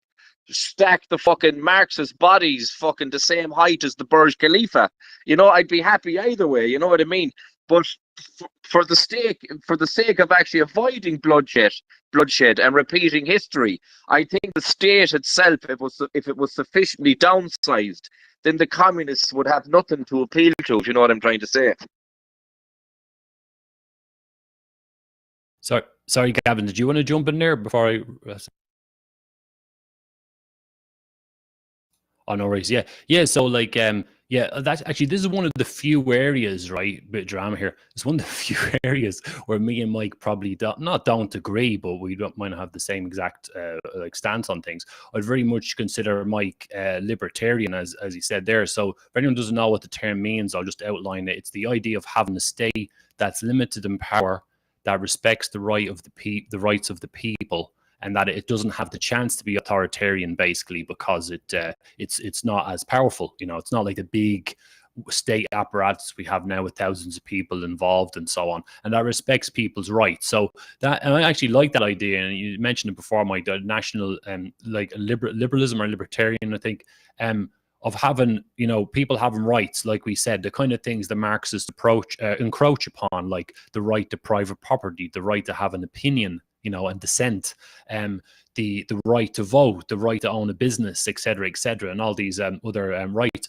stack the fucking Marxist bodies fucking the same height as the Burj Khalifa. I'd be happy either way. You know what I mean? But for the sake of actually avoiding bloodshed and repeating history, I think the state itself, if it was sufficiently downsized, then the communists would have nothing to appeal to. If you know what I'm trying to say. Sorry, Gavin. Did you want to jump in there before I? Oh, no worries. Yeah. So, like, that's actually, this is one of the few areas, right? Bit of drama here. It's one of the few areas where me and Mike probably don't agree, but we might not have the same exact like stance on things. I'd very much consider Mike libertarian, as he said there. So, if anyone doesn't know what the term means, I'll just outline it. It's the idea of having a state that's limited in power, that respects the rights of the people, and that it doesn't have the chance to be authoritarian, basically, because it's not as powerful. It's not like the big state apparatus we have now with thousands of people involved and so on, and that respects people's rights. So and I actually like that idea, and you mentioned it before, Mike, the national like liberalism or libertarian, I think, of having, people having rights, like we said, the kind of things the Marxist approach encroach upon, like the right to private property, the right to have an opinion, and dissent, the right to vote, the right to own a business, etc., and all these other rights.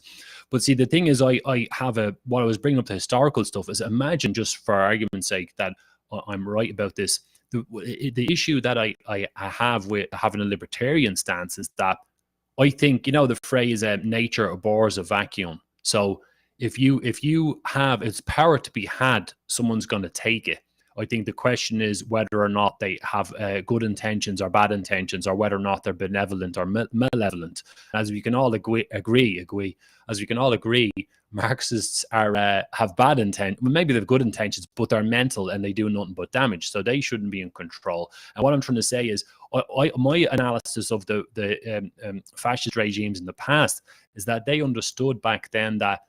But see, the thing is, I have what I was bringing up, the historical stuff, is imagine, just for argument's sake, that I'm right about this. The issue that I have with having a libertarian stance is that I think, the phrase nature abhors a vacuum. So if you have its power to be had, someone's going to take it. I think the question is whether or not they have good intentions or bad intentions, or whether or not they're benevolent or malevolent. As we can all agree, as we can all agree, Marxists are have bad intent. Well, maybe they have good intentions, but they're mental and they do nothing but damage. So they shouldn't be in control. And what I'm trying to say is, my analysis of the fascist regimes in the past is that they understood back then that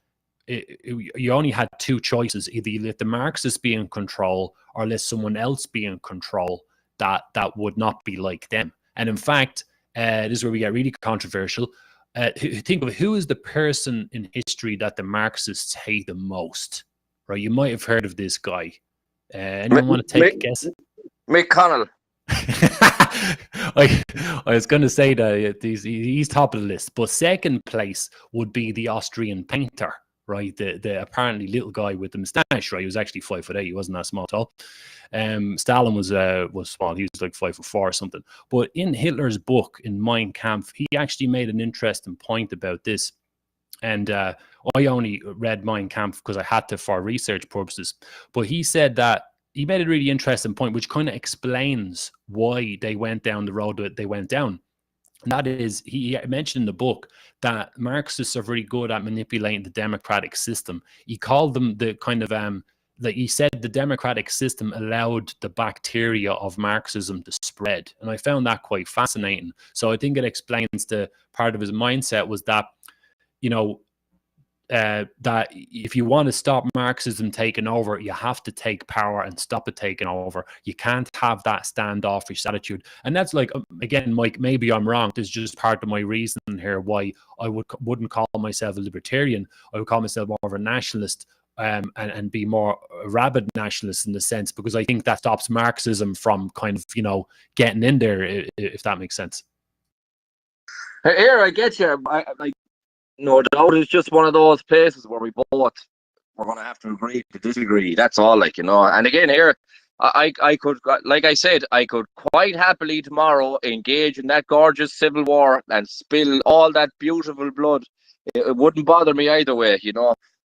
you only had two choices: either you let the Marxists be in control, or let someone else be in control that would not be like them. And in fact, this is where we get really controversial. Think of who is the person in history that the Marxists hate the most, right? You might have heard of this guy. Anyone want to take a guess? McConnell. I was going to say that he's top of the list, but second place would be the Austrian painter, right? The apparently little guy with the moustache, right? He was actually 5'8". He wasn't that small at all. Stalin was small. He was like 5'4" or something. But in Hitler's book, in Mein Kampf, he actually made an interesting point about this. And I only read Mein Kampf because I had to for research purposes. But he said that he made a really interesting point, which kind of explains why they went down the road that they went down. And that is, he mentioned in the book that Marxists are very good at manipulating the democratic system. He called them the kind of that he said the democratic system allowed the bacteria of Marxism to spread. And I found that quite fascinating. So I think it explains the part of his mindset was that, you know, that if you want to stop Marxism taking over, you have to take power and stop it taking over. You can't have that standoffish attitude. And that's like, again, Mike, maybe I'm wrong. This is just part of my reason here why I wouldn't call myself a libertarian. I would call myself more of a nationalist, and be more a rabid nationalist in the sense, because I think that stops Marxism from kind of, you know, getting in there, if that makes sense. Here, I get you. No doubt it's just one of those places where we're going to have to agree to disagree. That's all, like, you know. And again, here, I could, like I said, I could quite happily tomorrow engage in that gorgeous civil war and spill all that beautiful blood. It wouldn't bother me either way, you know.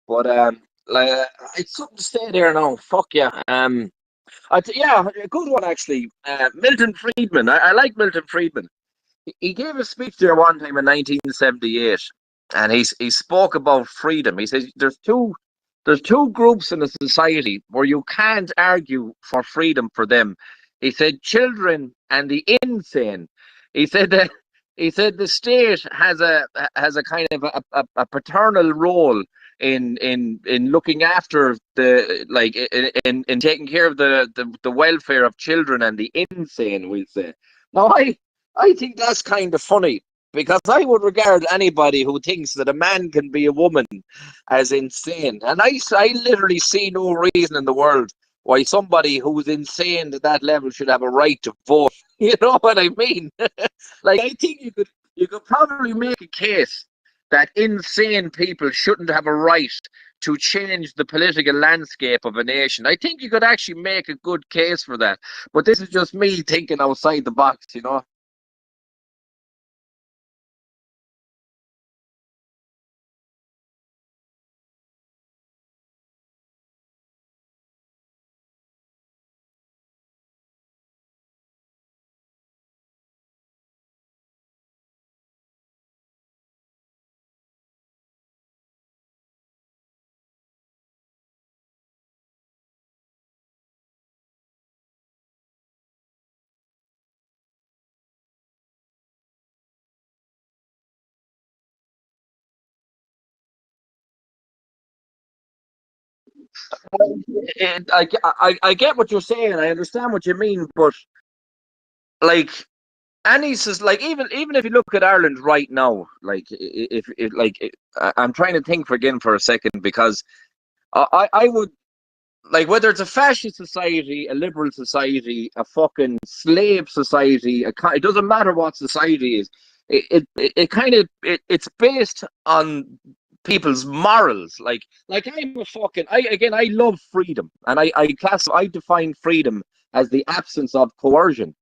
But like, it's something to say there now. Fuck yeah. Yeah, a good one actually. Milton Friedman. I like Milton Friedman. He gave a speech there one time in 1978, and he spoke about freedom. He says there's two groups in a society where you can't argue for freedom for them. He said children and the insane. He said that the state has a kind of a paternal role in looking after the, like, in taking care of the welfare of children and the insane, we'll say. Now I think that's kind of funny, because I would regard anybody who thinks that a man can be a woman as insane. And I literally see no reason in the world why somebody who's insane to that level should have a right to vote. You know what I mean? Like, I think you could probably make a case that insane people shouldn't have a right to change the political landscape of a nation. I think you could actually make a good case for that. But this is just me thinking outside the box, you know? I get what you're saying. I understand what you mean, but like, Annie says, like, even if you look at Ireland right now, like, I'm trying to think again for a second, because I would, like, whether it's a fascist society, a liberal society, a fucking slave society, it doesn't matter what society is. It kind of it's based on people's morals. Like I'm a fucking I love freedom, and I define freedom as the absence of coercion.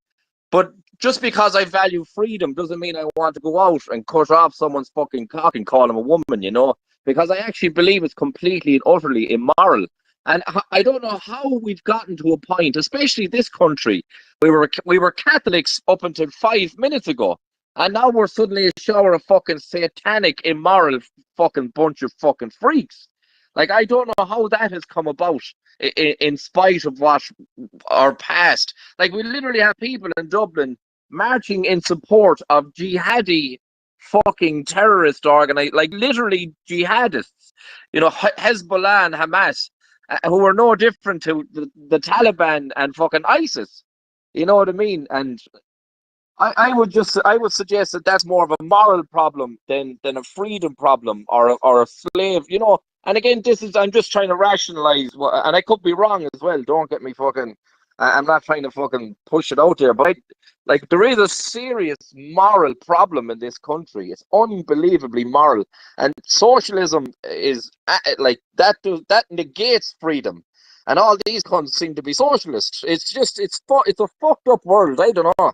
But just because I value freedom doesn't mean I want to go out and cut off someone's fucking cock and call him a woman, you know? Because I actually believe it's completely and utterly immoral And I don't know how we've gotten to a point, especially this country. We were Catholics up until 5 minutes ago, and now we're suddenly a shower of fucking satanic, immoral, fucking bunch of fucking freaks. Like I don't know how that has come about, in spite of what our past. Like we literally have people in Dublin marching in support of jihadi fucking terrorist organized, like literally jihadists. Hezbollah and Hamas, who are no different to the Taliban and fucking ISIS. You know what I mean? And I would suggest that that's more of a moral problem than a freedom problem or a slave. And again, this is I'm just trying to rationalize, and I could be wrong as well. Don't get me fucking. I'm not trying to fucking push it out there, but like there is a serious moral problem in this country. It's unbelievably moral, and socialism is like that. That negates freedom, and all these cunts seem to be socialists. It's a fucked up world. I don't know.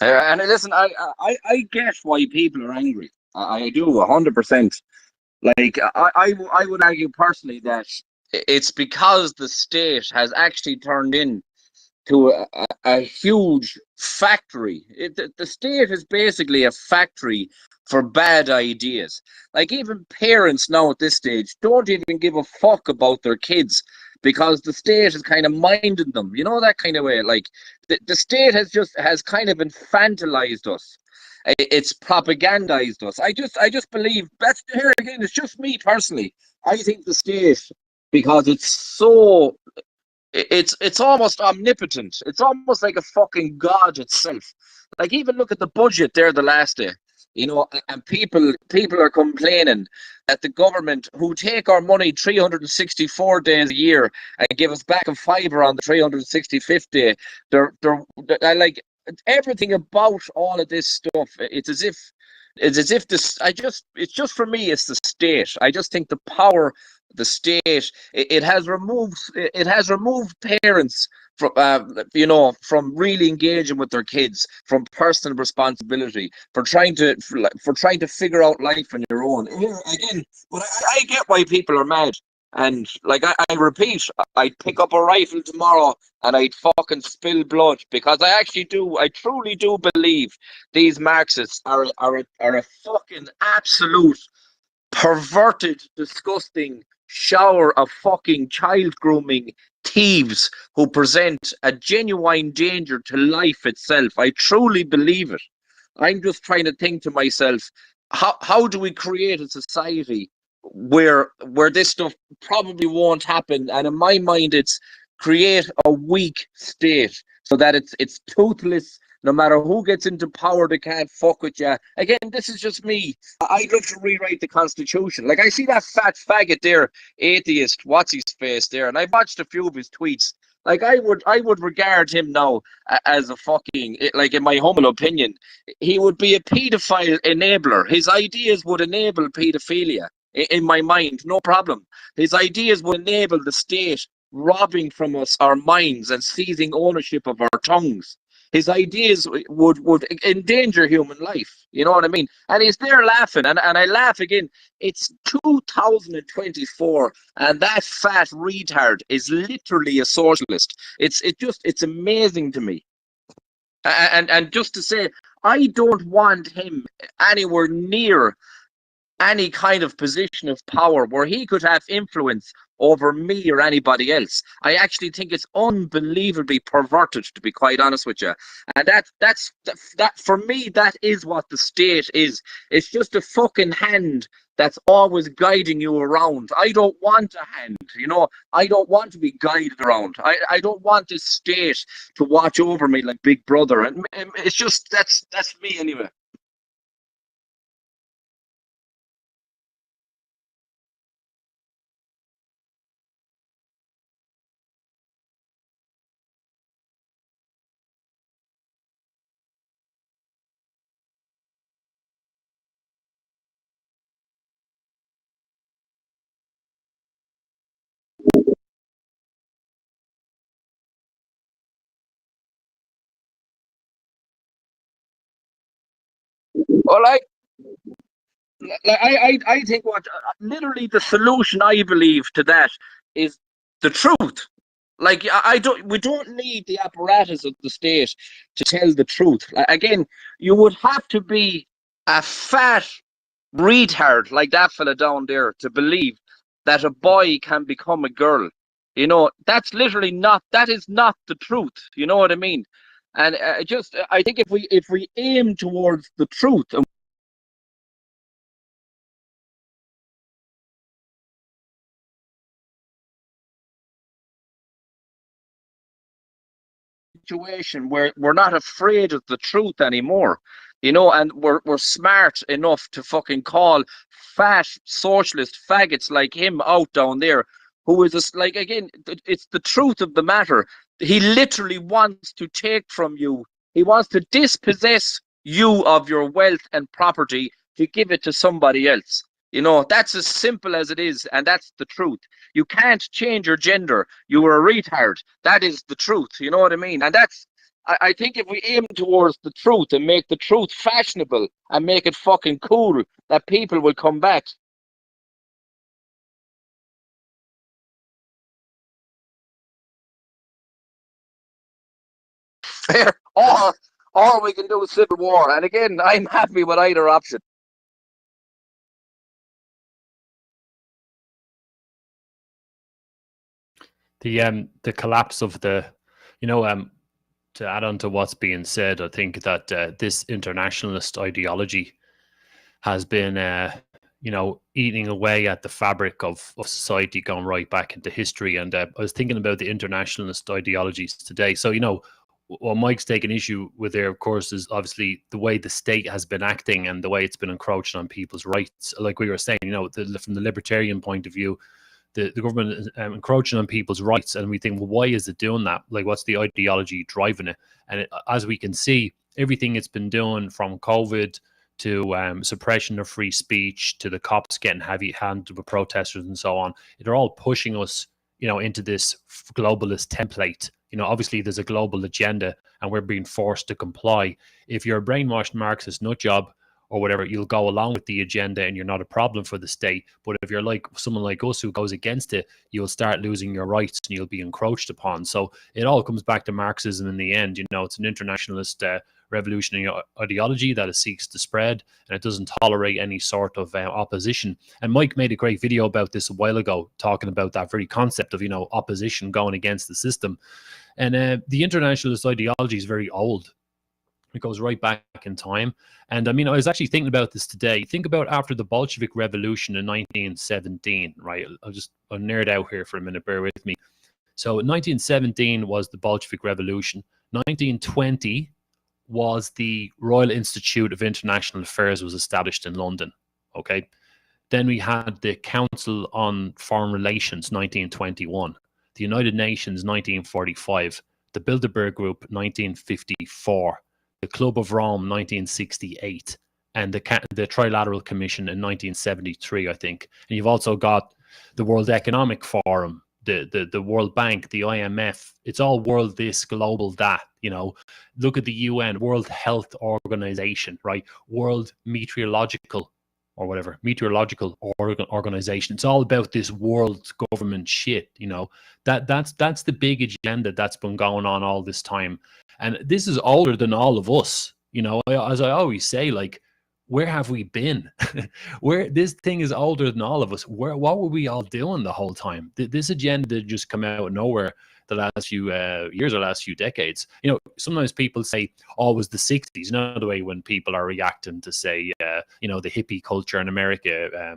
And listen, I get why people are angry. I do 100%. Like I would argue personally that it's because the state has actually turned in to a huge factory. The state is basically a factory for bad ideas. Like even parents now at this stage don't even give a fuck about their kids because the state is kind of minding them. You know that kind of way. Like the state has kind of infantilized us. It's propagandized us. I just believe that's here again. It's just me personally. I think the state because it's so it's almost omnipotent. It's almost like a fucking god itself. Like even look at the budget there the last day, and people are complaining that the government who take our money 364 days a year and give us back a fiver on the 365th day, they're like everything about all of this stuff. It's as if this. It's just for me. It's the state. I just think the power the state it has removed parents from from really engaging with their kids, from personal responsibility, for trying to figure out life on your own. Here again, but I get why people are mad. And like I repeat, I'd pick up a rifle tomorrow and I'd fucking spill blood because I truly do believe these Marxists are a fucking absolute perverted, disgusting shower of fucking child grooming thieves who present a genuine danger to life itself. I truly believe it. I'm just trying to think to myself, how do we create a society where this stuff probably won't happen? And in my mind, it's create a weak state so that it's toothless. No matter who gets into power, they can't fuck with you. Again, this is just me. I'd love to rewrite the constitution. Like I see that fat faggot there, atheist, what's his face there, and I've watched a few of his tweets. Like I would regard him now as a fucking, like in my humble opinion, he would be a paedophile enabler. His ideas would enable paedophilia. In my mind, no problem. His ideas would enable the state robbing from us our minds and seizing ownership of our tongues. His ideas would endanger human life. You know what I mean? And he's there laughing, and I laugh again. It's 2024, and that fat retard is literally a socialist. It's amazing to me. And just to say, I don't want him anywhere near any kind of position of power where he could have influence over me or anybody else. I actually think it's unbelievably perverted, to be quite honest with you. And that for me, that is what the state is. It's just a fucking hand that's always guiding you around. I don't want a hand, I don't want to be guided around. I don't want this state to watch over me like Big Brother. And it's just that's me anyway. Well, I think what literally the solution I believe to that is the truth. Like I don't, we don't need the apparatus of the state to tell the truth. Again, you would have to be a fat retard like that fella down there to believe that a boy can become a girl. That's literally not. That is not the truth. You know what I mean? And I think if we aim towards the truth and situation where we're not afraid of the truth anymore, and we're smart enough to fucking call fat socialist faggots like him out down there, who is just like again, it's the truth of the matter. He literally wants to take from you. He wants to dispossess you of your wealth and property to give it to somebody else. That's as simple as it is, and that's the truth. You can't change your gender. You were a retard. That is the truth. You know what I mean? And I think if we aim towards the truth and make the truth fashionable and make it fucking cool, that people will come back. Fair. Or we can do a civil war. And again, I'm happy with either option. The collapse of the, you know, to add on to what's being said, I think that this internationalist ideology has been, you know, eating away at the fabric of society, going right back into history. And I was thinking about the internationalist ideologies today. So, you know, what Mike's taking issue with there, of course, is obviously the way the state has been acting and the way it's been encroaching on people's rights. Like we were saying, you know, from the libertarian point of view, the government is encroaching on people's rights, and we think, well, why is it doing that? Like, what's the ideology driving it? And as we can see, everything it's been doing, from COVID to suppression of free speech to the cops getting heavy-handed with protesters and so on, they're all pushing us, you know, into this globalist template. You know, obviously there's a global agenda, and we're being forced to comply. If you're a brainwashed Marxist nut job, or whatever, you'll go along with the agenda and you're not a problem for the state. But if you're like someone like us who goes against it, you'll start losing your rights and you'll be encroached upon. So it all comes back to Marxism in the end. You know, it's an internationalist revolutionary ideology that it seeks to spread, and it doesn't tolerate any sort of opposition. And Mike made a great video about this a while ago, talking about that very concept of, you know, opposition going against the system. And the internationalist ideology is very old. It goes right back in time. And I mean, I was actually thinking about this today. Think about after the Bolshevik Revolution in 1917, right? I'll nerd out here for a minute, bear with me. So 1917 was the Bolshevik Revolution. 1920 was the Royal Institute of International Affairs was established in London, okay? Then we had the Council on Foreign Relations, 1921. The United Nations, 1945. The Bilderberg Group, 1954. The Club of Rome, 1968, and the Trilateral Commission in 1973, I think. And you've also got the World Economic Forum, the World Bank, the IMF. It's all world this, global that, you know. Look at the UN, World Health Organization, right? World Meteorological organization. It's all about this world government shit, you know. That's the big agenda that's been going on all this time. And this is older than all of us, you know. As I always say, like, where have we been? Where this thing is older than all of us. What were we all doing the whole time? This agenda did just come out of nowhere the last few years or last few decades. You know, sometimes people say, oh, it was the 60s. You know, the way when people are reacting to say, you know, the hippie culture in America.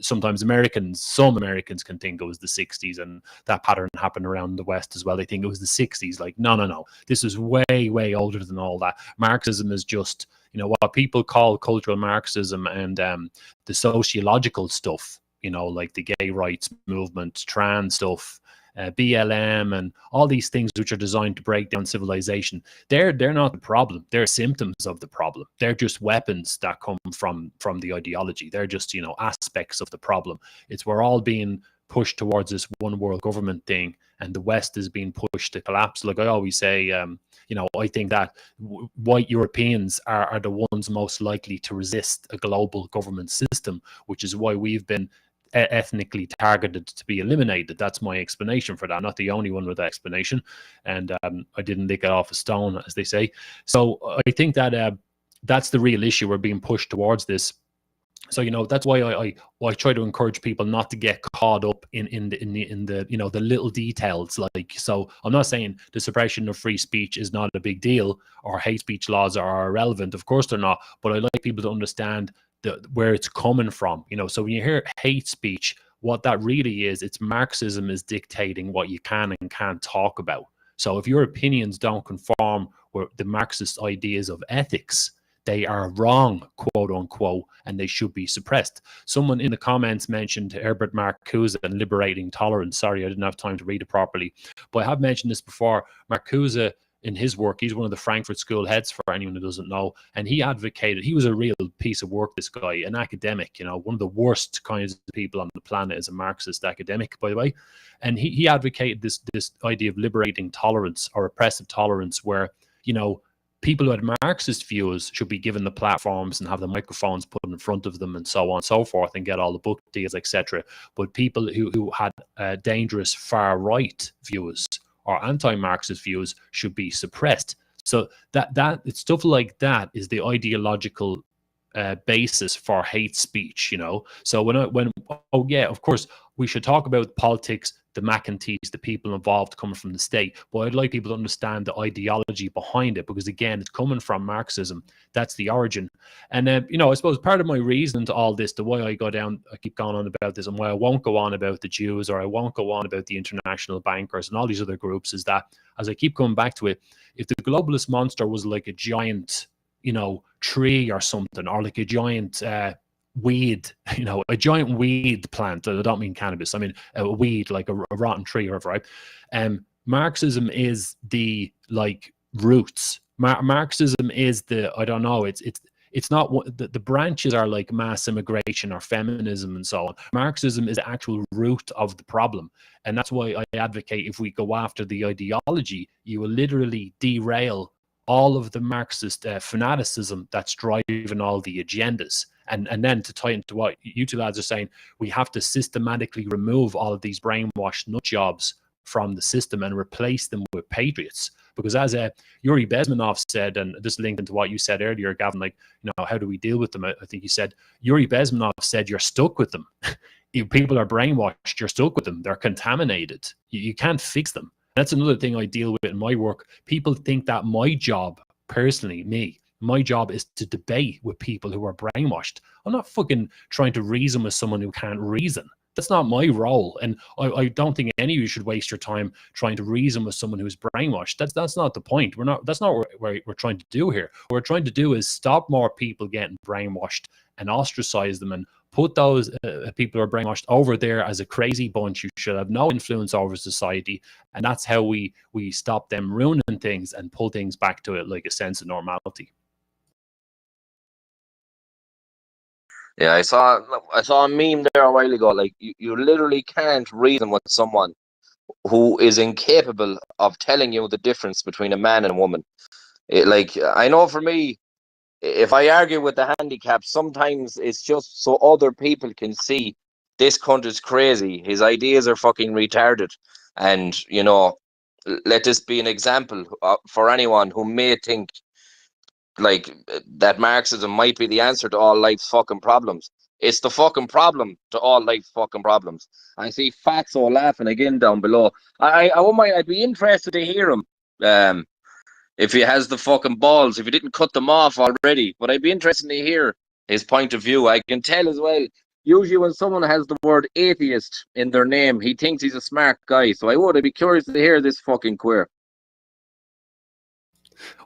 Sometimes some Americans can think it was the 60s, and that pattern happened around the West as well. They think it was the 60s. Like, no. This is way, way older than all that. Marxism is just, you know, what people call cultural Marxism, and the sociological stuff, you know, like the gay rights movement, trans stuff, BLM, and all these things which are designed to break down civilization. They're not the problem. They're symptoms of the problem. They're just weapons that come from the ideology. They're just, you know, aspects of the problem. It's we're all being pushed towards this one world government thing, and the West is being pushed to collapse. Like I always say, you know, I think that white Europeans are the ones most likely to resist a global government system, which is why we've been ethnically targeted to be eliminated. That's my explanation for that. I'm not the only one with that explanation, and I didn't lick it off a stone, as they say. So I think that that's the real issue. We're being pushed towards this. So, you know, that's why I try to encourage people not to get caught up in the you know, the little details. Like, so I'm not saying the suppression of free speech is not a big deal, or hate speech laws are irrelevant. Of course they're not. But I like people to understand where it's coming from. You know, so when you hear hate speech, what that really is, it's Marxism is dictating what you can and can't talk about. So if your opinions don't conform with the Marxist ideas of ethics, they are wrong, quote unquote, and they should be suppressed. Someone in the comments mentioned Herbert Marcuse and liberating tolerance. Sorry, I didn't have time to read it properly, but I have mentioned this before. Marcuse, in his work, he's one of the Frankfurt School heads, for anyone who doesn't know, and he was a real piece of work, this guy, an academic, you know, one of the worst kinds of people on the planet is a Marxist academic, by the way. And he advocated this idea of liberating tolerance, or oppressive tolerance, where people who had Marxist views should be given the platforms and have the microphones put in front of them and so on and so forth and get all the book deals, etc. But people who had dangerous far-right views or anti-Marxist views should be suppressed. So that it's stuff like that is the ideological basis for hate speech, So of course, we should talk about politics, the McEntees, the people involved coming from the state. But I'd like people to understand the ideology behind it, because again, it's coming from Marxism. That's the origin. And I suppose part of my reason to all this, the way I keep going on about this, and why I won't go on about the Jews, or I won't go on about the international bankers and all these other groups, is that as I keep coming back to it, if the globalist monster was like a giant tree or something, or like a giant weed, a giant weed plant. I don't mean cannabis. I mean a weed, like a rotten tree or whatever, right? Marxism is the roots. Marxism is the, I don't know, it's not what the branches are, like mass immigration or feminism and so on. Marxism is the actual root of the problem. And that's why I advocate, if we go after the ideology, you will literally derail all of the Marxist fanaticism that's driving all the agendas. And then to tie into what you two lads are saying, we have to systematically remove all of these brainwashed nut jobs from the system and replace them with patriots. Because as Yuri Bezmenov said, and this linked into what you said earlier, Gavin, how do we deal with them? I think you said, Yuri Bezmenov said, you're stuck with them. If people are brainwashed, you're stuck with them. They're contaminated. You can't fix them. That's another thing I deal with in my work. People think that my job, personally, my job is to debate with people who are brainwashed. I'm not fucking trying to reason with someone who can't reason. That's not my role. And I don't think any of you should waste your time trying to reason with someone who's brainwashed. That's not the point. That's not what we're trying to do here. What we're trying to do is stop more people getting brainwashed and ostracize them, and put those people who are brainwashed over there as a crazy bunch who should have no influence over society. And that's how we stop them ruining things and pull things back to it, like a sense of normality. Yeah, I saw a meme there a while ago. Like, you literally can't reason with someone who is incapable of telling you the difference between a man and a woman. I know for me, if I argue with the handicapped, sometimes it's just so other people can see this country's crazy. His ideas are fucking retarded. And, let this be an example for anyone who may think that Marxism might be the answer to all life's fucking problems. It's the fucking problem to all life's fucking problems. I see Fatso laughing again down below. I'd be interested to hear him. If he has the fucking balls, if he didn't cut them off already. But I'd be interested to hear his point of view. I can tell as well, usually when someone has the word atheist in their name, he thinks he's a smart guy. So I'd be curious to hear this fucking queer.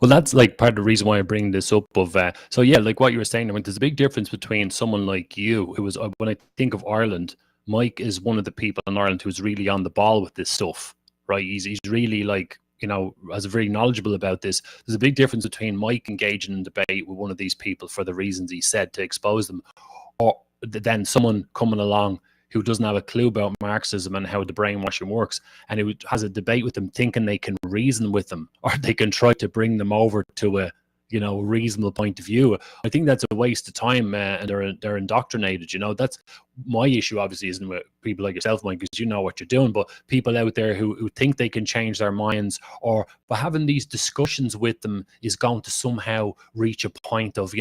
Well, that's like part of the reason why I bring this up so yeah, like what you were saying, I mean, there's a big difference between someone like you, who was, when I think of Ireland, Mike is one of the people in Ireland who's really on the ball with this stuff, right? He's really as very knowledgeable about this. There's a big difference between Mike engaging in debate with one of these people for the reasons he said to expose them, or then someone coming along who doesn't have a clue about Marxism and how the brainwashing works, and who has a debate with them thinking they can reason with them, or they can try to bring them over to a reasonable point of view. I think that's a waste of time, and they're indoctrinated. That's my issue. Obviously, isn't with people like yourself, Mike, because you know what you're doing. But people out there who think they can change their minds, or by having these discussions with them is going to somehow reach a point of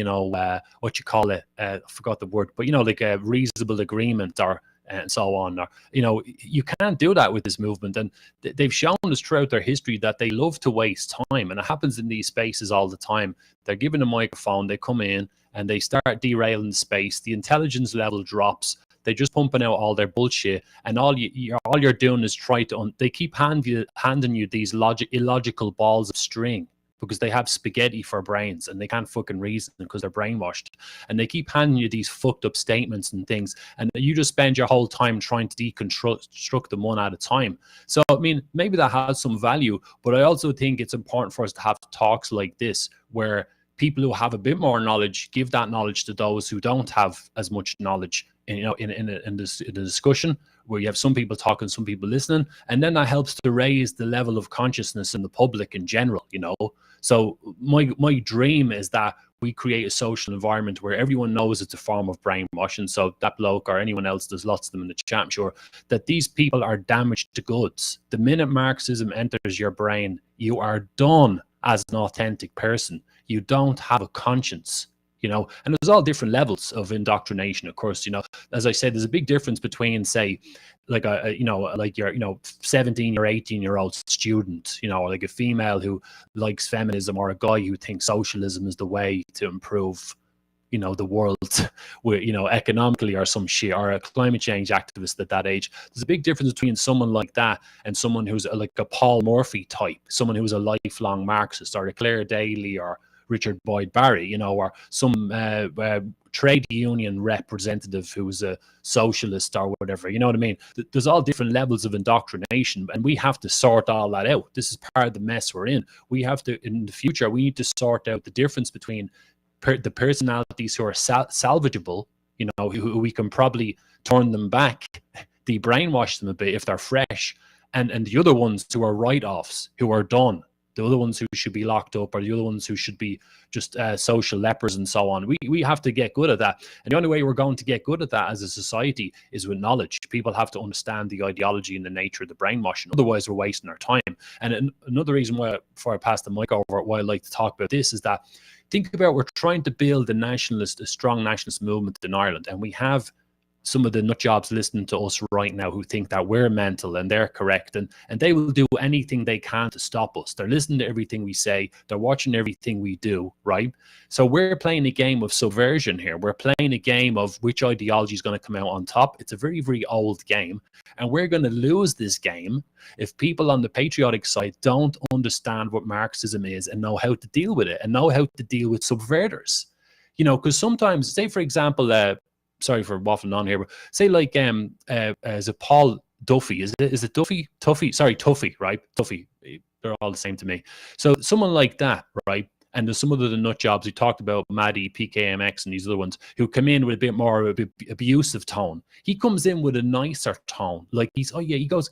what you call it. I forgot the word, but like a reasonable agreement, or and so on. Or, you can't do that with this movement. And they've shown us throughout their history that they love to waste time. And it happens in these spaces all the time. They're given a microphone, they come in and they start derailing the space. The intelligence level drops. They're just pumping out all their bullshit. And all you're doing is they keep handing you these illogical balls of string, because they have spaghetti for brains and they can't fucking reason because they're brainwashed. And they keep handing you these fucked up statements and things, and you just spend your whole time trying to deconstruct them one at a time. So, I mean, maybe that has some value, but I also think it's important for us to have talks like this, where people who have a bit more knowledge give that knowledge to those who don't have as much knowledge, in the discussion, where you have some people talking, some people listening, and then that helps to raise the level of consciousness in the public in general. So my dream is that we create a social environment where everyone knows it's a form of brainwashing. So that bloke or anyone else, there's lots of them in the chat, I'm sure, that these people are damaged goods. The minute Marxism enters your brain, you are done as an authentic person. You don't have a conscience, you know, and there's all different levels of indoctrination, of course. You know, as I said, there's a big difference between, say, like you know, like your, you know, 17 or 18-year-old student, you know, like a female who likes feminism, or a guy who thinks socialism is the way to improve, you know, the world, where, you know, economically or some shit, or a climate change activist at that age. There's a big difference between someone like that and someone who's like a Paul Murphy type, someone who's a lifelong Marxist, or a Claire Daly or Richard Boyd Barry, you know, or some trade union representative who's a socialist or whatever. You know what I mean? There's all different levels of indoctrination, and we have to sort all that out. This is part of the mess we're in. We have to, in the future, we need to sort out the difference between the personalities who are salvageable, you know, who we can probably turn them back, de-brainwash them a bit if they're fresh, and the other ones who are write-offs, who are done, the other ones who should be locked up, or the other ones who should be just social lepers and so on. We have to get good at that. And the only way we're going to get good at that as a society is with knowledge. People have to understand the ideology and the nature of the brainwashing. Otherwise, we're wasting our time. And another reason why, before I pass the mic over, why I like to talk about this is that, think about, we're trying to build a strong nationalist movement in Ireland, and we have some of the nut jobs listening to us right now who think that we're mental and they're correct, and they will do anything they can to stop us. They're listening to everything we say. They're watching everything we do, right? So we're playing a game of subversion here. We're playing a game of which ideology is going to come out on top. It's a very, very old game, and we're going to lose this game if people on the patriotic side don't understand what Marxism is and know how to deal with it, and know how to deal with subverters. You know, because sometimes, say for example, sorry for waffling on here, but say like is it Paul Duffy? Is it Duffy? Tuffy? Sorry, Tuffy, right? Tuffy. They're all the same to me. So someone like that, right? And there's some of the nut jobs we talked about, Maddie, PKMX, and these other ones who come in with a bit more of an abusive tone. He comes in with a nicer tone, like he's, oh yeah, he goes,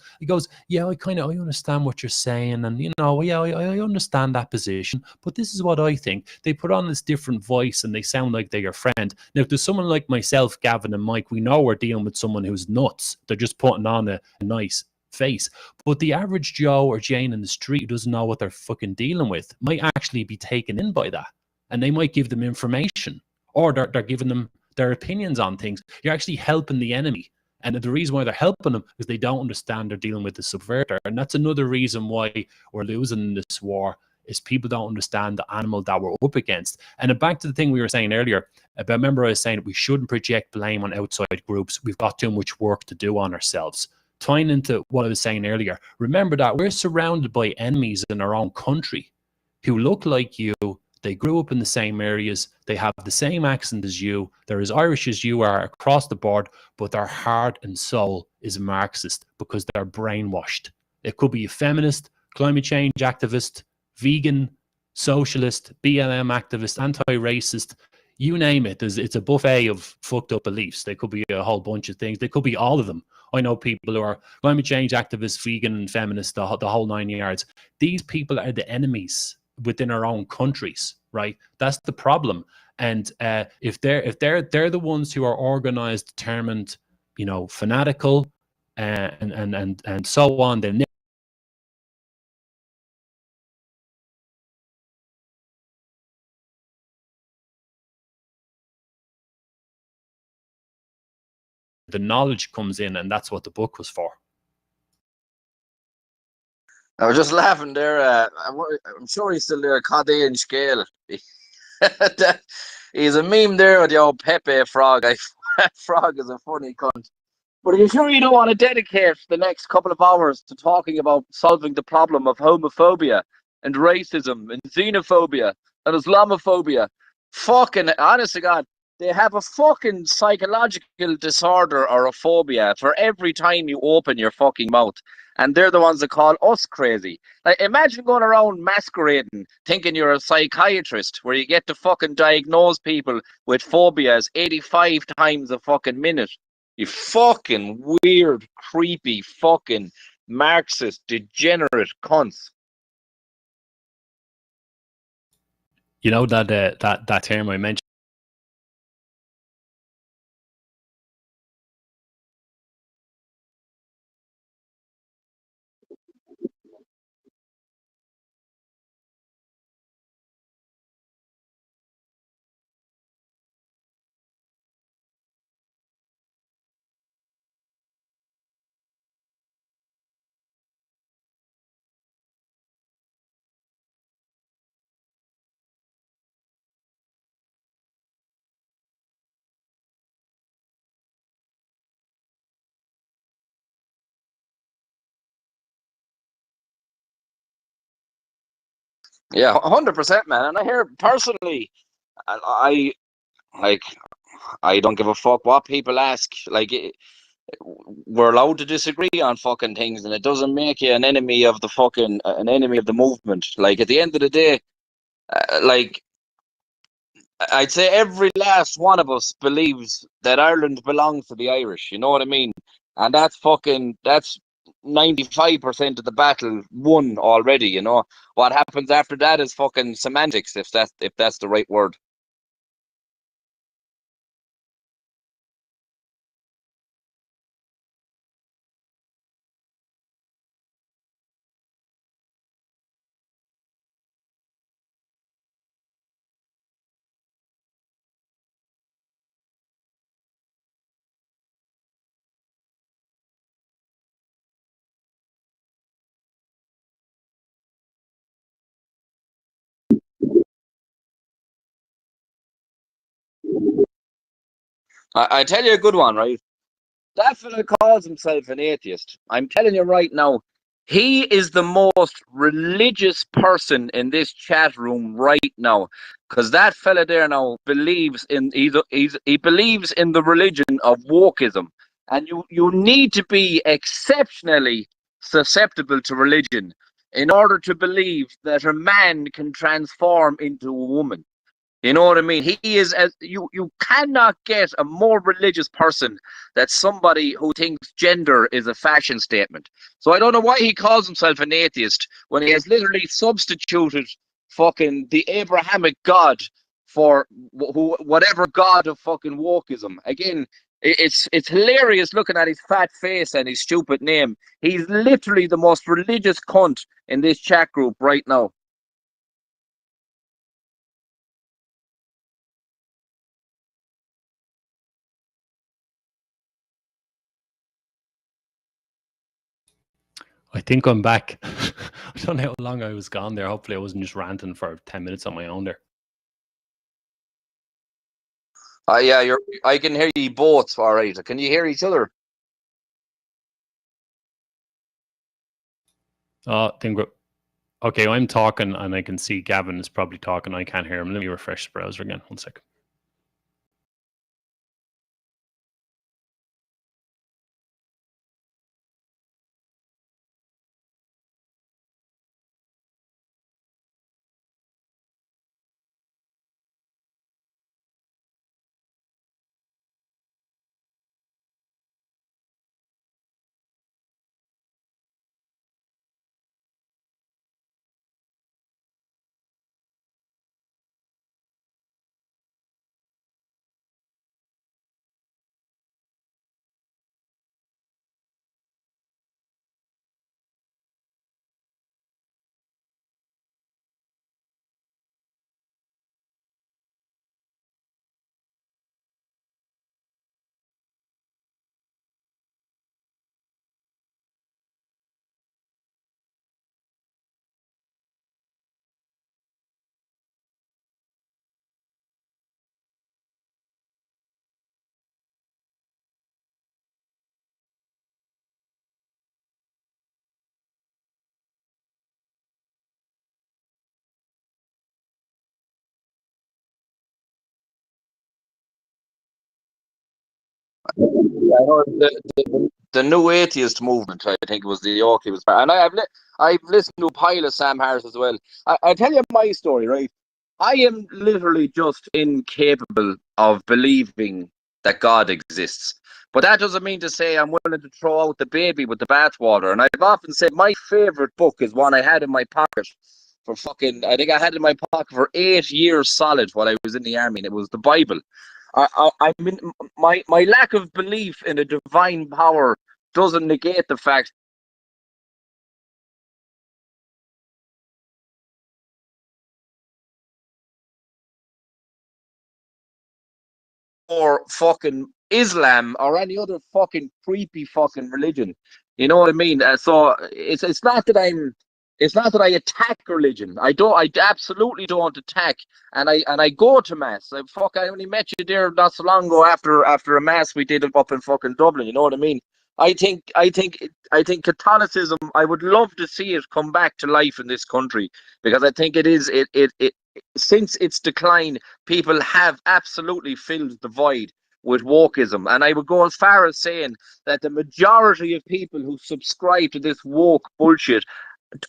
yeah, I understand what you're saying, and you know, yeah, I understand that position, but this is what I think. They put on this different voice, and they sound like they're your friend. Now, if there's someone like myself, Gavin, and Mike, we know we're dealing with someone who's nuts. They're just putting on a nice face. But the average Joe or Jane in the street who doesn't know what they're fucking dealing with might actually be taken in by that, and they might give them information, or they're giving them their opinions on things. You're actually helping the enemy, and the reason why they're helping them is they don't understand they're dealing with the subverter. And that's another reason why we're losing this war, is people don't understand the animal that we're up against. And back to the thing we were saying earlier about, remember I was saying we shouldn't project blame on outside groups. We've got too much work to do on ourselves. Tying into what I was saying earlier, remember that we're surrounded by enemies in our own country who look like you. They grew up in the same areas. They have the same accent as you. They're as Irish as you are across the board, but their heart and soul is Marxist because they're brainwashed. It could be a feminist, climate change activist, vegan, socialist, BLM activist, anti-racist, you name it. It's a buffet of fucked up beliefs. They could be a whole bunch of things. They could be all of them. I know people who are climate change activists, vegan and feminists, the whole 9 yards. These people are the enemies within our own countries, right? That's the problem. And if they're the ones who are organized, determined, you know, fanatical, and so on, they'll the knowledge comes in, and that's what the book was for. I was just laughing there. I'm sure he's still there. Caddy and Scale. He's a meme there with the old Pepe frog. Frog is a funny cunt. But are you sure you don't want to dedicate the next couple of hours to talking about solving the problem of homophobia and racism and xenophobia and Islamophobia? Fucking, honest to God, they have a fucking psychological disorder or a phobia for every time you open your fucking mouth. And they're the ones that call us crazy. Like, imagine going around masquerading, thinking you're a psychiatrist, where you get to fucking diagnose people with phobias 85 times a fucking minute. You fucking weird, creepy, fucking Marxist, degenerate cunts. You know that term I mentioned. Yeah, 100%, man. And I hear personally, I like I don't give a fuck what people ask. Like we're allowed to disagree on fucking things, and it doesn't make you an enemy of the fucking an enemy of the movement. Like at the end of the day, like I'd say every last one of us believes that Ireland belongs to the Irish. You know what I mean? And that's 95% of the battle won already. You know what happens after that is fucking semantics, if that's the right word. I tell you a good one, right? That fella calls himself an atheist. I'm telling you right now, he is the most religious person in this chat room right now. Because that fella there now believes in he believes in the religion of wokeism. And you need to be exceptionally susceptible to religion in order to believe that a man can transform into a woman. You know what I mean? He is as you cannot get a more religious person than somebody who thinks gender is a fashion statement. So I don't know why he calls himself an atheist when he has literally substituted fucking the Abrahamic God for whatever God of fucking wokeism. Again, it's hilarious looking at his fat face and his stupid name. He's literally the most religious cunt in this chat group right now. I think I'm back. I don't know how long I was gone there. Hopefully, I wasn't just ranting for 10 minutes on my own there. Yeah, I can hear you both. All right. Can you hear each other? I think okay. I'm talking, and I can see Gavin is probably talking. I can't hear him. Let me refresh the browser again. 1 second. Yeah, I know the new atheist movement. I think was the York he was, and I've listened to a pile of Sam Harris as well. I tell you my story, right? I am literally just incapable of believing that God exists. But that doesn't mean to say I'm willing to throw out the baby with the bathwater. And I've often said my favorite book is one I had in my pocket for fucking. I think I had it in my pocket for 8 years solid while I was in the army, and it was the Bible. I mean, my lack of belief in a divine power doesn't negate the fact or fucking Islam or any other fucking creepy fucking religion. You know what I mean? So it's not that I attack religion. I don't. I absolutely don't attack. And I go to mass. I only met you there not so long ago after a mass we did up in fucking Dublin. You know what I mean? I think Catholicism. I would love to see it come back to life in this country because I think it since its decline people have absolutely filled the void with wokeism. And I would go as far as saying that the majority of people who subscribe to this woke bullshit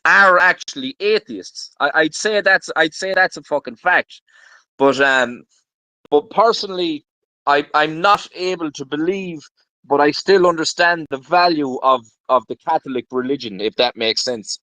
are actually atheists. I'd say that's a fucking fact. But personally, I'm not able to believe, but I still understand the value of the Catholic religion, if that makes sense.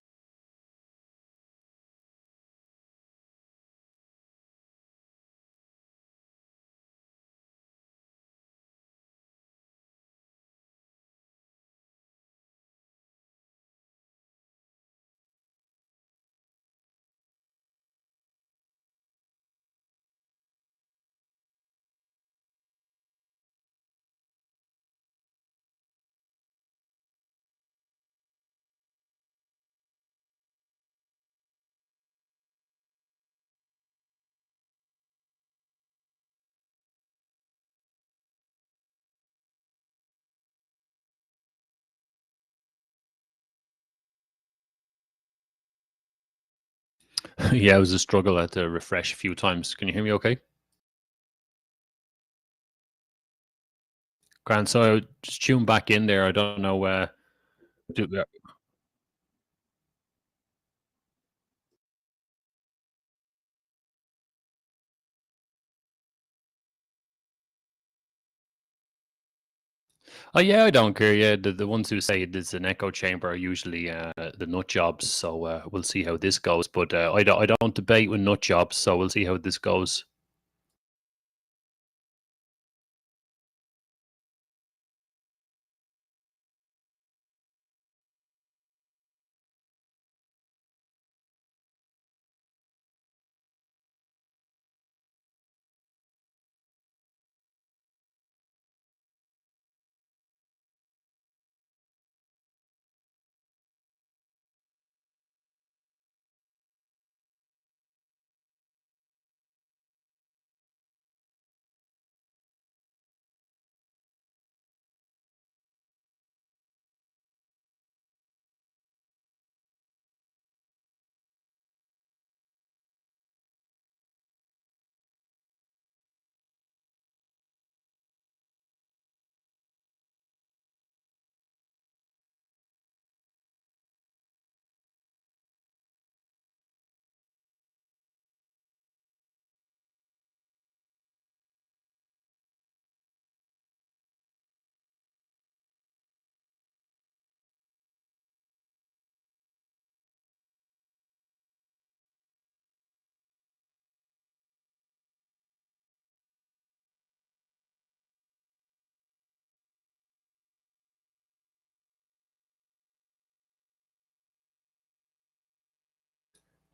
Yeah, it was a struggle. I had to refresh a few times. Can you hear me okay? Grant, so I just tune back in there. I don't know. Do, oh yeah, I don't care. Yeah, the ones who say it's an echo chamber are usually the nut jobs. So we'll see how this goes. But I don't debate with nut jobs. So we'll see how this goes.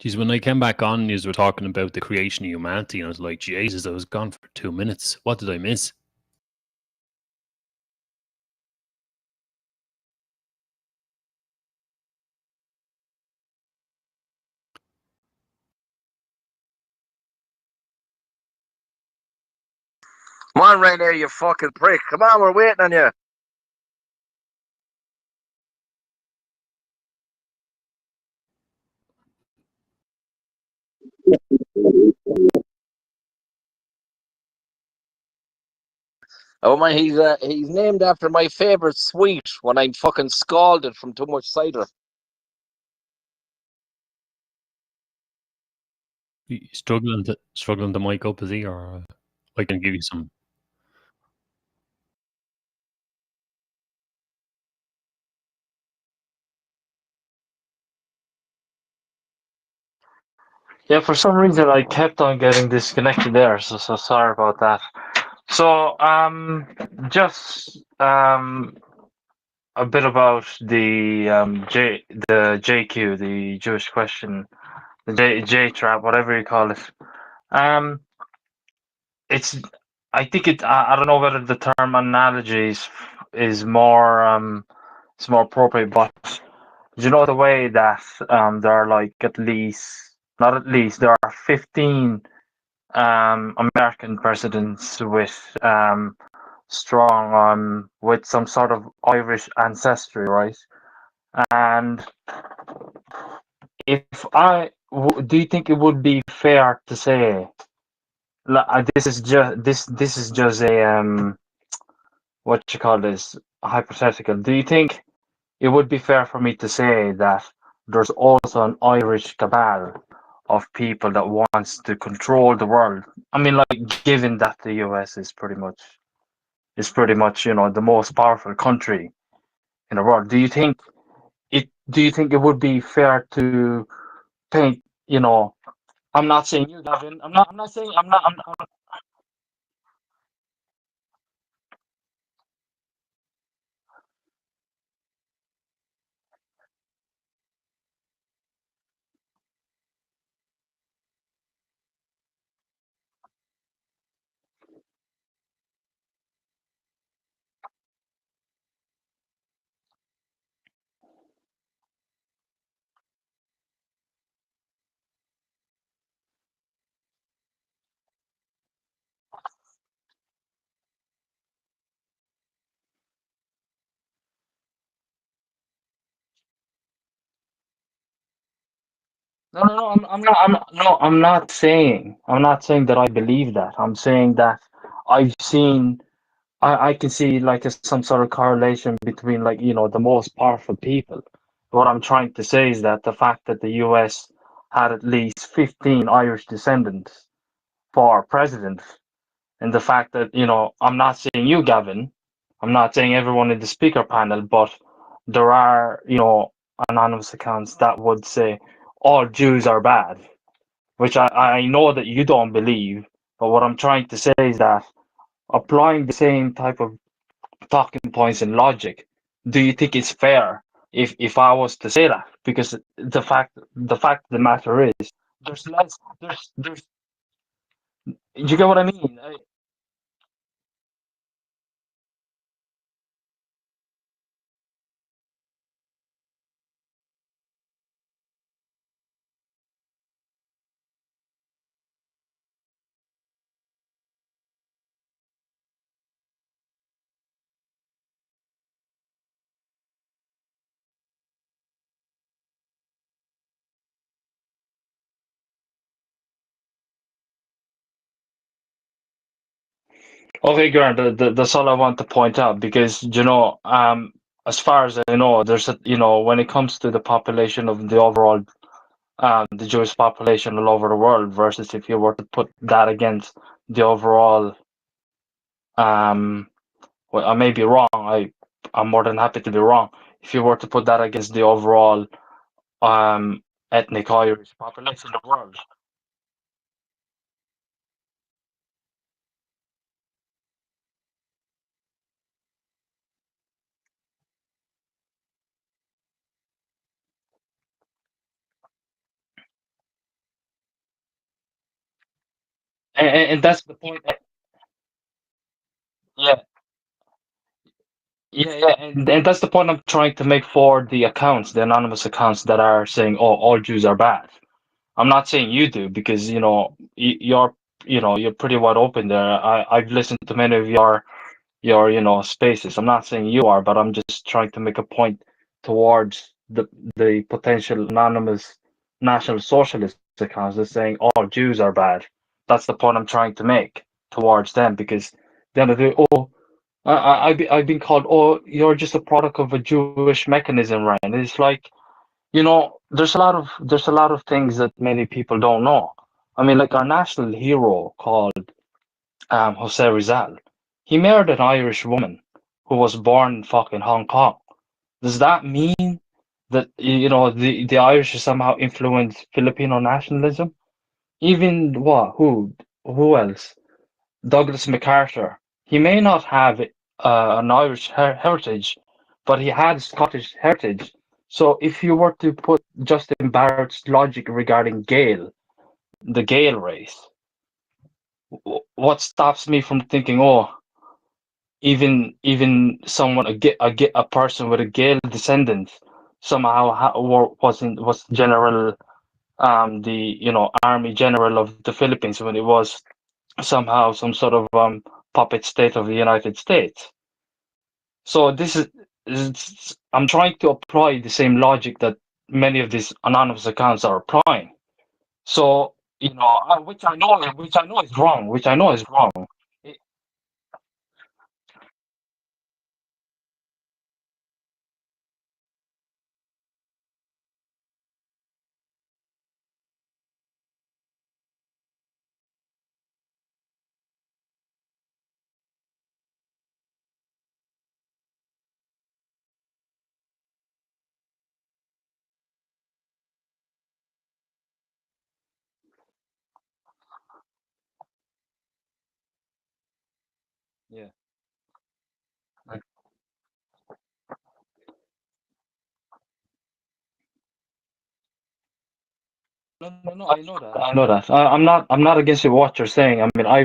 Geez, when I came back on, you were talking about the creation of humanity, and I was like, Jesus, I was gone for 2 minutes. What did I miss? Come on, right there, you fucking prick. Come on, we're waiting on you. Oh my, he's named after my favorite sweet when I'm fucking scalded from too much cider. You struggling to mic up, is he? Or I can give you some. Yeah, for some reason I kept on getting disconnected there, so sorry about that. So just a bit about the JQ, the Jewish question, the J trap, whatever you call it. Um, it's I think I don't know whether the term analogy is more it's more appropriate, but you know the way that there are like at least not at least there are 15 American presidents with strong with some sort of Irish ancestry, right? And if do you think it would be fair to say this is just a what you call this hypothetical? Do you think it would be fair for me to say that there's also an Irish cabal of people that wants to control the world? I mean, like, given that the US is pretty much, the most powerful country in the world. Do you think it would be fair to paint, I'm not saying you, Gavin. I'm not saying I'm not. No, I'm not saying that I believe that. I'm saying that I've seen I can see like some sort of correlation between like the most powerful people. What I'm trying to say is that the fact that the US had at least 15 Irish descendants for president, and the fact that I'm not saying you, Gavin, I'm not saying everyone in the speaker panel, but there are anonymous accounts that would say all Jews are bad, which I know that you don't believe, but what I'm trying to say is that applying the same type of talking points and logic, do you think it's fair if I was to say that? Because the fact of the matter is there's less there's you get what I mean? Okay, Grant, that's all I want to point out because as far as I know, there's when it comes to the population of the overall the Jewish population all over the world versus if you were to put that against the overall um well, I may be wrong. I'm more than happy to be wrong. If you were to put that against the overall um ethnic Irish population in the world, and that's the point. Yeah, yeah, and that's the point I'm trying to make for the accounts, the anonymous accounts that are saying, "Oh, all Jews are bad." I'm not saying you do because you're pretty wide open there. I've listened to many of your spaces. I'm not saying you are, but I'm just trying to make a point towards the potential anonymous National Socialist accounts that's saying all Jews are bad. That's the point I'm trying to make towards them because then they oh I've been called, oh, you're just a product of a Jewish mechanism, right? And it's like there's a lot of things that many people don't know. I mean, like our national hero called Jose Rizal, he married an Irish woman who was born in fucking Hong Kong. Does that mean that the Irish somehow influenced Filipino nationalism? Even what? Who else? Douglas MacArthur. He may not have an Irish heritage, but he had Scottish heritage. So if you were to put Justin Barrett's logic regarding the Gael race, what stops me from thinking, oh, even someone a person with a Gael descendant somehow was general the army general of the Philippines when it was somehow some sort of puppet state of the United States. So I'm trying to apply the same logic that many of these anonymous accounts are applying. So which I know is wrong, which I know is wrong. It- yeah. No, I know that. I know that. I'm not against what you're saying. I mean, I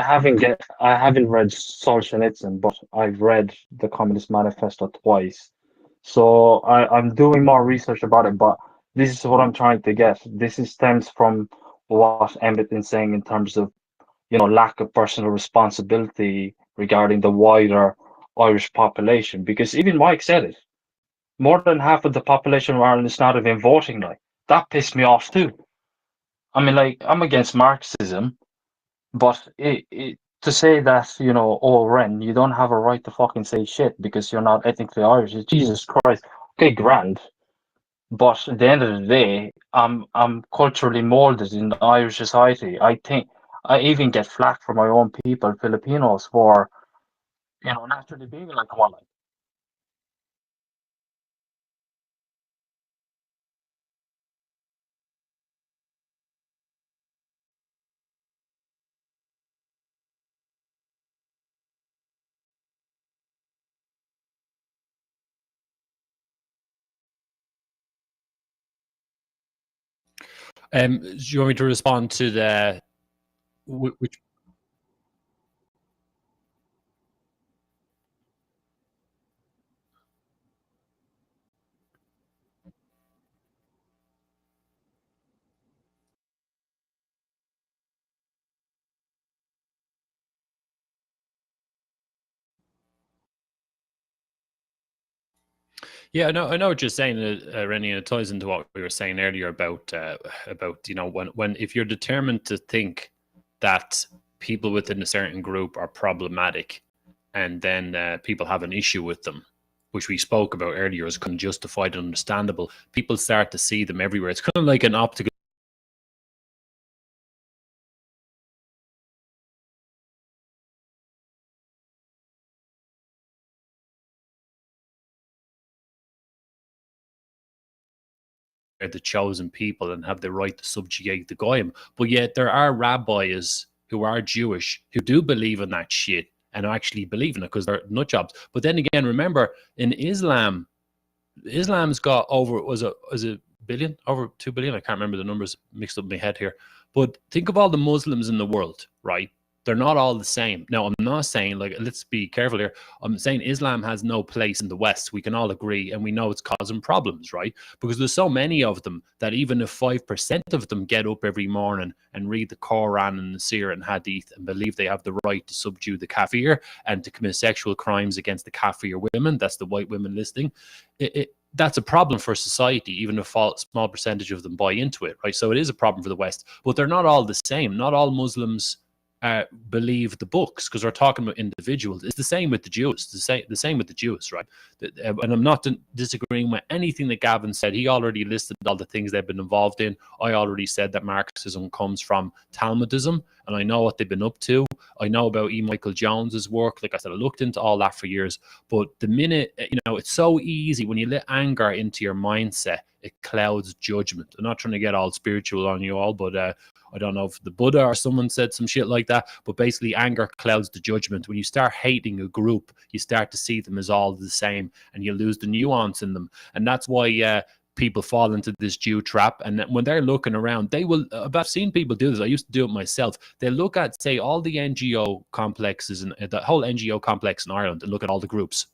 haven't read Solzhenitsyn, but I've read the Communist Manifesto twice. So I'm doing more research about it, but this is what I'm trying to get. Stems from what Emmett is saying in terms of, lack of personal responsibility regarding the wider Irish population. Because even Mike said it. More than half of the population of Ireland is not even voting. Like that pissed me off too. I mean, like, I'm against Marxism, but to say that, oh, Ren, you don't have a right to fucking say shit because you're not ethnically Irish, Jesus Christ. Okay, grand. But at the end of the day, I'm culturally molded in Irish society. I think I even get flack from my own people, Filipinos, for, naturally being like one. Do you want me to respond to which? Yeah, I know what you're saying, Rennie, and it ties into what we were saying earlier about when if you're determined to think that people within a certain group are problematic, and then people have an issue with them, which we spoke about earlier as kind of justified and understandable. People start to see them everywhere. It's kind of like an optical. Are the chosen people and have the right to subjugate the goyim. But yet there are rabbis who are Jewish who do believe in that shit and actually believe in it because they're nut jobs. But then again, remember in Islam, Islam's got over was a billion, over 2 billion. I can't remember the numbers mixed up in my head here. But think of all the Muslims in the world, right? They're not all the same. Now, I'm not saying, like, let's be careful here. I'm saying Islam has no place in the West. We can all agree, and we know it's causing problems, right? Because there's so many of them that even if 5% of them get up every morning and read the Quran and the Sirah and Hadith and believe they have the right to subdue the kafir and to commit sexual crimes against the kafir women, that's the white women listing, that's a problem for society, even if a small percentage of them buy into it, right? So it is a problem for the West, but they're not all the same. Not all Muslims believe the books because we're talking about individuals. It's the same with the Jews. The same with the Jews, right? And I'm not disagreeing with anything that Gavin said. He already listed all the things they've been involved in. I already said that Marxism comes from Talmudism, and I know what they've been up to. I know about E. Michael Jones's work. Like I said, I looked into all that for years. But the minute, it's so easy when you let anger into your mindset, it clouds judgment. I'm not trying to get all spiritual on you all, but I don't know if the Buddha or someone said some shit like that, but basically anger clouds the judgment. When you start hating a group, you start to see them as all the same, and you lose the nuance in them. And that's why people fall into this Jew trap. And when they're looking around, they will, I've seen people do this. I used to do it myself. They look at, say, all the NGO complexes and the whole NGO complex in Ireland, and look at all the groups,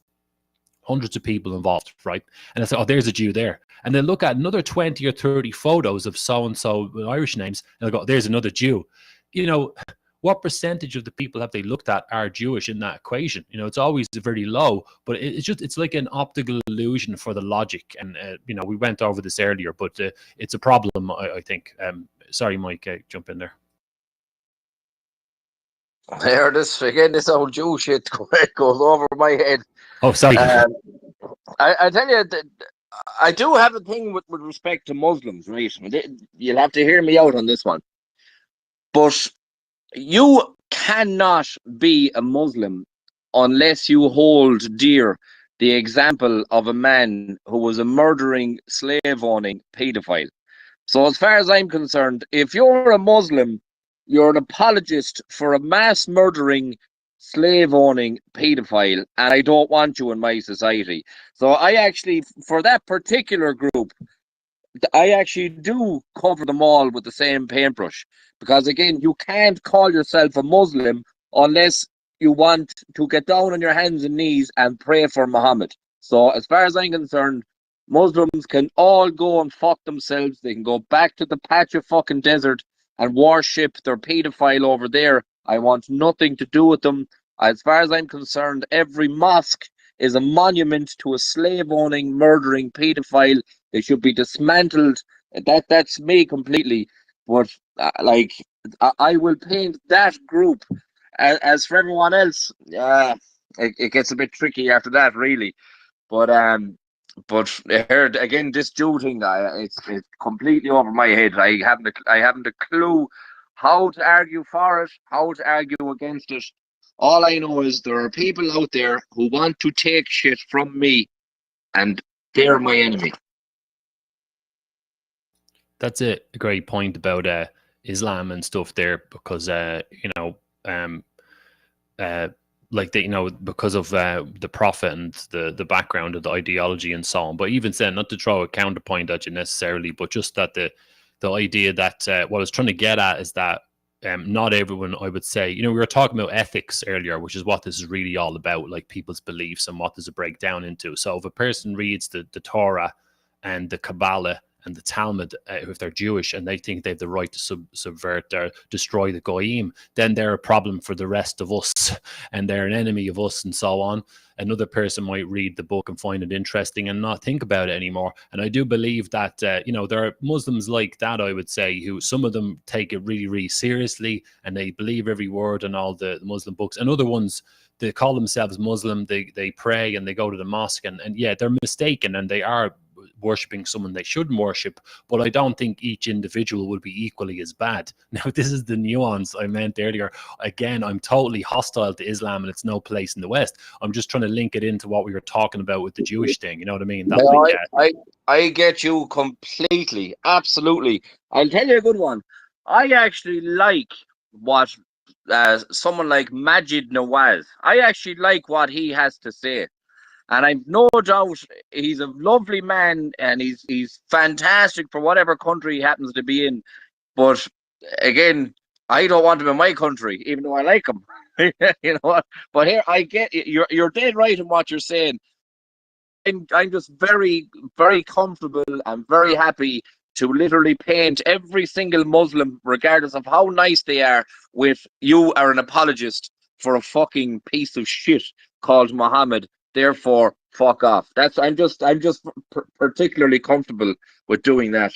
hundreds of people involved, right? And I say, oh, there's a Jew there. And then look at another 20 or 30 photos of so-and-so with Irish names, and they'll go, there's another Jew. What percentage of the people have they looked at are Jewish in that equation? It's always very low, but it's like an optical illusion for the logic. And, we went over this earlier, but it's a problem, I think. Sorry, Mike, jump in there. There, this old Jew shit goes over my head. Oh, sorry. I tell you, I do have a thing with respect to Muslims, right? You'll have to hear me out on this one. But you cannot be a Muslim unless you hold dear the example of a man who was a murdering, slave-owning paedophile. So as far as I'm concerned, if you're a Muslim, you're an apologist for a mass murdering, slave-owning paedophile, and I don't want you in my society. So I actually, for that particular group, I actually do cover them all with the same paintbrush. Because again, you can't call yourself a Muslim unless you want to get down on your hands and knees and pray for Muhammad. So as far as I'm concerned, Muslims can all go and fuck themselves. They can go back to the patch of fucking desert and worship their paedophile over there. I want nothing to do with them. As far as I'm concerned, every mosque is a monument to a slave-owning, murdering paedophile. They should be dismantled. That's me completely. But I will paint that group. As for everyone else, it gets a bit tricky after that, really. But here again, this Jew thing, it's completely over my head. I haven't a clue how to argue for it, how to argue against it. All I know is there are people out there who want to take shit from me, and they're my enemy. That's a great point about Islam and stuff there, because like they, because of the prophet and the background of the ideology and so on. But even then, not to throw a counterpoint at you necessarily, but just that the idea that what I was trying to get at is that not everyone, I would say, we were talking about ethics earlier, which is what this is really all about, like people's beliefs and what does it break down into. So if a person reads the Torah and the Kabbalah and the Talmud, if they're Jewish and they think they have the right to subvert or destroy the Goyim, then they're a problem for the rest of us and they're an enemy of us and so on. Another person might read the book and find it interesting and not think about it anymore. And I do believe that, there are Muslims like that, I would say, who some of them take it really, really seriously and they believe every word in all the Muslim books. And other ones, they call themselves Muslim, they pray and they go to the mosque and yeah, they're mistaken and they are worshipping someone they shouldn't worship, but I don't think each individual would be equally as bad. Now, this is the nuance I meant earlier. Again, I'm totally hostile to Islam and it's no place in the West. I'm just trying to link it into what we were talking about with the Jewish thing. You know what I mean? I get you completely. Absolutely. I'll tell you a good one. I actually like what someone like Majid Nawaz, I actually like what he has to say. And I've no doubt he's a lovely man and he's fantastic for whatever country he happens to be in. But again, I don't want him in my country, even though I like him. You know what? But here I get you're dead right in what you're saying. I'm just very, very comfortable and very happy to literally paint every single Muslim, regardless of how nice they are, with you are an apologist for a fucking piece of shit called Muhammad. Therefore, fuck off. I'm just particularly comfortable with doing that.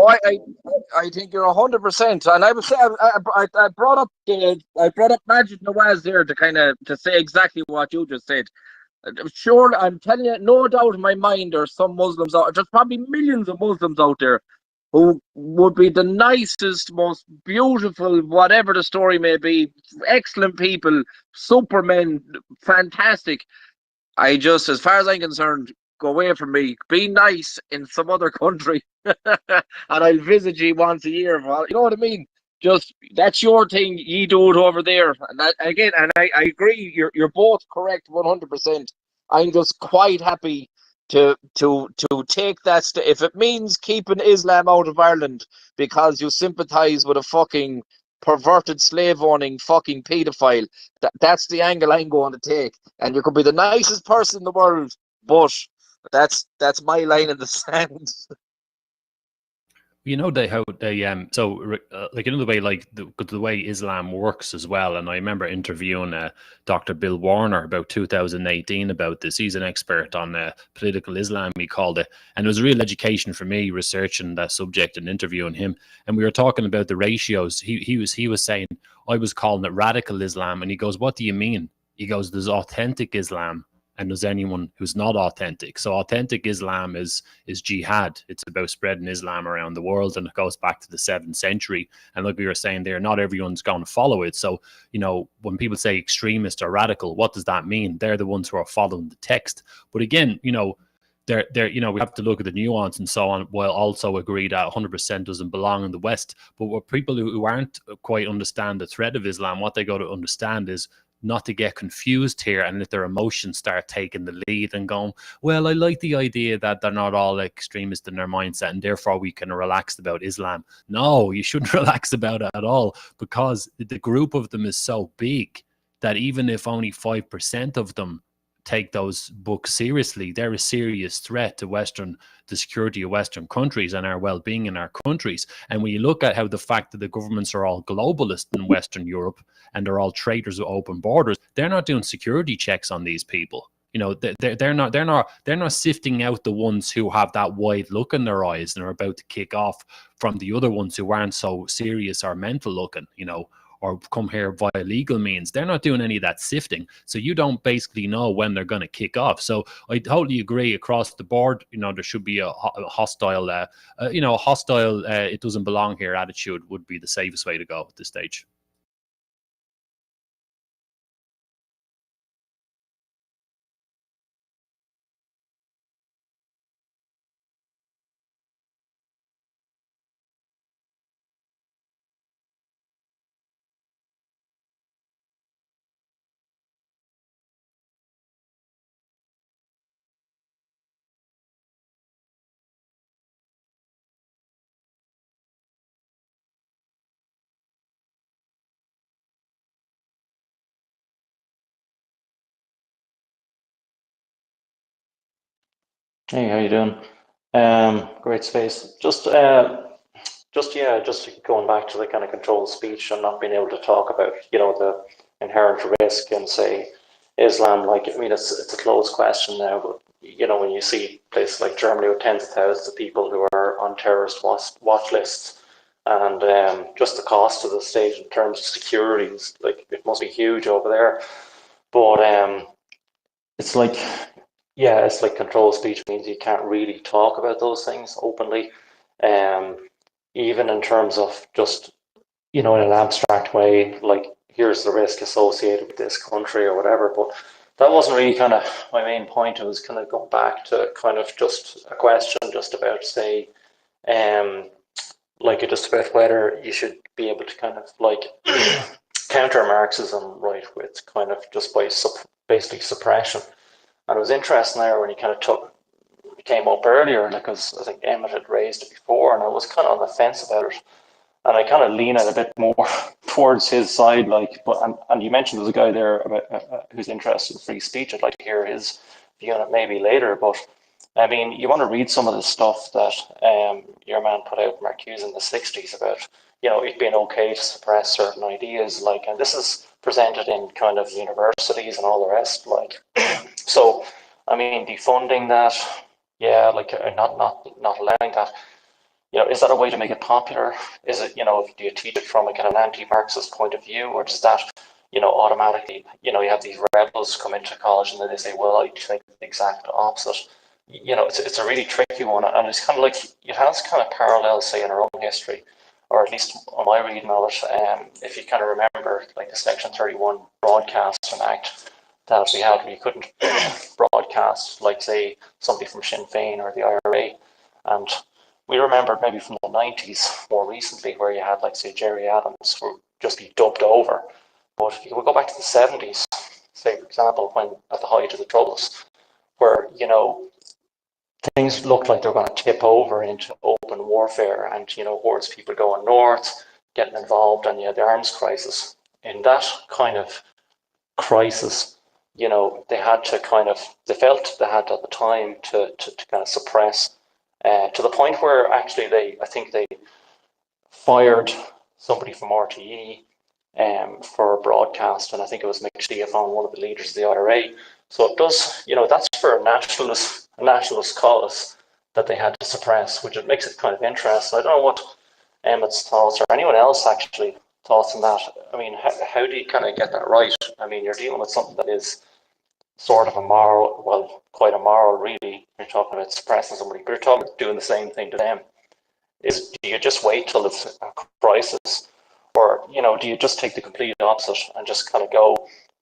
Oh, I think you're 100%. And I was say I brought up Majid Nawaz there to kind of to say exactly what you just said. Sure, I'm telling you, no doubt in my mind, there's some Muslims out. There's probably millions of Muslims out there who would be the nicest, most beautiful, whatever the story may be, excellent people, supermen, fantastic. I just, as far as I'm concerned, go away from me. Be nice in some other country, and I'll visit you once a year. Well, you know what I mean? Just that's your thing. You do it over there, and that, again, and I agree. You're both correct, 100%. I'm just quite happy to take that. If it means keeping Islam out of Ireland because you sympathise with a fucking perverted slave owning fucking paedophile, that's the angle I'm going to take. And you could be the nicest person in the world, but that's my line in the sand. You know, they how they like another way, like the way Islam works as well. And I remember interviewing Dr. Bill Warner about 2018 about this. He's an expert on political Islam, he called it, and it was a real education for me researching that subject and interviewing him. And we were talking about the ratios. He was saying I was calling it radical Islam, and he goes, "What do you mean?" He goes, "There's authentic Islam, and there's anyone who's not authentic." So authentic Islam is jihad. It's about spreading Islam around the world, and it goes back to the 7th century. And like we were saying there, not everyone's going to follow it. So, you know, when people say extremist or radical, what does that mean? They're the ones who are following the text. But again, you know, you know, we have to look at the nuance and so on, while also agree that 100% doesn't belong in the West. But what people who aren't quite understand the threat of Islam, what they go to understand is not to get confused here and let their emotions start taking the lead and going, well, I like the idea that they're not all extremists in their mindset and therefore we can relax about Islam. No, you shouldn't relax about it at all, because the group of them is so big that even if only 5% of them take those books seriously, they're a serious threat to the security of Western countries and our well-being in our countries. And when you look at how the fact that the governments are all globalist in Western Europe and they're all traitors with open borders, they're not doing security checks on these people. You know, they're not sifting out the ones who have that wide look in their eyes and are about to kick off from the other ones who aren't so serious or mental looking, you know, or come here via legal means. They're not doing any of that sifting. So you don't basically know when they're going to kick off. So I totally agree across the board. You know, there should be a hostile, it doesn't belong here attitude would be the safest way to go at this stage. Hey, how you doing? Great space. Just going back to the kind of controlled speech and not being able to talk about, the inherent risk and say Islam. Like, I mean, it's a closed question now, but when you see places like Germany with tens of thousands of people who are on terrorist watch lists, and just the cost of the state in terms of security is like it must be huge over there. But it's like, yeah, it's like controlled speech means you can't really talk about those things openly, um, even in terms of just, in an abstract way, like here's the risk associated with this country or whatever. But that wasn't really kind of my main point. It was kind of going back to kind of just a question just about, say, um, like just about whether you should be able to kind of like counter Marxism, right, with kind of just by basically suppression. And it was interesting there when he kind of came up earlier, because I think Emmett had raised it before, and I was kind of on the fence about it. And I kind of lean it a bit more towards his side, like. But and you mentioned there's a guy there about who's interested in free speech. I'd like to hear his view on it maybe later. But I mean, you want to read some of the stuff that your man put out, Marcuse, in the '60s about it being okay to suppress certain ideas, like, and this is presented in kind of universities and all the rest, like. So, I mean, defunding that, yeah, like not allowing that. is that a way to make it popular? Is it, do you teach it from an anti-Marxist point of view, or does that, automatically, you have these rebels come into college and then they say, well, I think the exact opposite. It's a really tricky one, and it's kind of like, it has kind of parallels, say, in our own history, or at least on my reading of it. If you kind of remember, like the Section 31 Broadcasting Act that we had, where you couldn't broadcast, like, say, somebody from Sinn Féin or the IRA. And we remember maybe from the 90s more recently, where you had, like, say, Jerry Adams who just be dubbed over. But if you would go back to the 70s, say, for example, when at the height of the Troubles, where, things looked like they were going to tip over into open warfare, and, hordes of people going north, getting involved, and you had the arms crisis. In that kind of crisis, they had to they felt they had at the time to kind of suppress, to the point where actually I think they fired somebody from RTE for a broadcast, and I think it was McSteofan, one of the leaders of the IRA. So it does, that's for a nationalist cause that they had to suppress, which it makes it kind of interesting. I don't know what Emmett's thoughts, or anyone else actually, thoughts on that. I mean, how do you kind of get that right? I mean, you're dealing with something that is sort of immoral, well, quite immoral, really. You're talking about suppressing somebody, but you're talking about doing the same thing to them. Do you just wait till it's a crisis? Or, do you just take the complete opposite and just kind of go,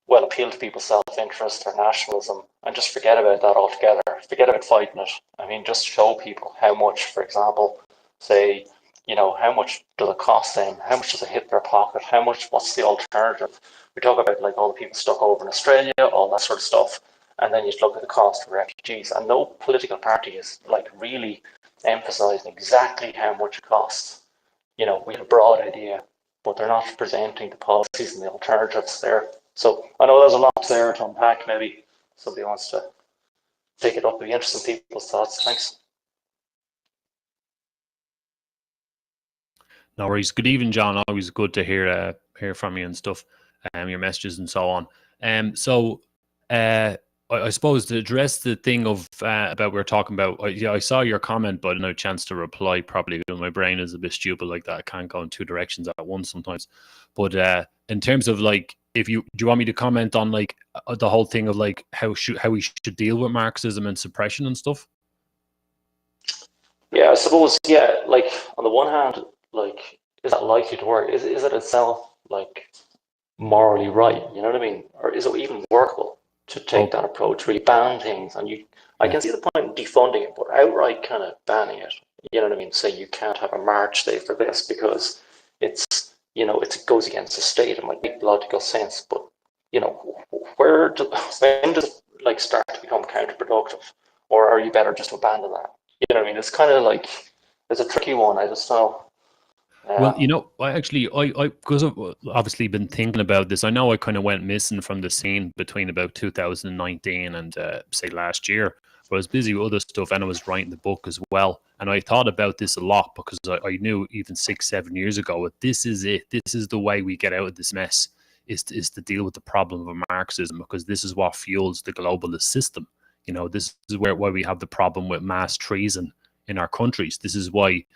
well, appeal to people's self-interest or nationalism, and just forget about that altogether? Forget about fighting it. I mean, just show people how much, for example, say, how much does it cost them? How much does it hit their pocket? What's the alternative? We talk about, like, all the people stuck over in Australia, all that sort of stuff. And then you look at the cost of refugees, and no political party is, like, really emphasizing exactly how much it costs. We have a broad idea, but they're not presenting the policies and the alternatives there. So I know there's a lot there to unpack. Maybe somebody wants to take it up. It'd be interesting in people's thoughts. Thanks. No worries. Good evening, John. Always good to hear from you and stuff, your messages and so on. I suppose to address the thing of about we were talking about, I saw your comment, but no chance to reply. Probably my brain is a bit stupid like that. I can't go in two directions at once sometimes. But in terms of, like, do you want me to comment on, like, the whole thing of, like, how we should deal with Marxism and suppression and stuff? Yeah, I suppose. Yeah, like, on the one hand, like, is that likely to work? Is it itself, like, morally right? You know what I mean? Or is it even workable to take that approach, really ban things? And I can see the point in defunding it, but outright kind of banning it. You know what I mean? Say you can't have a march day for this because it's, it goes against the state. It might make logical sense, but when does it, like, start to become counterproductive, or are you better just to abandon that? You know what I mean? It's kind of like, it's a tricky one. I just know. Well, I because I've obviously been thinking about this. I know I kind of went missing from the scene between about 2019 and say last year. But I was busy with other stuff, and I was writing the book as well. And I thought about this a lot because I knew even 6-7 years ago that this is it. This is the way we get out of this mess. Is to deal with the problem of Marxism, because this is what fuels the globalist system. This is why we have the problem with mass treason in our countries. This is why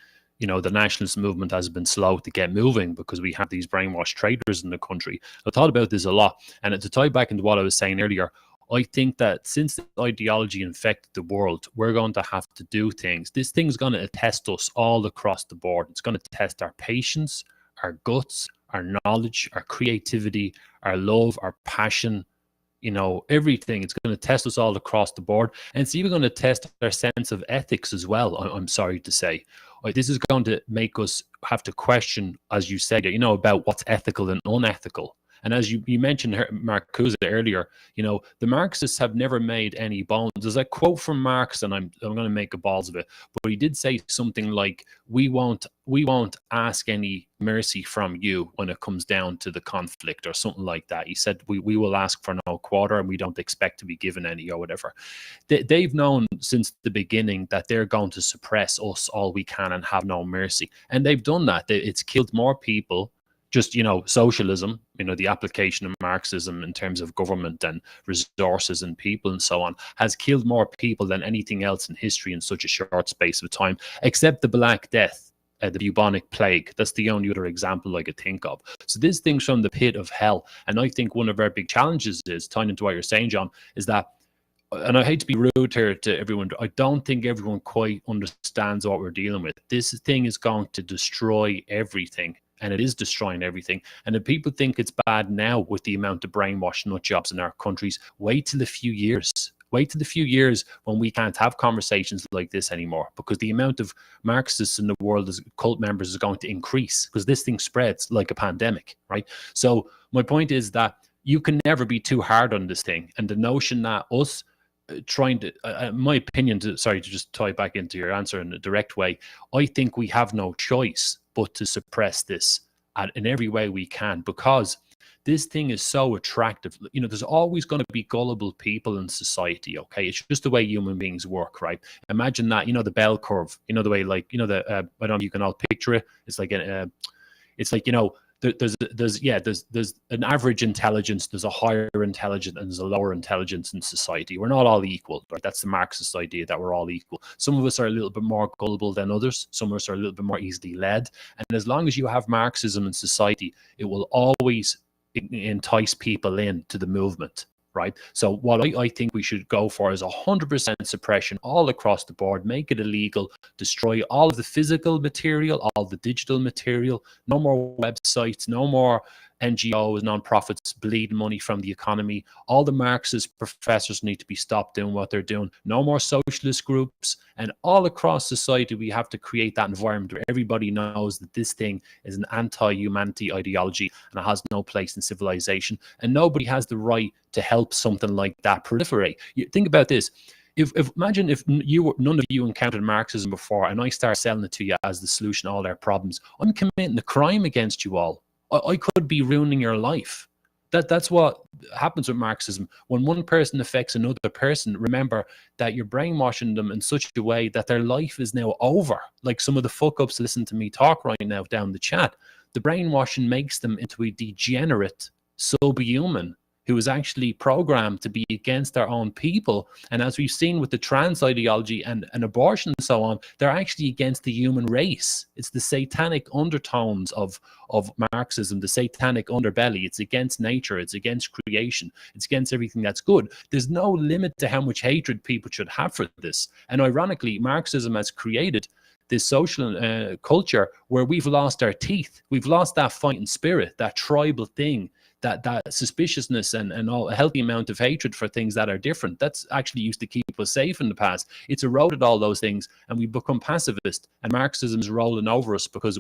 the nationalist movement has been slow to get moving, because we have these brainwashed traitors in the country. I thought about this a lot. And to tie back into what I was saying earlier, I think that since the ideology infected the world, we're going to have to do things. This thing's going to test us all across the board. It's going to test our patience, our guts, our knowledge, our creativity, our love, our passion, everything. It's going to test us all across the board. And it's even going to test our sense of ethics as well, I'm sorry to say. This is going to make us have to question, as you said, about what's ethical and unethical. And as you mentioned, Marcuse earlier, the Marxists have never made any bones. There's a quote from Marx, and I'm going to make a balls of it, but he did say something like, "We won't ask any mercy from you when it comes down to the conflict," or something like that. He said, "We will ask for no quarter, and we don't expect to be given any," or whatever. They've known since the beginning that they're going to suppress us all we can and have no mercy, and they've done that. It's killed more people just, socialism, the application of Marxism in terms of government and resources and people and so on, has killed more people than anything else in history in such a short space of time, except the Black Death, the bubonic plague. That's the only other example I could think of. So this thing's from the pit of hell. And I think one of our big challenges is, tying into what you're saying, John, is that, and I hate to be rude here to everyone, I don't think everyone quite understands what we're dealing with. This thing is going to destroy everything. And it is destroying everything. And if people think it's bad now with the amount of brainwashed nut jobs in our countries, wait till a few years. Wait till a few years when we can't have conversations like this anymore, because the amount of Marxists in the world as cult members is going to increase, because this thing spreads like a pandemic, right? So my point is that you can never be too hard on this thing. And the notion that us trying to, my opinion, to just tie back into your answer in a direct way, I think we have no choice but to suppress this in every way we can, because this thing is so attractive. There's always going to be gullible people in society, okay? It's just the way human beings work, right? Imagine that, the bell curve, the way, like, I don't know if you can all picture it. It's like, there's an average intelligence, there's a higher intelligence, and there's a lower intelligence in society. We're not all equal, right? That's the Marxist idea, that we're all equal. Some of us are a little bit more gullible than others. Some of us are a little bit more easily led. And as long as you have Marxism in society, it will always entice people into the movement, right? So what I think we should go for is 100% suppression all across the board. Make it illegal, destroy all of the physical material, all the digital material, no more websites, no more NGOs, non-profits bleeding money from the economy. All the Marxist professors need to be stopped doing what they're doing. No more socialist groups. And all across society, we have to create that environment where everybody knows that this thing is an anti-humanity ideology and it has no place in civilization. And nobody has the right to help something like that proliferate. Think about this. Imagine if none of you encountered Marxism before, and I start selling it to you as the solution to all their problems. I'm committing a crime against you all. I could be ruining your life. That's what happens with Marxism. When one person affects another person, remember that you're brainwashing them in such a way that their life is now over. Like some of the fuck-ups listen to me talk right now down the chat. The brainwashing makes them into a degenerate subhuman who is actually programmed to be against their own people. And as we've seen with the trans ideology and abortion and so on, they're actually against the human race. It's the satanic undertones of Marxism, the satanic underbelly. It's against nature. It's against creation. It's against everything that's good. There's no limit to how much hatred people should have for this. And ironically, Marxism has created this social culture where we've lost our teeth. We've lost that fighting spirit, that tribal thing, that suspiciousness and all, a healthy amount of hatred for things that are different. That's actually used to keep us safe in the past. It's eroded all those things, and we've become pacifist. And Marxism's rolling over us because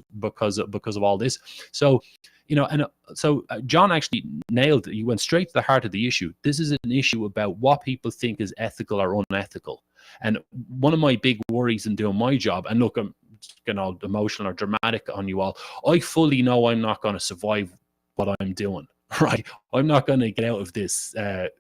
of all this. So, John actually nailed it. He went straight to the heart of the issue. This is an issue about what people think is ethical or unethical. And one of my big worries in doing my job, and look, I'm emotional or dramatic on you all. I fully know I'm not going to survive what I'm doing. Right, I'm not going to get out of this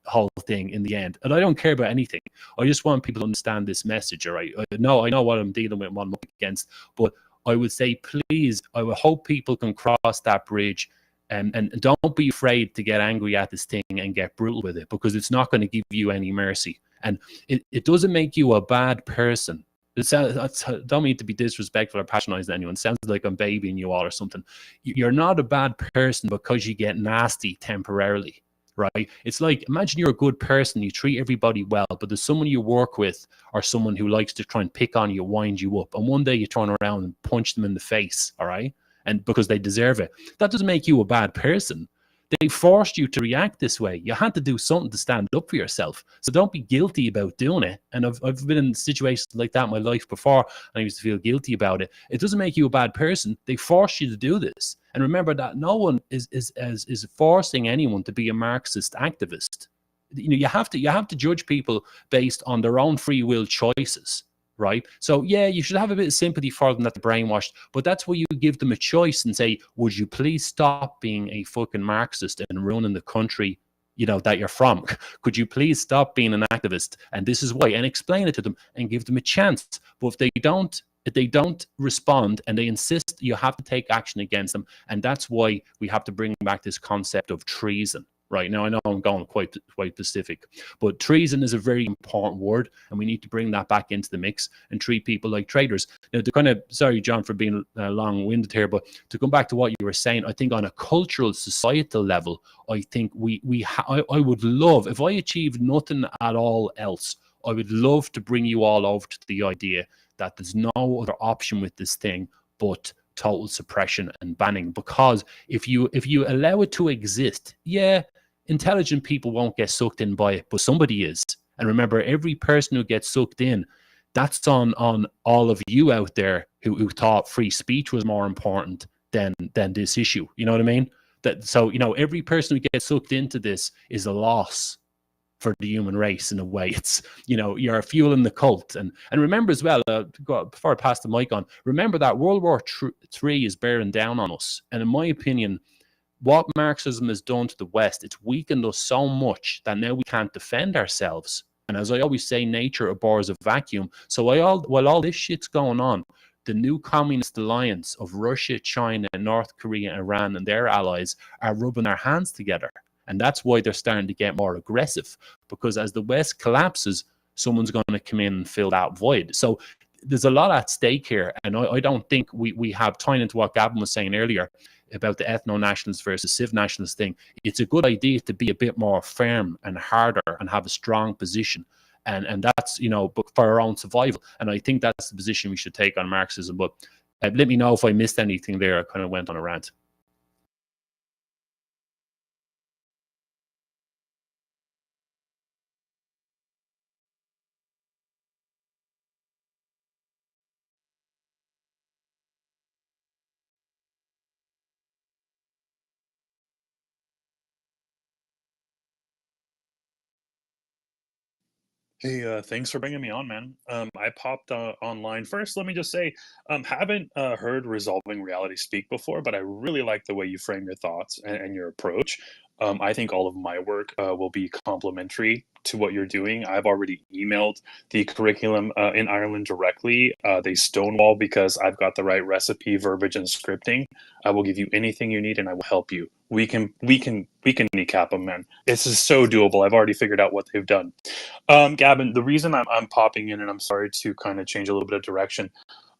whole thing in the end, and I don't care about anything. I just want people to understand this message. All right, I know what I'm dealing with, what I'm up against, but I would say, please, I would hope people can cross that bridge, and don't be afraid to get angry at this thing and get brutal with it, because it's not going to give you any mercy, and it doesn't make you a bad person. I don't mean to be disrespectful or patronizing anyone. It sounds like I'm babying you all or something. You're not a bad person because you get nasty temporarily, right? It's like, imagine you're a good person, you treat everybody well, but there's someone you work with or someone who likes to try and pick on you, wind you up, and one day you turn around and punch them in the face, all right? And because they deserve it. That doesn't make you a bad person. They forced you to react this way. You had to do something to stand up for yourself. So don't be guilty about doing it. And I've been in situations like that in my life before, and I used to feel guilty about it. It doesn't make you a bad person. They forced you to do this. And remember that no one is forcing anyone to be a Marxist activist. You have to judge people based on their own free will choices. Right? So, yeah, you should have a bit of sympathy for them that they're brainwashed, but that's where you give them a choice and say, would you please stop being a fucking Marxist and ruining the country, that you're from? Could you please stop being an activist? And this is why, and explain it to them and give them a chance. But if they don't If they don't respond and they insist, you have to take action against them. And that's why we have to bring back this concept of treason. Right now, I know I'm going quite specific, but treason is a very important word, and we need to bring that back into the mix and treat people like traitors. Now, to kind of, sorry, John, for being long-winded here, but to come back to what you were saying, I think on a cultural, societal level, I think I would love, if I achieved nothing at all else, I would love to bring you all over to the idea that there's no other option with this thing but total suppression and banning. Because if you allow it to exist, yeah, intelligent people won't get sucked in by it, but somebody is. And remember, every person who gets sucked in, that's on all of you out there who thought free speech was more important than this issue. You know what I mean? So every person who gets sucked into this is a loss for the human race in a way. It's, you're fueling the cult. And remember as well, before I pass the mic on, remember that World War III is bearing down on us. And in my opinion, what Marxism has done to the West, it's weakened us so much that now we can't defend ourselves. And as I always say, nature abhors a vacuum. So while all this shit's going on, the new communist alliance of Russia, China, North Korea, Iran, and their allies are rubbing their hands together. And that's why they're starting to get more aggressive, because as the West collapses, someone's going to come in and fill that void. So there's a lot at stake here. And I don't think we have, tying into what Gavin was saying earlier about the ethno-nationalist versus civ-nationalist thing, it's a good idea to be a bit more firm and harder and have a strong position. And that's, for our own survival. And I think that's the position we should take on Marxism. But let me know if I missed anything there. I kind of went on a rant. Hey, thanks for bringing me on, man. I popped online first. Let me just say, haven't heard Resolving Reality speak before, but I really like the way you frame your thoughts and your approach. I think all of my work will be complementary to what you're doing. I've already emailed the curriculum in Ireland directly. They stonewall because I've got the right recipe, verbiage, and scripting. I will give you anything you need, and I will help you. We can kneecap them, man. This is so doable. I've already figured out what they've done. Gavin, the reason I'm popping in, and I'm sorry to kind of change a little bit of direction.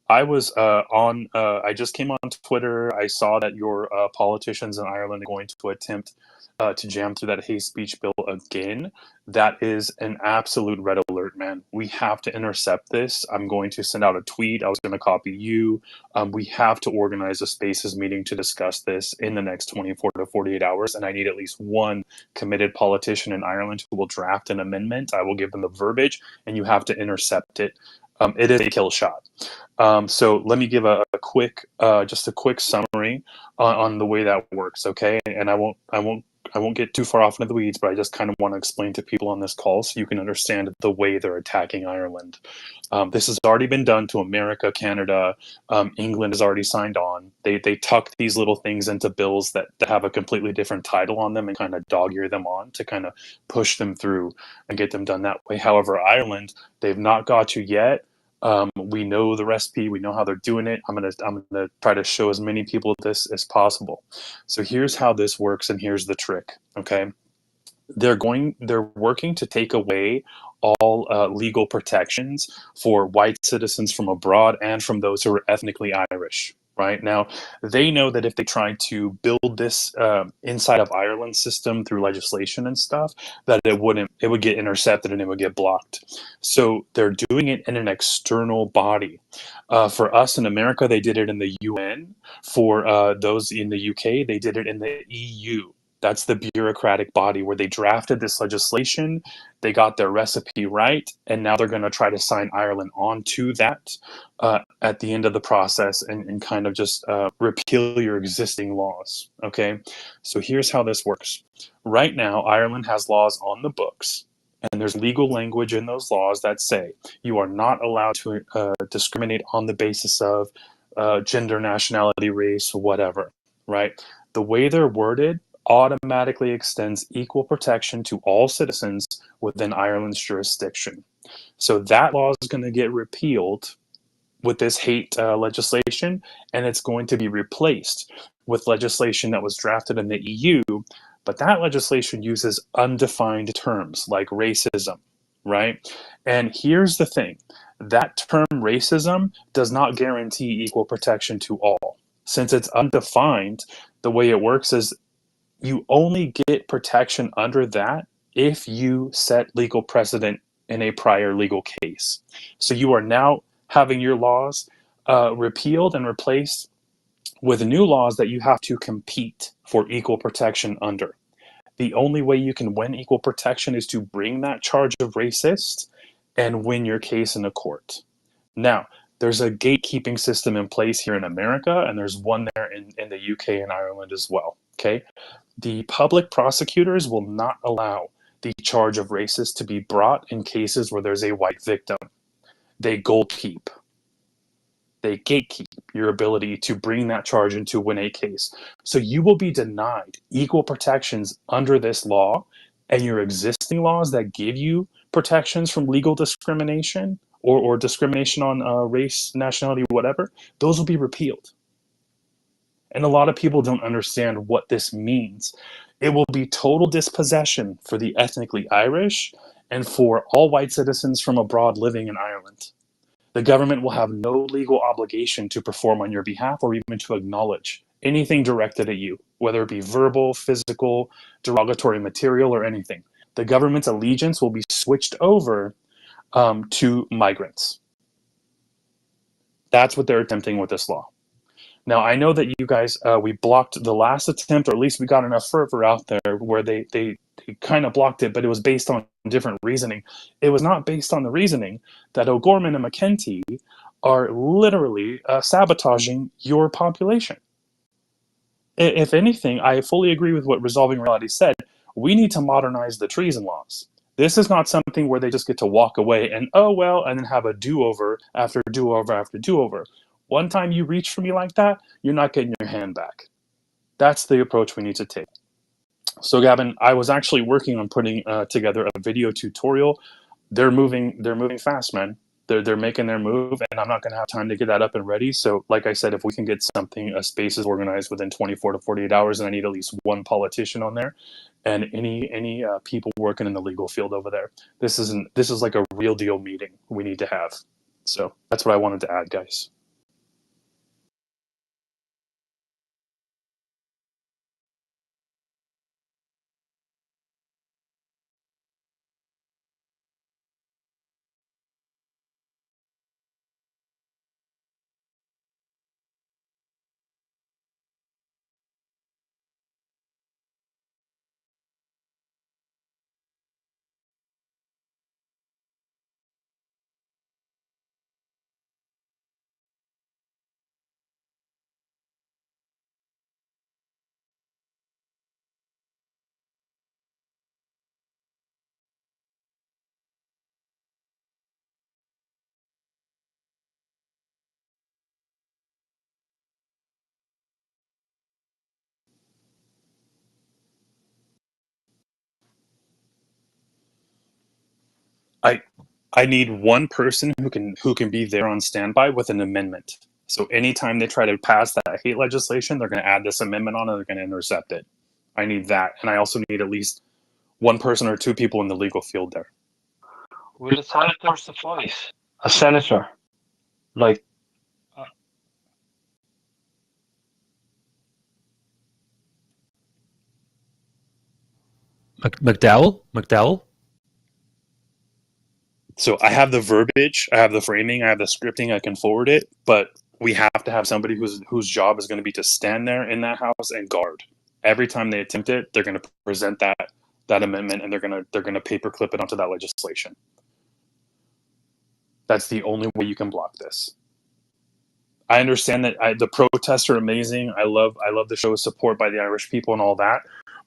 I was I just came on Twitter. I saw that your politicians in Ireland are going to attempt to jam through that hate speech bill again. That is an absolute red alert, man. We have to intercept this. I'm going to send out a tweet. I was going to copy you. We have to organize a Spaces meeting to discuss this in the next 24 to 48 hours. And I need at least one committed politician in Ireland who will draft an amendment. I will give them the verbiage, and you have to intercept it. It is a kill shot. So let me give a quick, just a quick summary on the way that works, okay? And I won't get too far off into the weeds, but I just kind of want to explain to people on this call so you can understand the way they're attacking Ireland. This has already been done to America, Canada. England has already signed on. They tuck these little things into bills that have a completely different title on them and kind of dog-ear them on to kind of push them through and get them done that way. However, Ireland, they've not got you yet. We know the recipe. We know how they're doing it. I'm gonna try to show as many people this as possible. So here's how this works, and here's the trick. Okay, they're working to take away all legal protections for white citizens from abroad and from those who are ethnically Irish. Right now, they know that if they try to build this inside of Ireland's system through legislation and stuff, that it would get intercepted and it would get blocked. So they're doing it in an external body. For us in America, they did it in the UN. For those in the UK, they did it in the EU. That's the bureaucratic body where they drafted this legislation, they got their recipe right, and now they're going to try to sign Ireland onto that at the end of the process and kind of just repeal your existing laws. Okay, so here's how this works. Right now, Ireland has laws on the books, and there's legal language in those laws that say you are not allowed to discriminate on the basis of gender, nationality, race, whatever, right? The way they're worded automatically extends equal protection to all citizens within Ireland's jurisdiction. So that law is going to get repealed hate legislation, and it's going to be replaced with legislation that was drafted in the EU, but that legislation uses undefined terms like racism, right? And here's the thing, that term racism does not guarantee equal protection to all. Since it's undefined, the way it works is you only get protection under that if you set legal precedent in a prior legal case. So you are now having your laws repealed and replaced with new laws that you have to compete for equal protection under. The only way you can win equal protection is to bring that charge of racist and win your case in a court. Now, there's a gatekeeping system in place here in America, and there's one there in the UK and Ireland as well. Okay, the public prosecutors will not allow the charge of racist to be brought in cases where there's a white victim. They gatekeep. They gatekeep your ability to bring that charge and to win a case. So you will be denied equal protections under this law, and your existing laws that give you protections from legal discrimination or discrimination on race, nationality, whatever, those will be repealed. And a lot of people don't understand what this means. It will be total dispossession for the ethnically Irish and for all white citizens from abroad living in Ireland. The government will have no legal obligation to perform on your behalf or even to acknowledge anything directed at you, whether it be verbal, physical, derogatory material, or anything. The government's allegiance will be switched over to migrants. That's what they're attempting with this law. Now, I know that you guys, we blocked the last attempt, or at least we got enough fervor out there where they kind of blocked it, but it was based on different reasoning. It was not based on the reasoning that O'Gorman and McKenty are literally sabotaging your population. If anything, I fully agree with what Resolving Reality said. We need to modernize the treason laws. This is not something where they just get to walk away and, oh, well, and then have a do-over after do-over after do-over. One time you reach for me like that, you're not getting your hand back. That's the approach we need to take. So Gavin, I was actually working on putting together a video tutorial. They're moving fast, man. They're making their move, and I'm not going to have time to get that up and ready. So like I said, if we can get something, a space is organized within 24 to 48 hours, and I need at least one politician on there, and any people working in the legal field over there. This is like a real deal meeting we need to have. So that's what I wanted to add, guys. I need one person who can be there on standby with an amendment. So anytime they try to pass that hate legislation, they're going to add this amendment on and they're going to intercept it. I need that, and I also need at least one person or two people in the legal field there. Will a senator suffice? A senator, like McDowell. So I have the verbiage, I have the framing, I have the scripting, I can forward it, but we have to have somebody whose job is going to be to stand there in that house and guard. Every time they attempt it, they're going to present that amendment, and they're going to paperclip it onto that legislation. That's the only way you can block this. I understand that the protests are amazing. I love the show's support by the Irish people and all that,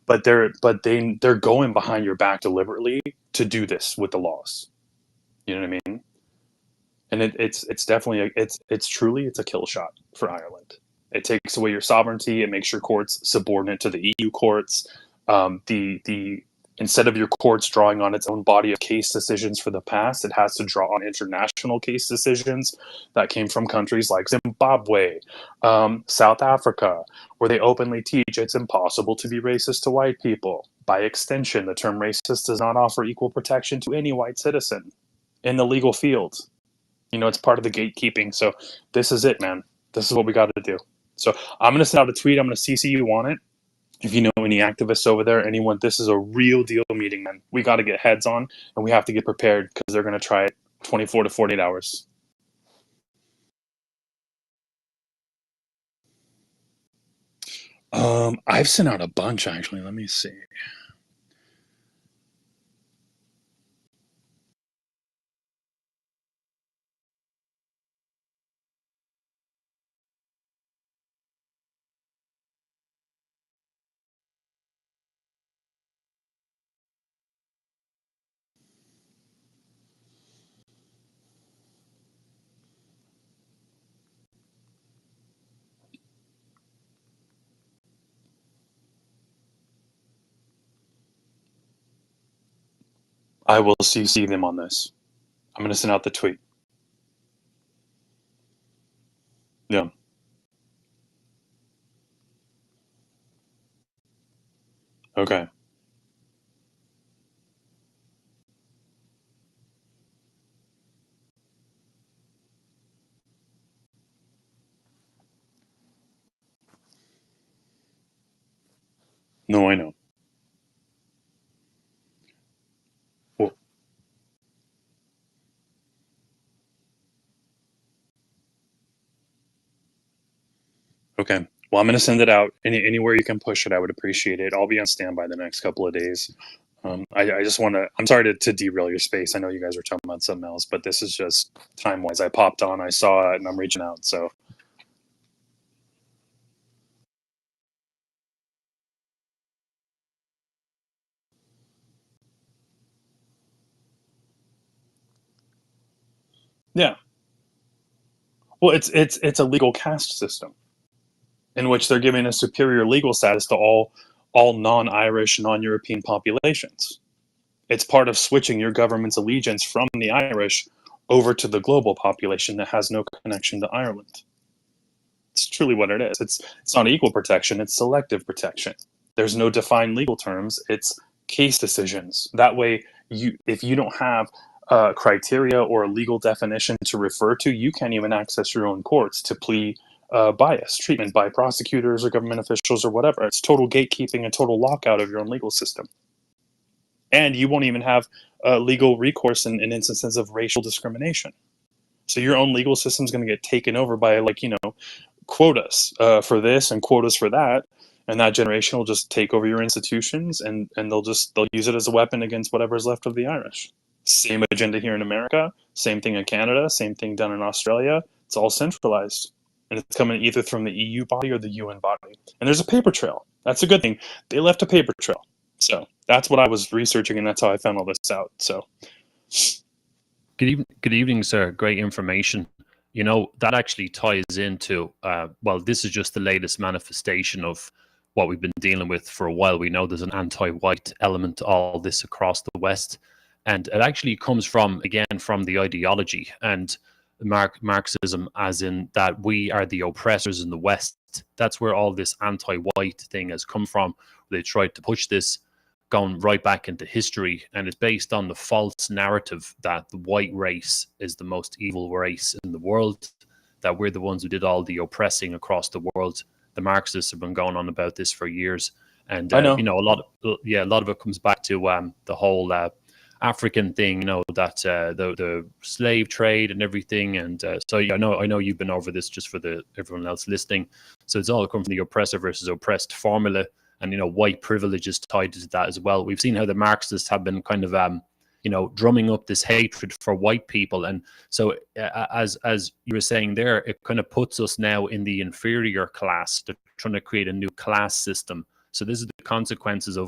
but they're going behind your back deliberately to do this with the laws. You know what I mean? And it's definitely it's truly a kill shot for Ireland. It takes away your sovereignty. It makes your courts subordinate to the EU courts. The Instead of your courts drawing on its own body of case decisions for the past, it has to draw on international case decisions that came from countries like Zimbabwe, South Africa, where they openly teach it's impossible to be racist to white people. By extension, the term racist does not offer equal protection to any white citizen in the legal field. You know, it's part of the gatekeeping. So this is it, man. This is what we got to do. So I'm going to send out a tweet. I'm going to CC you on it. If you know any activists over there, anyone, this is a real deal meeting, man. We got to get heads on, and we have to get prepared because they're going to try it 24 to 48 hours. I've sent out a bunch, actually. Let me see. I will CC them on this. I'm going to send out the tweet. Yeah. Okay. No, I know. Well, okay. Well, I'm going to send it out. Anywhere you can push it, I would appreciate it. I'll be on standby the next couple of days. I just want to, I'm sorry to derail your space. I know you guys were talking about something else, but this is just time-wise. I popped on, I saw it, and I'm reaching out. So, yeah. Well, it's a legal caste system in which they're giving a superior legal status to all non-Irish, non-European populations. It's part of switching your government's allegiance from the Irish over to the global population that has no connection to Ireland. It's truly what it is. It's not equal protection, it's selective protection. There's no defined legal terms, it's case decisions. That way, if you don't have criteria or a legal definition to refer to, you can't even access your own courts to plea bias treatment by prosecutors or government officials or whatever. It's total gatekeeping and total lockout of your own legal system. And you won't even have legal recourse in instances of racial discrimination. So your own legal system is going to get taken over by, like, quotas for this and quotas for that, and that generation will just take over your institutions, and they'll use it as a weapon against whatever's left of the Irish. Same agenda here in America, same thing in Canada, same thing done in Australia. It's all centralized, and it's coming either from the EU body or the UN body. And there's a paper trail. That's a good thing. They left a paper trail. So that's what I was researching, and that's how I found all this out. So Good evening, sir. Great information. That actually ties into, well, this is just the latest manifestation of what we've been dealing with for a while. We know there's an anti-white element to all this across the West. And it actually comes from the ideology and Marxism, as in that we are the oppressors in the West. That's where all this anti-white thing has come from. They tried to push this going right back into history, and it's based on the false narrative that the white race is the most evil race in the world, that we're the ones who did all the oppressing across the world. The Marxists have been going on about this for years, and I know. a lot of it comes back to the whole African thing, that the slave trade and everything, and so yeah, I know you've been over this just for everyone else listening. So it's all come from the oppressor versus oppressed formula. And white privilege is tied to that as well. We've seen how the Marxists have been kind of drumming up this hatred for white people, and so as you were saying there, it kind of puts us now in the inferior class. They're trying to create a new class system. So this is the consequences of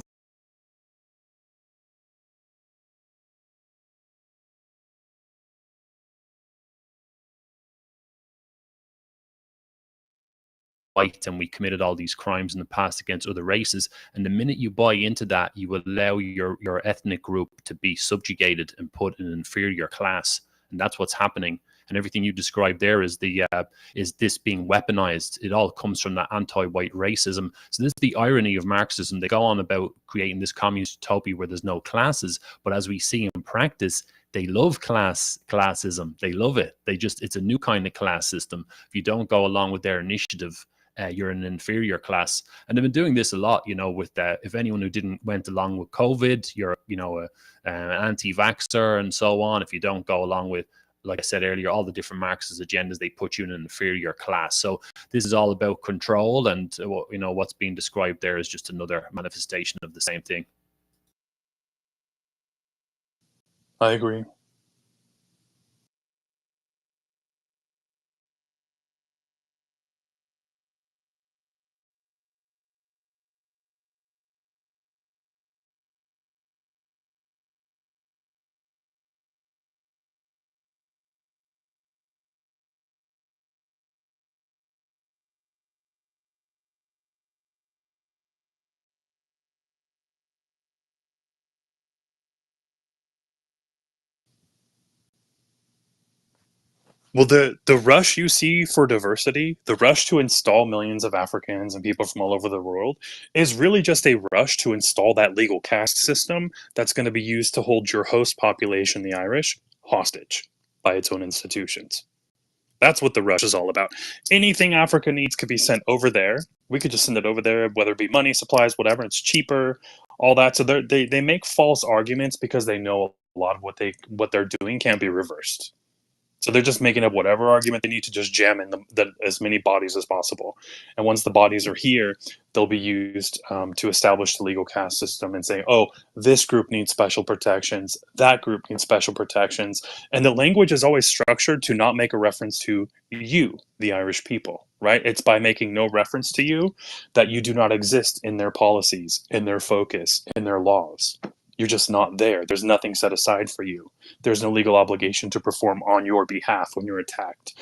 white and we committed all these crimes in the past against other races. And the minute you buy into that, you allow your ethnic group to be subjugated and put in an inferior class. And that's what's happening. And everything you described there is this being weaponized. It all comes from that anti-white racism. So this is the irony of Marxism. They go on about creating this communist utopia where there's no classes, but as we see in practice, they love classism. They love it. It's a new kind of class system. If you don't go along with their initiative, you're an inferior class. And they've been doing this a lot, with if anyone who went along with COVID, you're, an anti-vaxxer and so on. If you don't go along with, like I said earlier, all the different Marxist agendas, they put you in an inferior class. So this is all about control, and what's being described there is just another manifestation of the same thing. I agree. Well, the rush you see for diversity, the rush to install millions of Africans and people from all over the world, is really just a rush to install that legal caste system that's going to be used to hold your host population, the Irish, hostage by its own institutions. That's what the rush is all about. Anything Africa needs could be sent over there. We could just send it over there, whether it be money, supplies, whatever. It's cheaper, all that. So they make false arguments because they know a lot of what they're doing can't be reversed. So they're just making up whatever argument they need to just jam in as many bodies as possible. And once the bodies are here, they'll be used to establish the legal caste system and say, oh, this group needs special protections, that group needs special protections. And the language is always structured to not make a reference to you, the Irish people, right? It's by making no reference to you that you do not exist in their policies, in their focus, in their laws. You're just not there. There's nothing set aside for you. There's no legal obligation to perform on your behalf when you're attacked.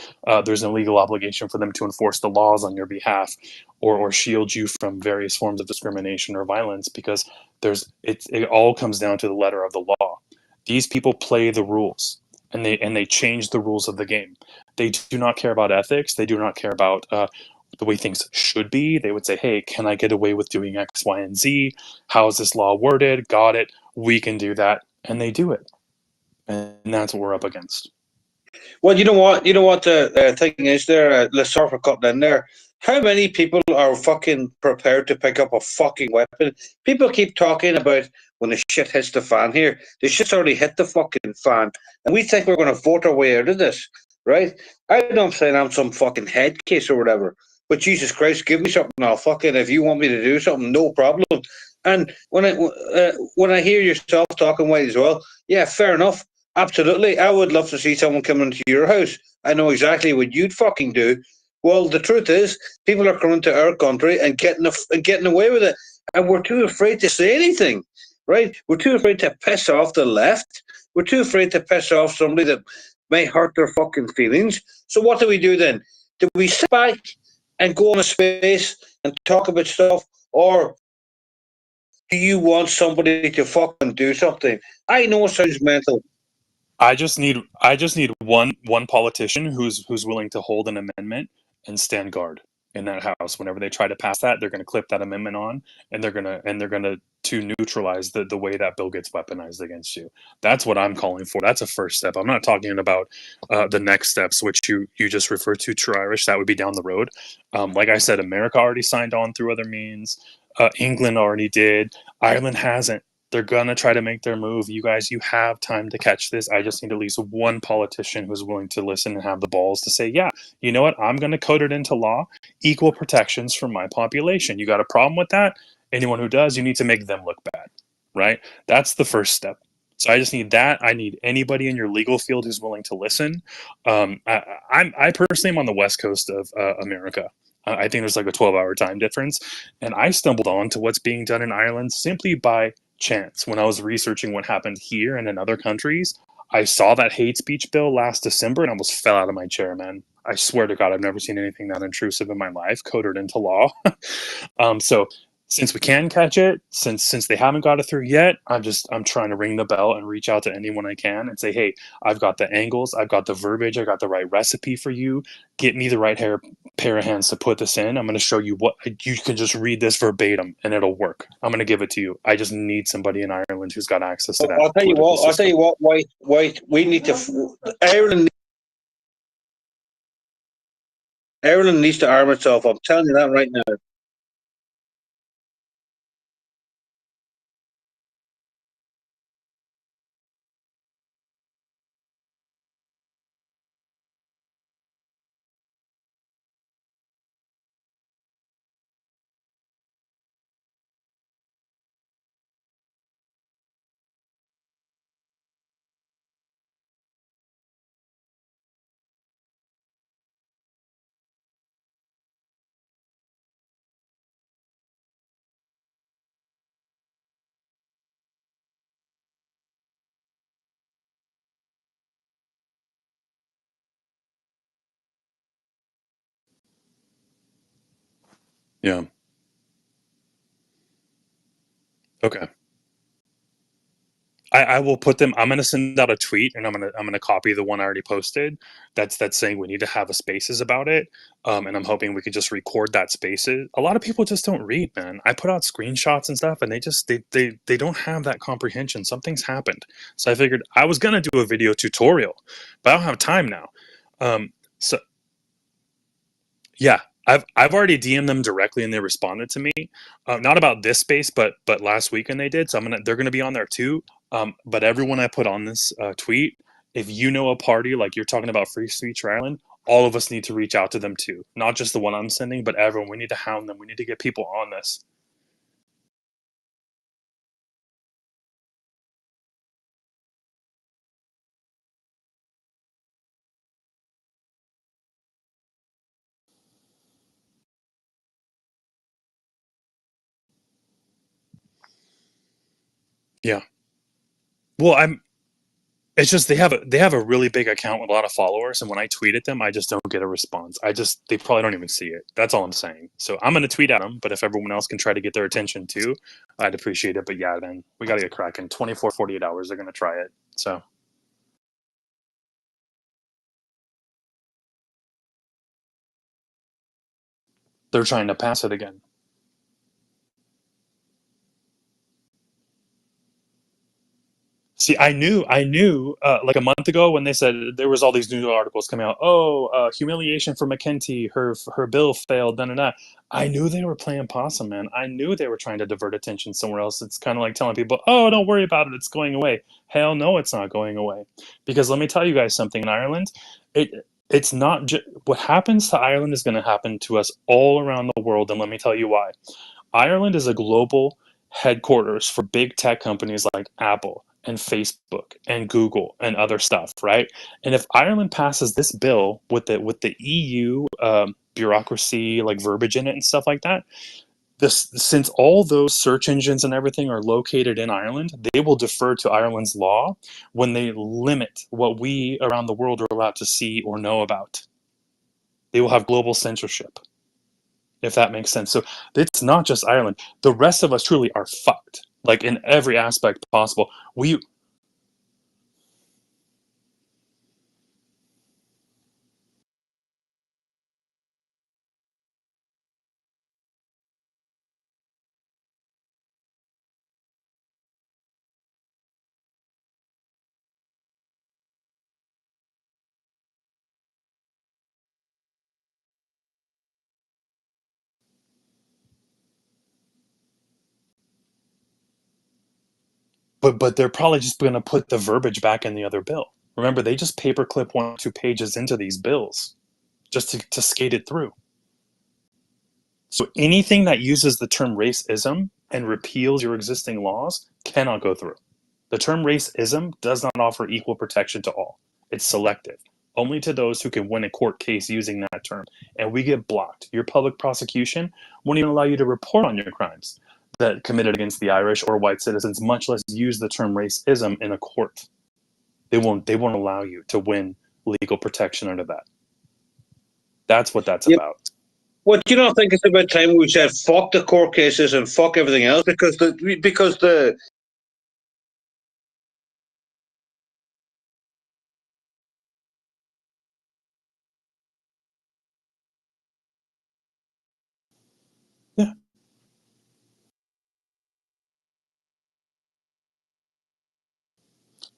There's no legal obligation for them to enforce the laws on your behalf or shield you from various forms of discrimination or violence, because it all comes down to the letter of the law. These people play the rules, and they change the rules of the game. They do not care about ethics. They do not care about the way things should be. They would say, hey, can I get away with doing X, Y, and Z? How is this law worded? Got it. We can do that. And they do it. And that's what we're up against. Well, you know what the thing is there. Let's start for cutting in there. How many people are fucking prepared to pick up a fucking weapon? People keep talking about when the shit hits the fan here. The shit's already hit the fucking fan, and we think we're going to vote our way out of this, right? I know I'm saying I'm some fucking head case or whatever, but Jesus Christ, give me something. I'll fucking, if you want me to do something, no problem. And when I hear yourself talking white as well, yeah, fair enough. Absolutely. I would love to see someone come into your house. I know exactly what you'd fucking do. Well, the truth is, people are coming to our country and getting away with it. And we're too afraid to say anything, right? We're too afraid to piss off the left. We're too afraid to piss off somebody that may hurt their fucking feelings. So what do we do then? Do we sit back and go on a space and talk about stuff? Or do you want somebody to fucking do something? I know it sounds mental. I just need one politician who's willing to hold an amendment and stand guard in that house. Whenever they try to pass that, they're going to clip that amendment on, and they're going to neutralize the way that bill gets weaponized against you. That's what I'm calling for. That's a first step. I'm not talking about the next steps, which you just referred to, True Irish. That would be down the road. Like I said, America already signed on through other means. England already did. Ireland hasn't. They're going to try to make their move. You guys, you have time to catch this. I just need at least one politician who's willing to listen and have the balls to say, yeah, you know what? I'm going to code it into law. Equal protections for my population. You got a problem with that? Anyone who does, you need to make them look bad, right? That's the first step. So I just need that. I need anybody in your legal field who's willing to listen. I personally am on the West Coast of America. I think there's like a 12-hour time difference. And I stumbled on to what's being done in Ireland simply by chance. When I was researching what happened here and in other countries, I saw that hate speech bill last December and I almost fell out of my chair, man. I swear to God, I've never seen anything that intrusive in my life coded into law. So since we can catch it, since they haven't got it through yet, I'm trying to ring the bell and reach out to anyone I can and say, hey, I've got the angles, I've got the verbiage, I got the right recipe for you. Get me the right pair of hands to put this in. I'm going to show you what you can just read this verbatim and it'll work. I'm going to give it to you. I just need somebody in Ireland who's got access to that. I'll tell you what. I'll tell you what. Wait. We need to. Ireland needs to arm itself. I'm telling you that right now. Yeah. Okay. I will put them. I'm gonna send out a tweet, and I'm gonna copy the one I already posted. That's saying we need to have a spaces about it. And I'm hoping we could just record that spaces. A lot of people just don't read, man. I put out screenshots and stuff, and they don't have that comprehension. Something's happened. So I figured I was gonna do a video tutorial, but I don't have time now. So yeah, I've already DM'd them directly, and they responded to me. Not about this space, but last weekend they did. So they're gonna be on there too. But everyone I put on this tweet, if you know a party like you're talking about Free Speech Ireland, all of us need to reach out to them too. Not just the one I'm sending, but everyone. We need to hound them. We need to get people on this. Yeah. Well, it's just they have a really big account with a lot of followers, and when I tweet at them, I just don't get a response. They probably don't even see it. That's all I'm saying. So I'm gonna tweet at them, but if everyone else can try to get their attention too, I'd appreciate it. But yeah, then we gotta get cracking. 24, 48 hours, they're gonna try it. So they're trying to pass it again. See, I knew, like a month ago when they said there was all these news articles coming out. Oh, humiliation for McKenty. Her bill failed. Da, da, da. I knew they were playing possum, man. I knew they were trying to divert attention somewhere else. It's kind of like telling people, "Oh, don't worry about it. It's going away." Hell no, it's not going away. Because let me tell you guys something. In Ireland, it's not what happens to Ireland is going to happen to us all around the world, and let me tell you why. Ireland is a global headquarters for big tech companies like Apple and Facebook and Google and other stuff, right? And if Ireland passes this bill with the EU bureaucracy, like verbiage in it and stuff like that, since all those search engines and everything are located in Ireland, they will defer to Ireland's law when they limit what we around the world are allowed to see or know about. They will have global censorship, if that makes sense. So it's not just Ireland. The rest of us truly are fucked, like in every aspect possible. But they're probably just going to put the verbiage back in the other bill. Remember, they just paperclip 1 or 2 pages into these bills just to skate it through. So anything that uses the term racism and repeals your existing laws cannot go through. The term racism does not offer equal protection to all. It's selective, only to those who can win a court case using that term. And we get blocked. Your public prosecution won't even allow you to report on your crimes that committed against the Irish or white citizens, much less use the term racism in a court. They won't allow you to win legal protection under that. That's what that's Yep. about. What do you not think it's about time we said fuck the court cases and fuck everything else because the Yeah.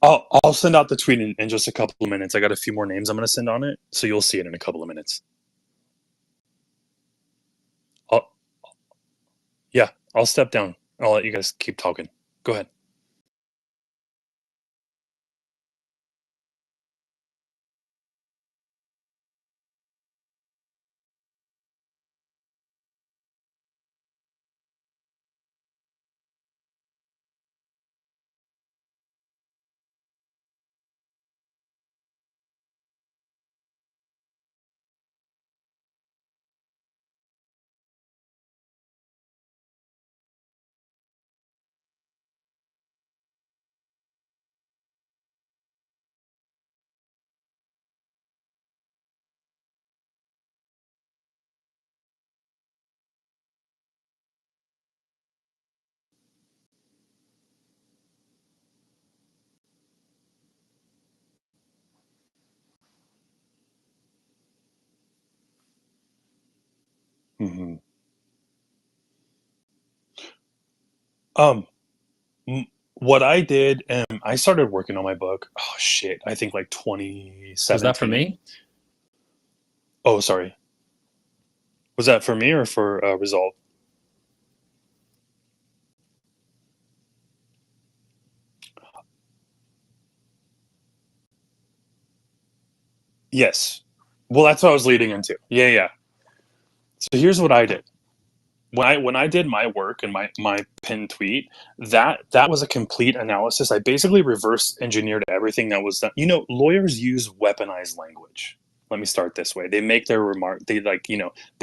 I'll send out the tweet in just a couple of minutes. I got a few more names I'm going to send on it, so you'll see it in a couple of minutes. Yeah, I'll step down. I'll let you guys keep talking. Go ahead. Mm-hmm. What I did, I started working on my book. Oh shit! I think like 2017. Was that for me? Oh, sorry. Was that for me or for Resolve? Yes. Well, that's what I was leading into. Yeah, yeah. So here's what I did. When I did my work and my pinned tweet, that was a complete analysis. I basically reverse engineered everything that was done. Lawyers use weaponized language. Let me start this way. They make their remark. They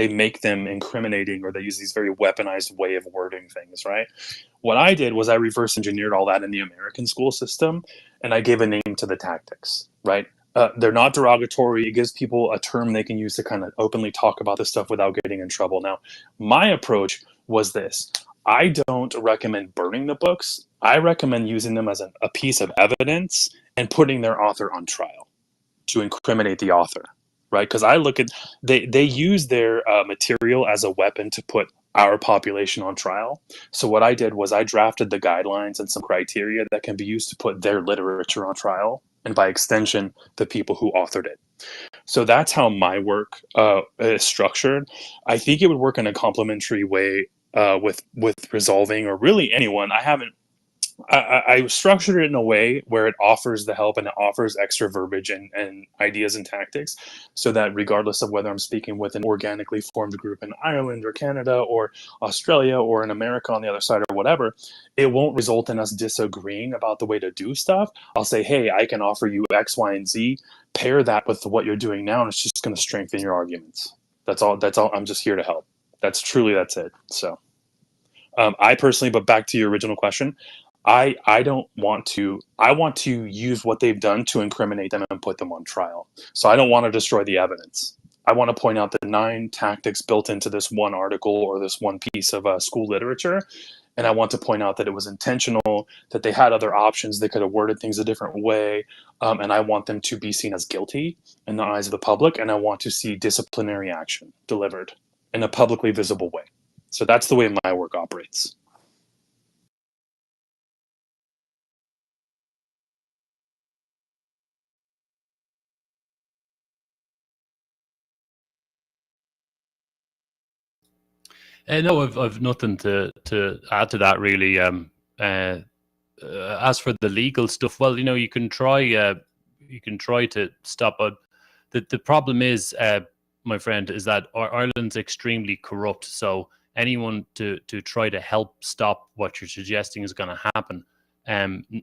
make them incriminating, or they use these very weaponized way of wording things. Right. What I did was I reverse engineered all that in the American school system, and I gave a name to the tactics. Right. They're not derogatory. It gives people a term they can use to kind of openly talk about this stuff without getting in trouble. Now, my approach was this. I don't recommend burning the books. I recommend using them as a piece of evidence and putting their author on trial to incriminate the author, right? Because I look at they use their material as a weapon to put our population on trial. So what I did was I drafted the guidelines and some criteria that can be used to put their literature on trial, and by extension, the people who authored it. So that's how my work is structured. I think it would work in a complementary way with resolving, or really anyone. I structured it in a way where it offers the help and it offers extra verbiage and ideas and tactics, so that regardless of whether I'm speaking with an organically formed group in Ireland or Canada or Australia or in America on the other side or whatever, it won't result in us disagreeing about the way to do stuff. I'll say, hey, I can offer you X, Y, and Z. Pair that with what you're doing now, and it's just going to strengthen your arguments. That's all. That's all. I'm just here to help. That's it. So, I personally, but back to your original question, I don't want to. I want to use what they've done to incriminate them and put them on trial. So I don't want to destroy the evidence. I want to point out the 9 tactics built into this one article or this one piece of school literature, and I want to point out that it was intentional, that they had other options, they could have worded things a different way, and I want them to be seen as guilty in the eyes of the public, and I want to see disciplinary action delivered in a publicly visible way. So that's the way my work operates. No, I've nothing to add to that really. As for the legal stuff, well, you can try to stop it. The problem is, my friend, is that Ireland's extremely corrupt. So anyone to try to help stop what you're suggesting is going to happen.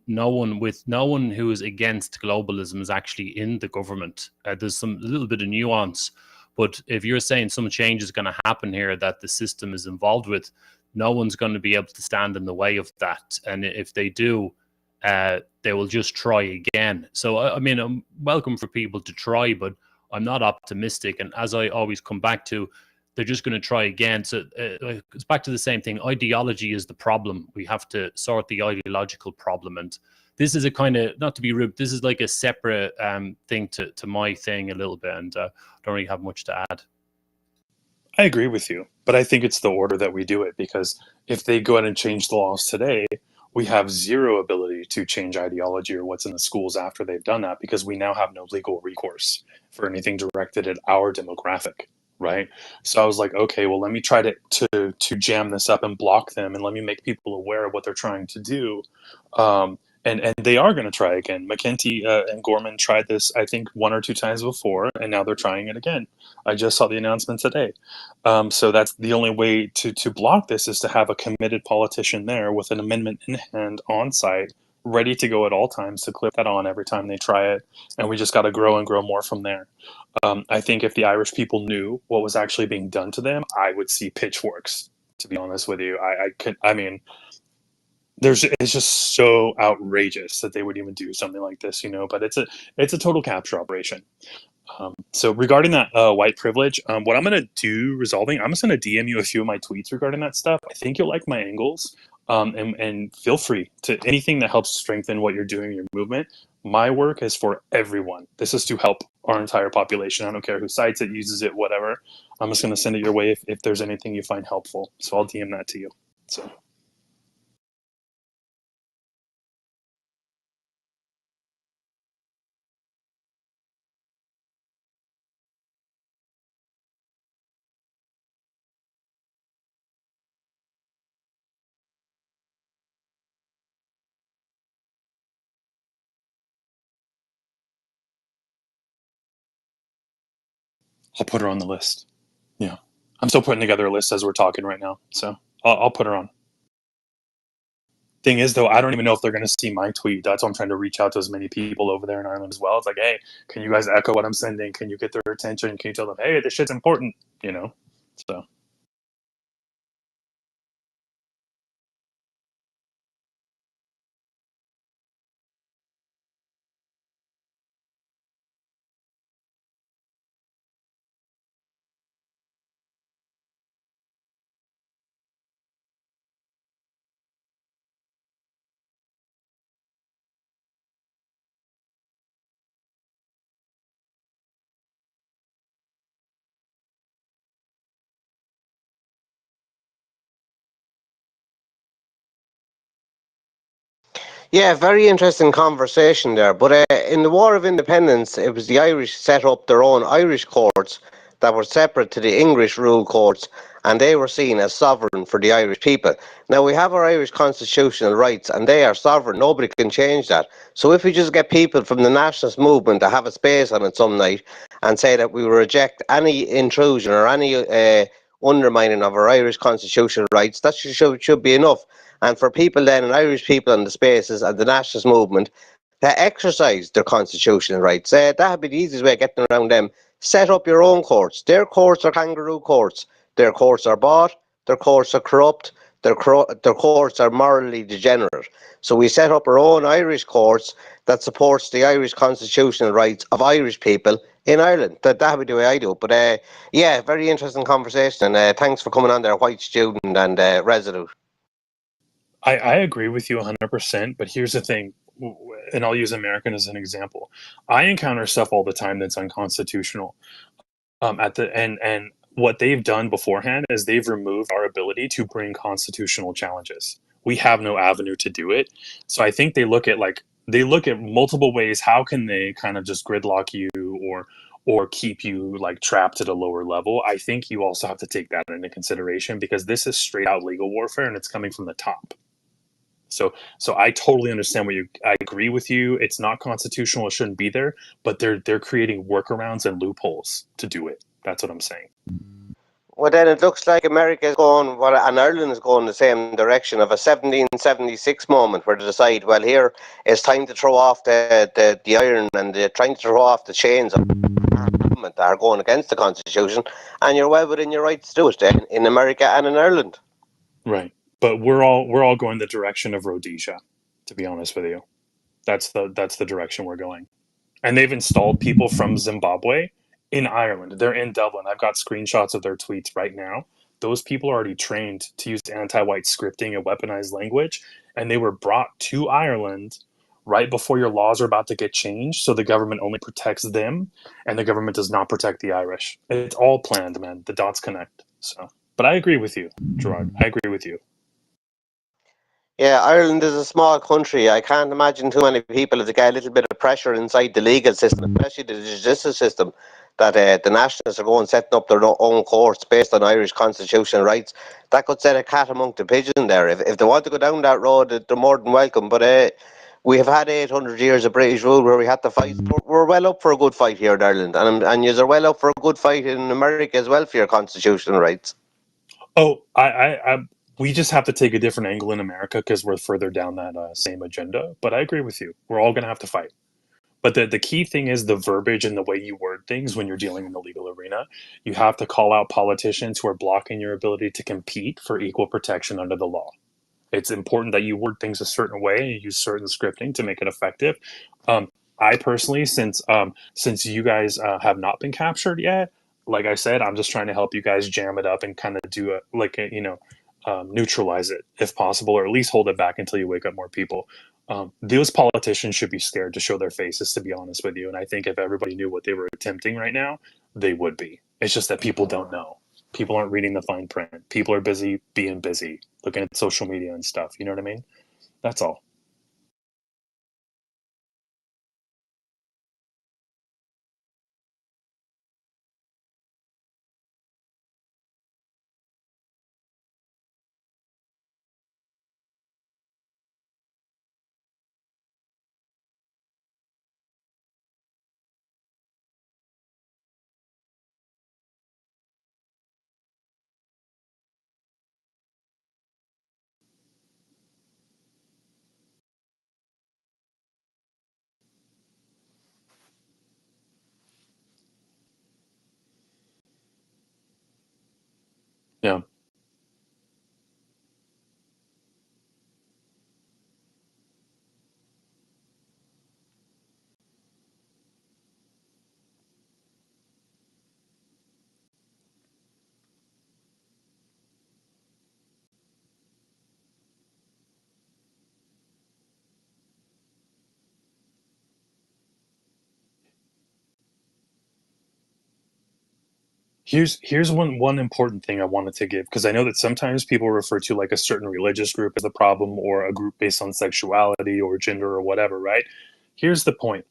No one who is against globalism is actually in the government. There's a little bit of nuance, but if you're saying some change is going to happen here that the system is involved with, no one's going to be able to stand in the way of that. And if they do, they will just try again. So, I mean, I'm welcome for people to try, but I'm not optimistic. And as I always come back to, they're just going to try again. So it's back to the same thing. Ideology is the problem. We have to sort the ideological problem. And this is a kind of, not to be rude, this is like a separate thing to my thing a little bit. And don't really have much to add. I agree with you, but I think it's the order that we do it, because if they go ahead and change the laws today, we have zero ability to change ideology or what's in the schools after they've done that, because we now have no legal recourse for anything directed at our demographic, right? So I was like, okay, well, let me try to jam this up and block them, and let me make people aware of what they're trying to do. And they are going to try again. McKenty and Gorman tried this, I think, 1 or 2 times before, and now they're trying it again. I just saw the announcement today. So that's the only way to block this, is to have a committed politician there with an amendment in hand on site, ready to go at all times to clip that on every time they try it. And we just got to grow and grow more from there. I think if the Irish people knew what was actually being done to them, I would see pitchforks, to be honest with you. I mean, it's just so outrageous that they would even do something like this, but it's a total capture operation. So regarding that white privilege, what I'm going to do resolving, I'm just going to DM you a few of my tweets regarding that stuff. I think you'll like my angles, and feel free to anything that helps strengthen what you're doing in your movement. My work is for everyone. This is to help our entire population. I don't care who cites it, uses it, whatever. I'm just going to send it your way if there's anything you find helpful. So I'll DM that to you. So. I'll put her on the list. Yeah. I'm still putting together a list as we're talking right now. So I'll put her on. Thing is, though, I don't even know if they're going to see my tweet. That's why I'm trying to reach out to as many people over there in Ireland as well. It's like, hey, can you guys echo what I'm sending? Can you get their attention? Can you tell them, hey, this shit's important? So. Yeah, very interesting conversation there. But in the War of Independence, it was the Irish set up their own Irish courts that were separate to the English rule courts, and they were seen as sovereign for the Irish people. Now, we have our Irish constitutional rights, and they are sovereign. Nobody can change that. So if we just get people from the nationalist movement to have a space on it some night and say that we reject any intrusion or any undermining of our Irish constitutional rights, that should be enough. And for people then, and Irish people in the spaces and the nationalist movement, to exercise their constitutional rights. That would be the easiest way of getting around them. Set up your own courts. Their courts are kangaroo courts. Their courts are bought. Their courts are corrupt. Their courts are morally degenerate. So we set up our own Irish courts that supports the Irish constitutional rights of Irish people in Ireland. That would be the way I do it. But yeah, very interesting conversation. And thanks for coming on there, White Student and Resolute. I agree with you 100%, but here's the thing, and I'll use American as an example. I encounter stuff all the time that's unconstitutional. And what they've done beforehand is they've removed our ability to bring constitutional challenges. We have no avenue to do it. So I think they look at multiple ways. How can they kind of just gridlock you or keep you like trapped at a lower level? I think you also have to take that into consideration, because this is straight out legal warfare and it's coming from the top. So I totally understand I agree with you. It's not constitutional. It shouldn't be there, but they're creating workarounds and loopholes to do it. That's what I'm saying. Well, then it looks like America is going, and Ireland is going the same direction of a 1776 moment where they decide, well, here it's time to throw off the iron, and they're trying to throw off the chains of government that are going against the Constitution, and you're well within your right to do it in America and in Ireland. Right. But we're all going the direction of Rhodesia, to be honest with you. That's the direction we're going. And they've installed people from Zimbabwe in Ireland. They're in Dublin. I've got screenshots of their tweets right now. Those people are already trained to use anti-white scripting and weaponized language, and they were brought to Ireland right before your laws are about to get changed, so the government only protects them, and the government does not protect the Irish. It's all planned, man. The dots connect. So, but I agree with you, Gerard. I agree with you. Yeah, Ireland is a small country. I can't imagine too many people if they get a little bit of pressure inside the legal system, especially the justice system, that the nationalists are going setting up their own courts based on Irish constitutional rights. That could set a cat among the pigeons there. If they want to go down that road, they're more than welcome. But we have had 800 years of British rule where we had to fight. We're well up for a good fight here in Ireland, and you're well up for a good fight in America as well for your constitutional rights. Oh, we just have to take a different angle in America because we're further down that same agenda. But I agree with you. We're all going to have to fight. But the key thing is the verbiage and the way you word things when you're dealing in the legal arena. You have to call out politicians who are blocking your ability to compete for equal protection under the law. It's important that you word things a certain way and you use certain scripting to make it effective. I personally, since you guys have not been captured yet, like I said, I'm just trying to help you guys jam it up and kind of do neutralize it if possible, or at least hold it back until you wake up more people. Those politicians should be scared to show their faces, to be honest with you. And I think if everybody knew what they were attempting right now, they would be. It's just that people don't know. People aren't reading the fine print. People are busy being busy, looking at social media and stuff. You know what I mean? That's all. Yeah. Here's one important thing I wanted to give, because I know that sometimes people refer to like a certain religious group as the problem, or a group based on sexuality or gender or whatever, right? Here's the point.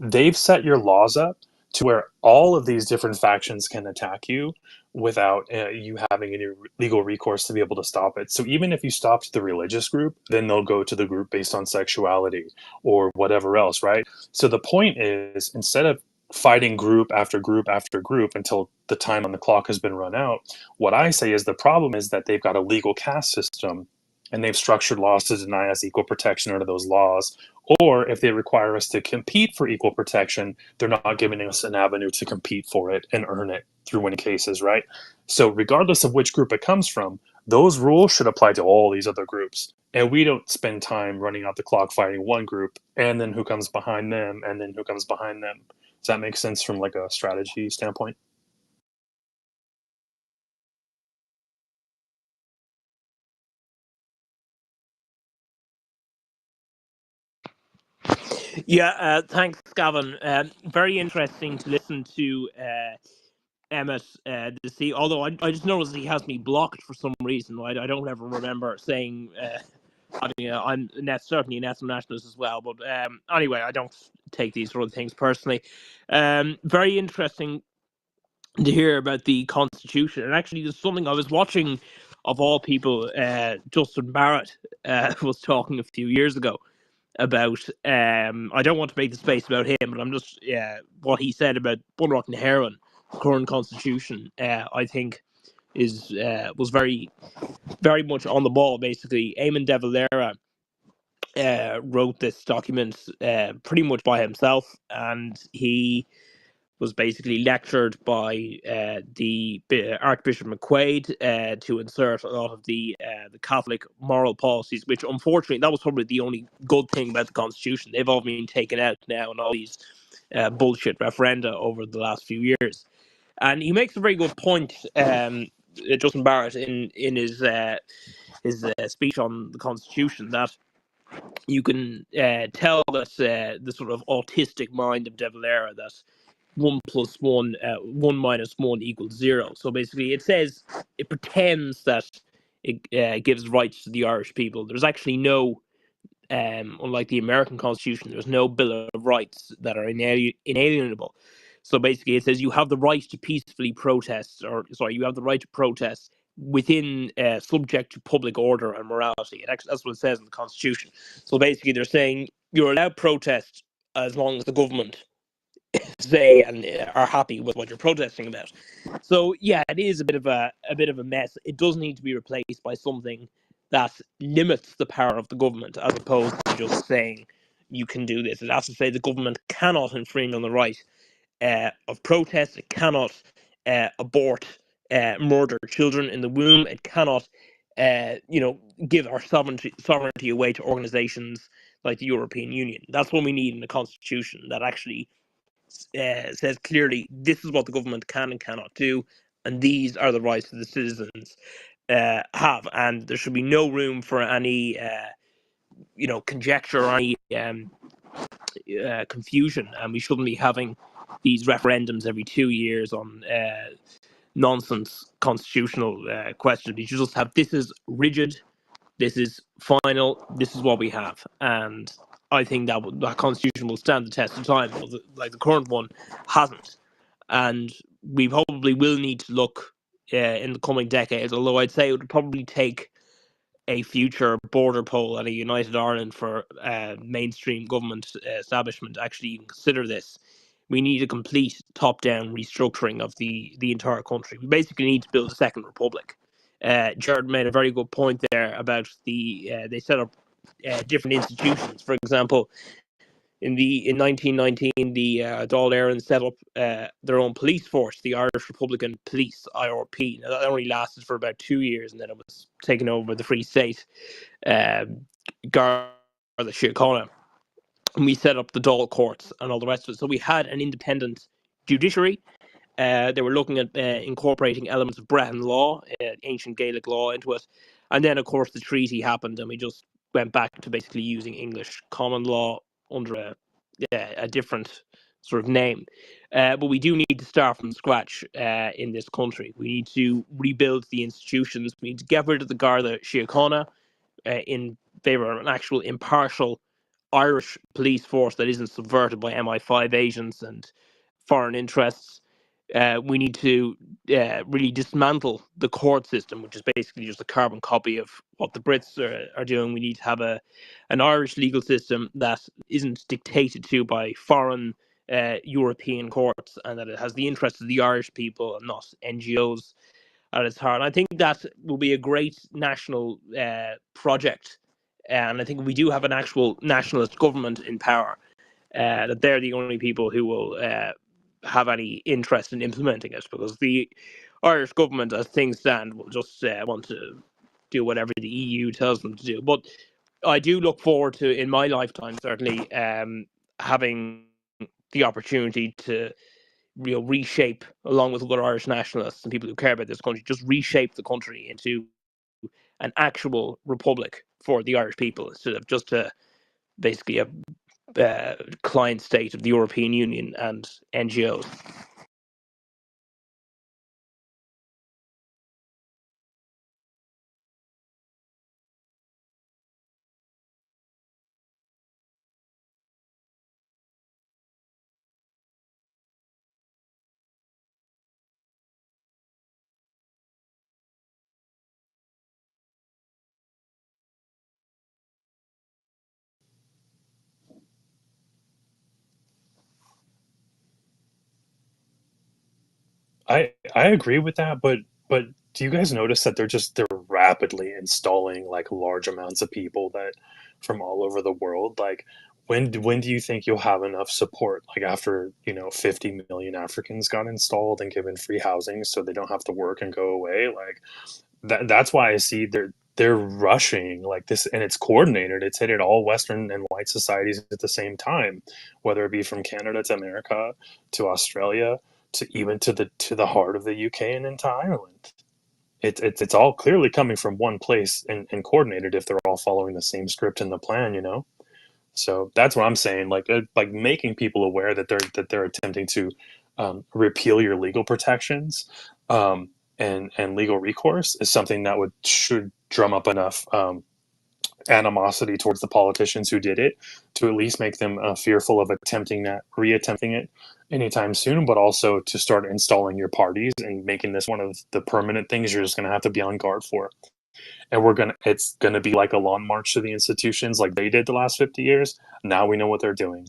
They've set your laws up to where all of these different factions can attack you without you having any legal recourse to be able to stop it. So even if you stopped the religious group, then they'll go to the group based on sexuality or whatever else, right? So the point is, instead of fighting group after group after group until the time on the clock has been run out, what I say is the problem is that they've got a legal caste system, and they've structured laws to deny us equal protection under those laws. Or if they require us to compete for equal protection, they're not giving us an avenue to compete for it and earn it through winning cases, right? So regardless of which group it comes from, those rules should apply to all these other groups. And we don't spend time running out the clock fighting one group and then who comes behind them and then who comes behind them. Does that make sense from like a strategy standpoint? Yeah, thanks, Gavin. Very interesting to listen to Emmett to see. Although I just noticed he has me blocked for some reason. I don't ever remember saying. I'm certainly a national nationalist as well. But anyway, I don't take these sort of things personally. Very interesting to hear about the Constitution. And actually, there's something I was watching, of all people, Justin Barrett was talking a few years ago about. I don't want to make the space about him, but I'm just what he said about Bunrock and Heron, the current Constitution. I think is was very much on the ball. Basically, Eamon De Valera wrote this document pretty much by himself, and he was basically lectured by the Archbishop McQuaid to insert a lot of the Catholic moral policies, which unfortunately that was probably the only good thing about the Constitution. They've all been taken out now, and all these bullshit referenda over the last few years. And he makes a very good point, Justin Barrett, in his speech on the Constitution, that you can tell that the sort of autistic mind of De Valera, that 1 + 1, 1 - 1 equals 0. So basically, it pretends that it gives rights to the Irish people. There's actually no, unlike the American Constitution, there's no Bill of Rights that are inalienable. So basically, it says you have the right to peacefully protest, you have the right to protest within subject to public order and morality. That's what it says in the Constitution. So basically, they're saying you're allowed protest as long as the government say and are happy with what you're protesting about. So yeah, it is a bit of a mess. It does need to be replaced by something that limits the power of the government, as opposed to just saying you can do this. It has to say the government cannot infringe on the right of protest. It cannot abort, murder children in the womb. It cannot, give our sovereignty away to organizations like the European Union. That's what we need in the Constitution, that actually says clearly this is what the government can and cannot do, and these are the rights that the citizens have, and there should be no room for any conjecture or any confusion, and we shouldn't be having these referendums every 2 years on nonsense constitutional questions. You should just have, this is rigid, this is final, this is what we have. And I think that constitution will stand the test of time, but the current one hasn't. And we probably will need to look in the coming decades, although I'd say it would probably take a future border poll and a united Ireland for mainstream government establishment to actually even consider this. We need a complete top-down restructuring of the entire country. We basically need to build a second republic. Jared made a very good point there about they set up different institutions. For example, in 1919, the Dáil Éireann set up their own police force, the Irish Republican Police (IRP). Now, that only lasted for about 2 years, and then it was taken over by the Free State Garda Síochána. And we set up the Dáil courts and all the rest of it. So we had an independent judiciary. They were looking at incorporating elements of Breton law, ancient Gaelic law, into it. And then, of course, the treaty happened, and we just went back to basically using English common law under a different sort of name. But we do need to start from scratch in this country. We need to rebuild the institutions. We need to get rid of the Garda Síochána in favour of an actual impartial Irish police force that isn't subverted by MI5 agents and foreign interests. We need to really dismantle the court system, which is basically just a carbon copy of what the Brits are doing. We need to have an Irish legal system that isn't dictated to by foreign European courts, and that it has the interests of the Irish people and not NGOs at its heart. And I think that will be a great national project. And I think we do have an actual nationalist government in power, that they're the only people who will have any interest in implementing it, because the Irish government, as things stand, will just want to do whatever the EU tells them to do. But I do look forward to, in my lifetime, certainly, having the opportunity to reshape, along with other Irish nationalists and people who care about this country, just reshape the country into an actual republic for the Irish people, instead of just basically a client state of the European Union and NGOs. I agree with that, but do you guys notice that they're rapidly installing like large amounts of people that from all over the world? Like, when do you think you'll have enough support? Like, after 50 million Africans got installed and given free housing, so they don't have to work and go away. Like, that's why I see they're rushing like this, and it's coordinated. It's hit all Western and white societies at the same time, whether it be from Canada to America to Australia to even to the heart of the UK and into Ireland. It's all clearly coming from one place and coordinated if they're all following the same script and the plan, you know. So that's what I'm saying. Like making people aware that they're attempting to repeal your legal protections and legal recourse is something that should drum up enough animosity towards the politicians who did it to at least make them fearful of reattempting it anytime soon, but also to start installing your parties and making this one of the permanent things you're just going to have to be on guard for. And it's gonna be like a long march to the institutions like they did the last 50 years. Now we know what they're doing.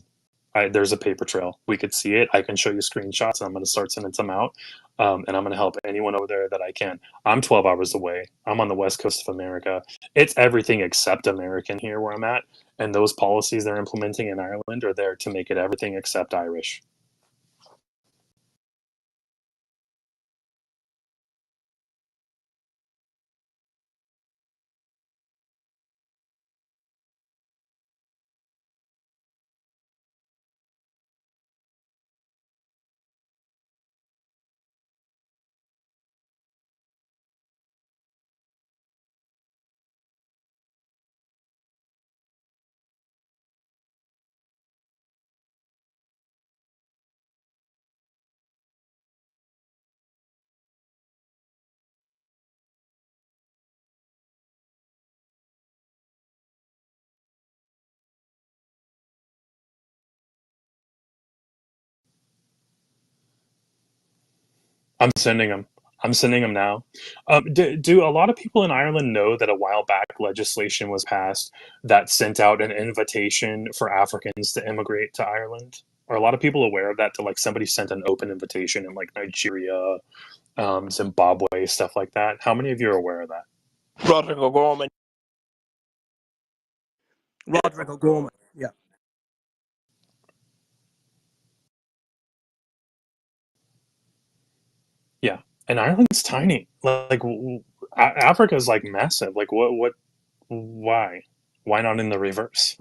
There's a paper trail. We could see it. I can show you screenshots. And I'm going to start sending some out, and I'm going to help anyone over there that I can. I'm 12 hours away. I'm on the west coast of America. It's everything except American here where I'm at, and those policies they're implementing in Ireland are there to make it everything except Irish. I'm sending them. I'm sending them now. Do a lot of people in Ireland know that a while back legislation was passed that sent out an invitation for Africans to immigrate to Ireland? Are a lot of people aware of that? To like somebody sent an open invitation in like Nigeria, Zimbabwe, stuff like that. How many of you are aware of that? Roderick O'Gorman. Roderick O'Gorman. Yeah. Yeah, and Ireland's tiny. Africa is like massive. Like why? Why not in the reverse?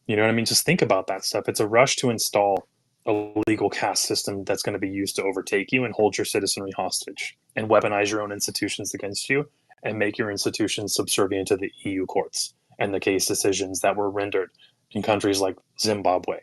You know what I mean? Just think about that stuff. It's a rush to install a legal caste system that's going to be used to overtake you and hold your citizenry hostage and weaponize your own institutions against you and make your institutions subservient to the EU courts and the case decisions that were rendered in countries like Zimbabwe.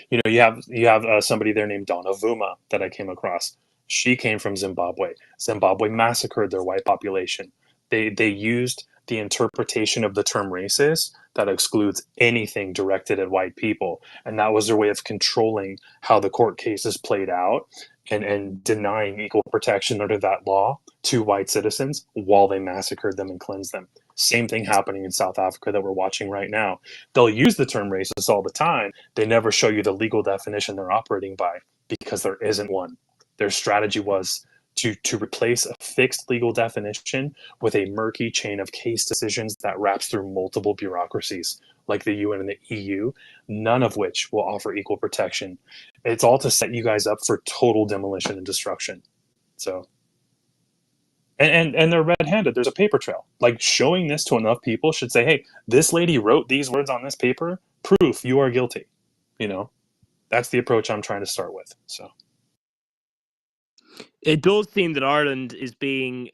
You know, you have somebody there named Donna Vuma that I came across. She came from Zimbabwe. Zimbabwe massacred their white population. They used the interpretation of the term racist that excludes anything directed at white people. And that was their way of controlling how the court cases played out and denying equal protection under that law to white citizens while they massacred them and cleansed them. Same thing happening in South Africa that we're watching right now. They'll use the term racist all the time. They never show you the legal definition they're operating by because there isn't one. Their strategy was to replace a fixed legal definition with a murky chain of case decisions that wraps through multiple bureaucracies like the UN and the EU, none of which will offer equal protection. It's all to set you guys up for total demolition and destruction. So, and they're red-handed. There's a paper trail. Like showing this to enough people should say, hey, this lady wrote these words on this paper. Proof you are guilty. You know, that's the approach I'm trying to start with. So. It does seem that Ireland is being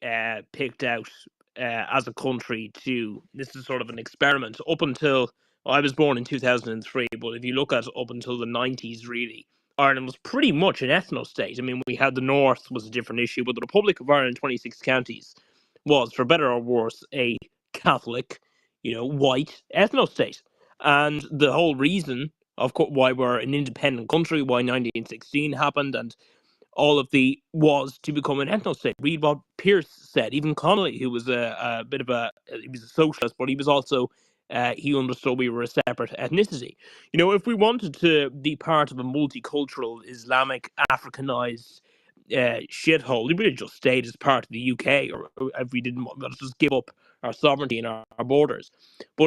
picked out as a country to. This is sort of an experiment. Up until I was born in 2003, but if you look at up until the 90s, really, Ireland was pretty much an ethno-state. I mean, we had the North was a different issue, but the Republic of Ireland, 26 counties, was, for better or worse, a Catholic, white ethno-state. And the whole reason, of course, why we're an independent country, why 1916 happened, and all of the was to become an ethno-state. Read what Pearce said. Even Connolly, who was a bit of he was a socialist, but he was also, he understood we were a separate ethnicity. If we wanted to be part of a multicultural, Islamic, Africanized shithole, we would have just stayed as part of the UK, or if we didn't, let's just give up our sovereignty and our borders. But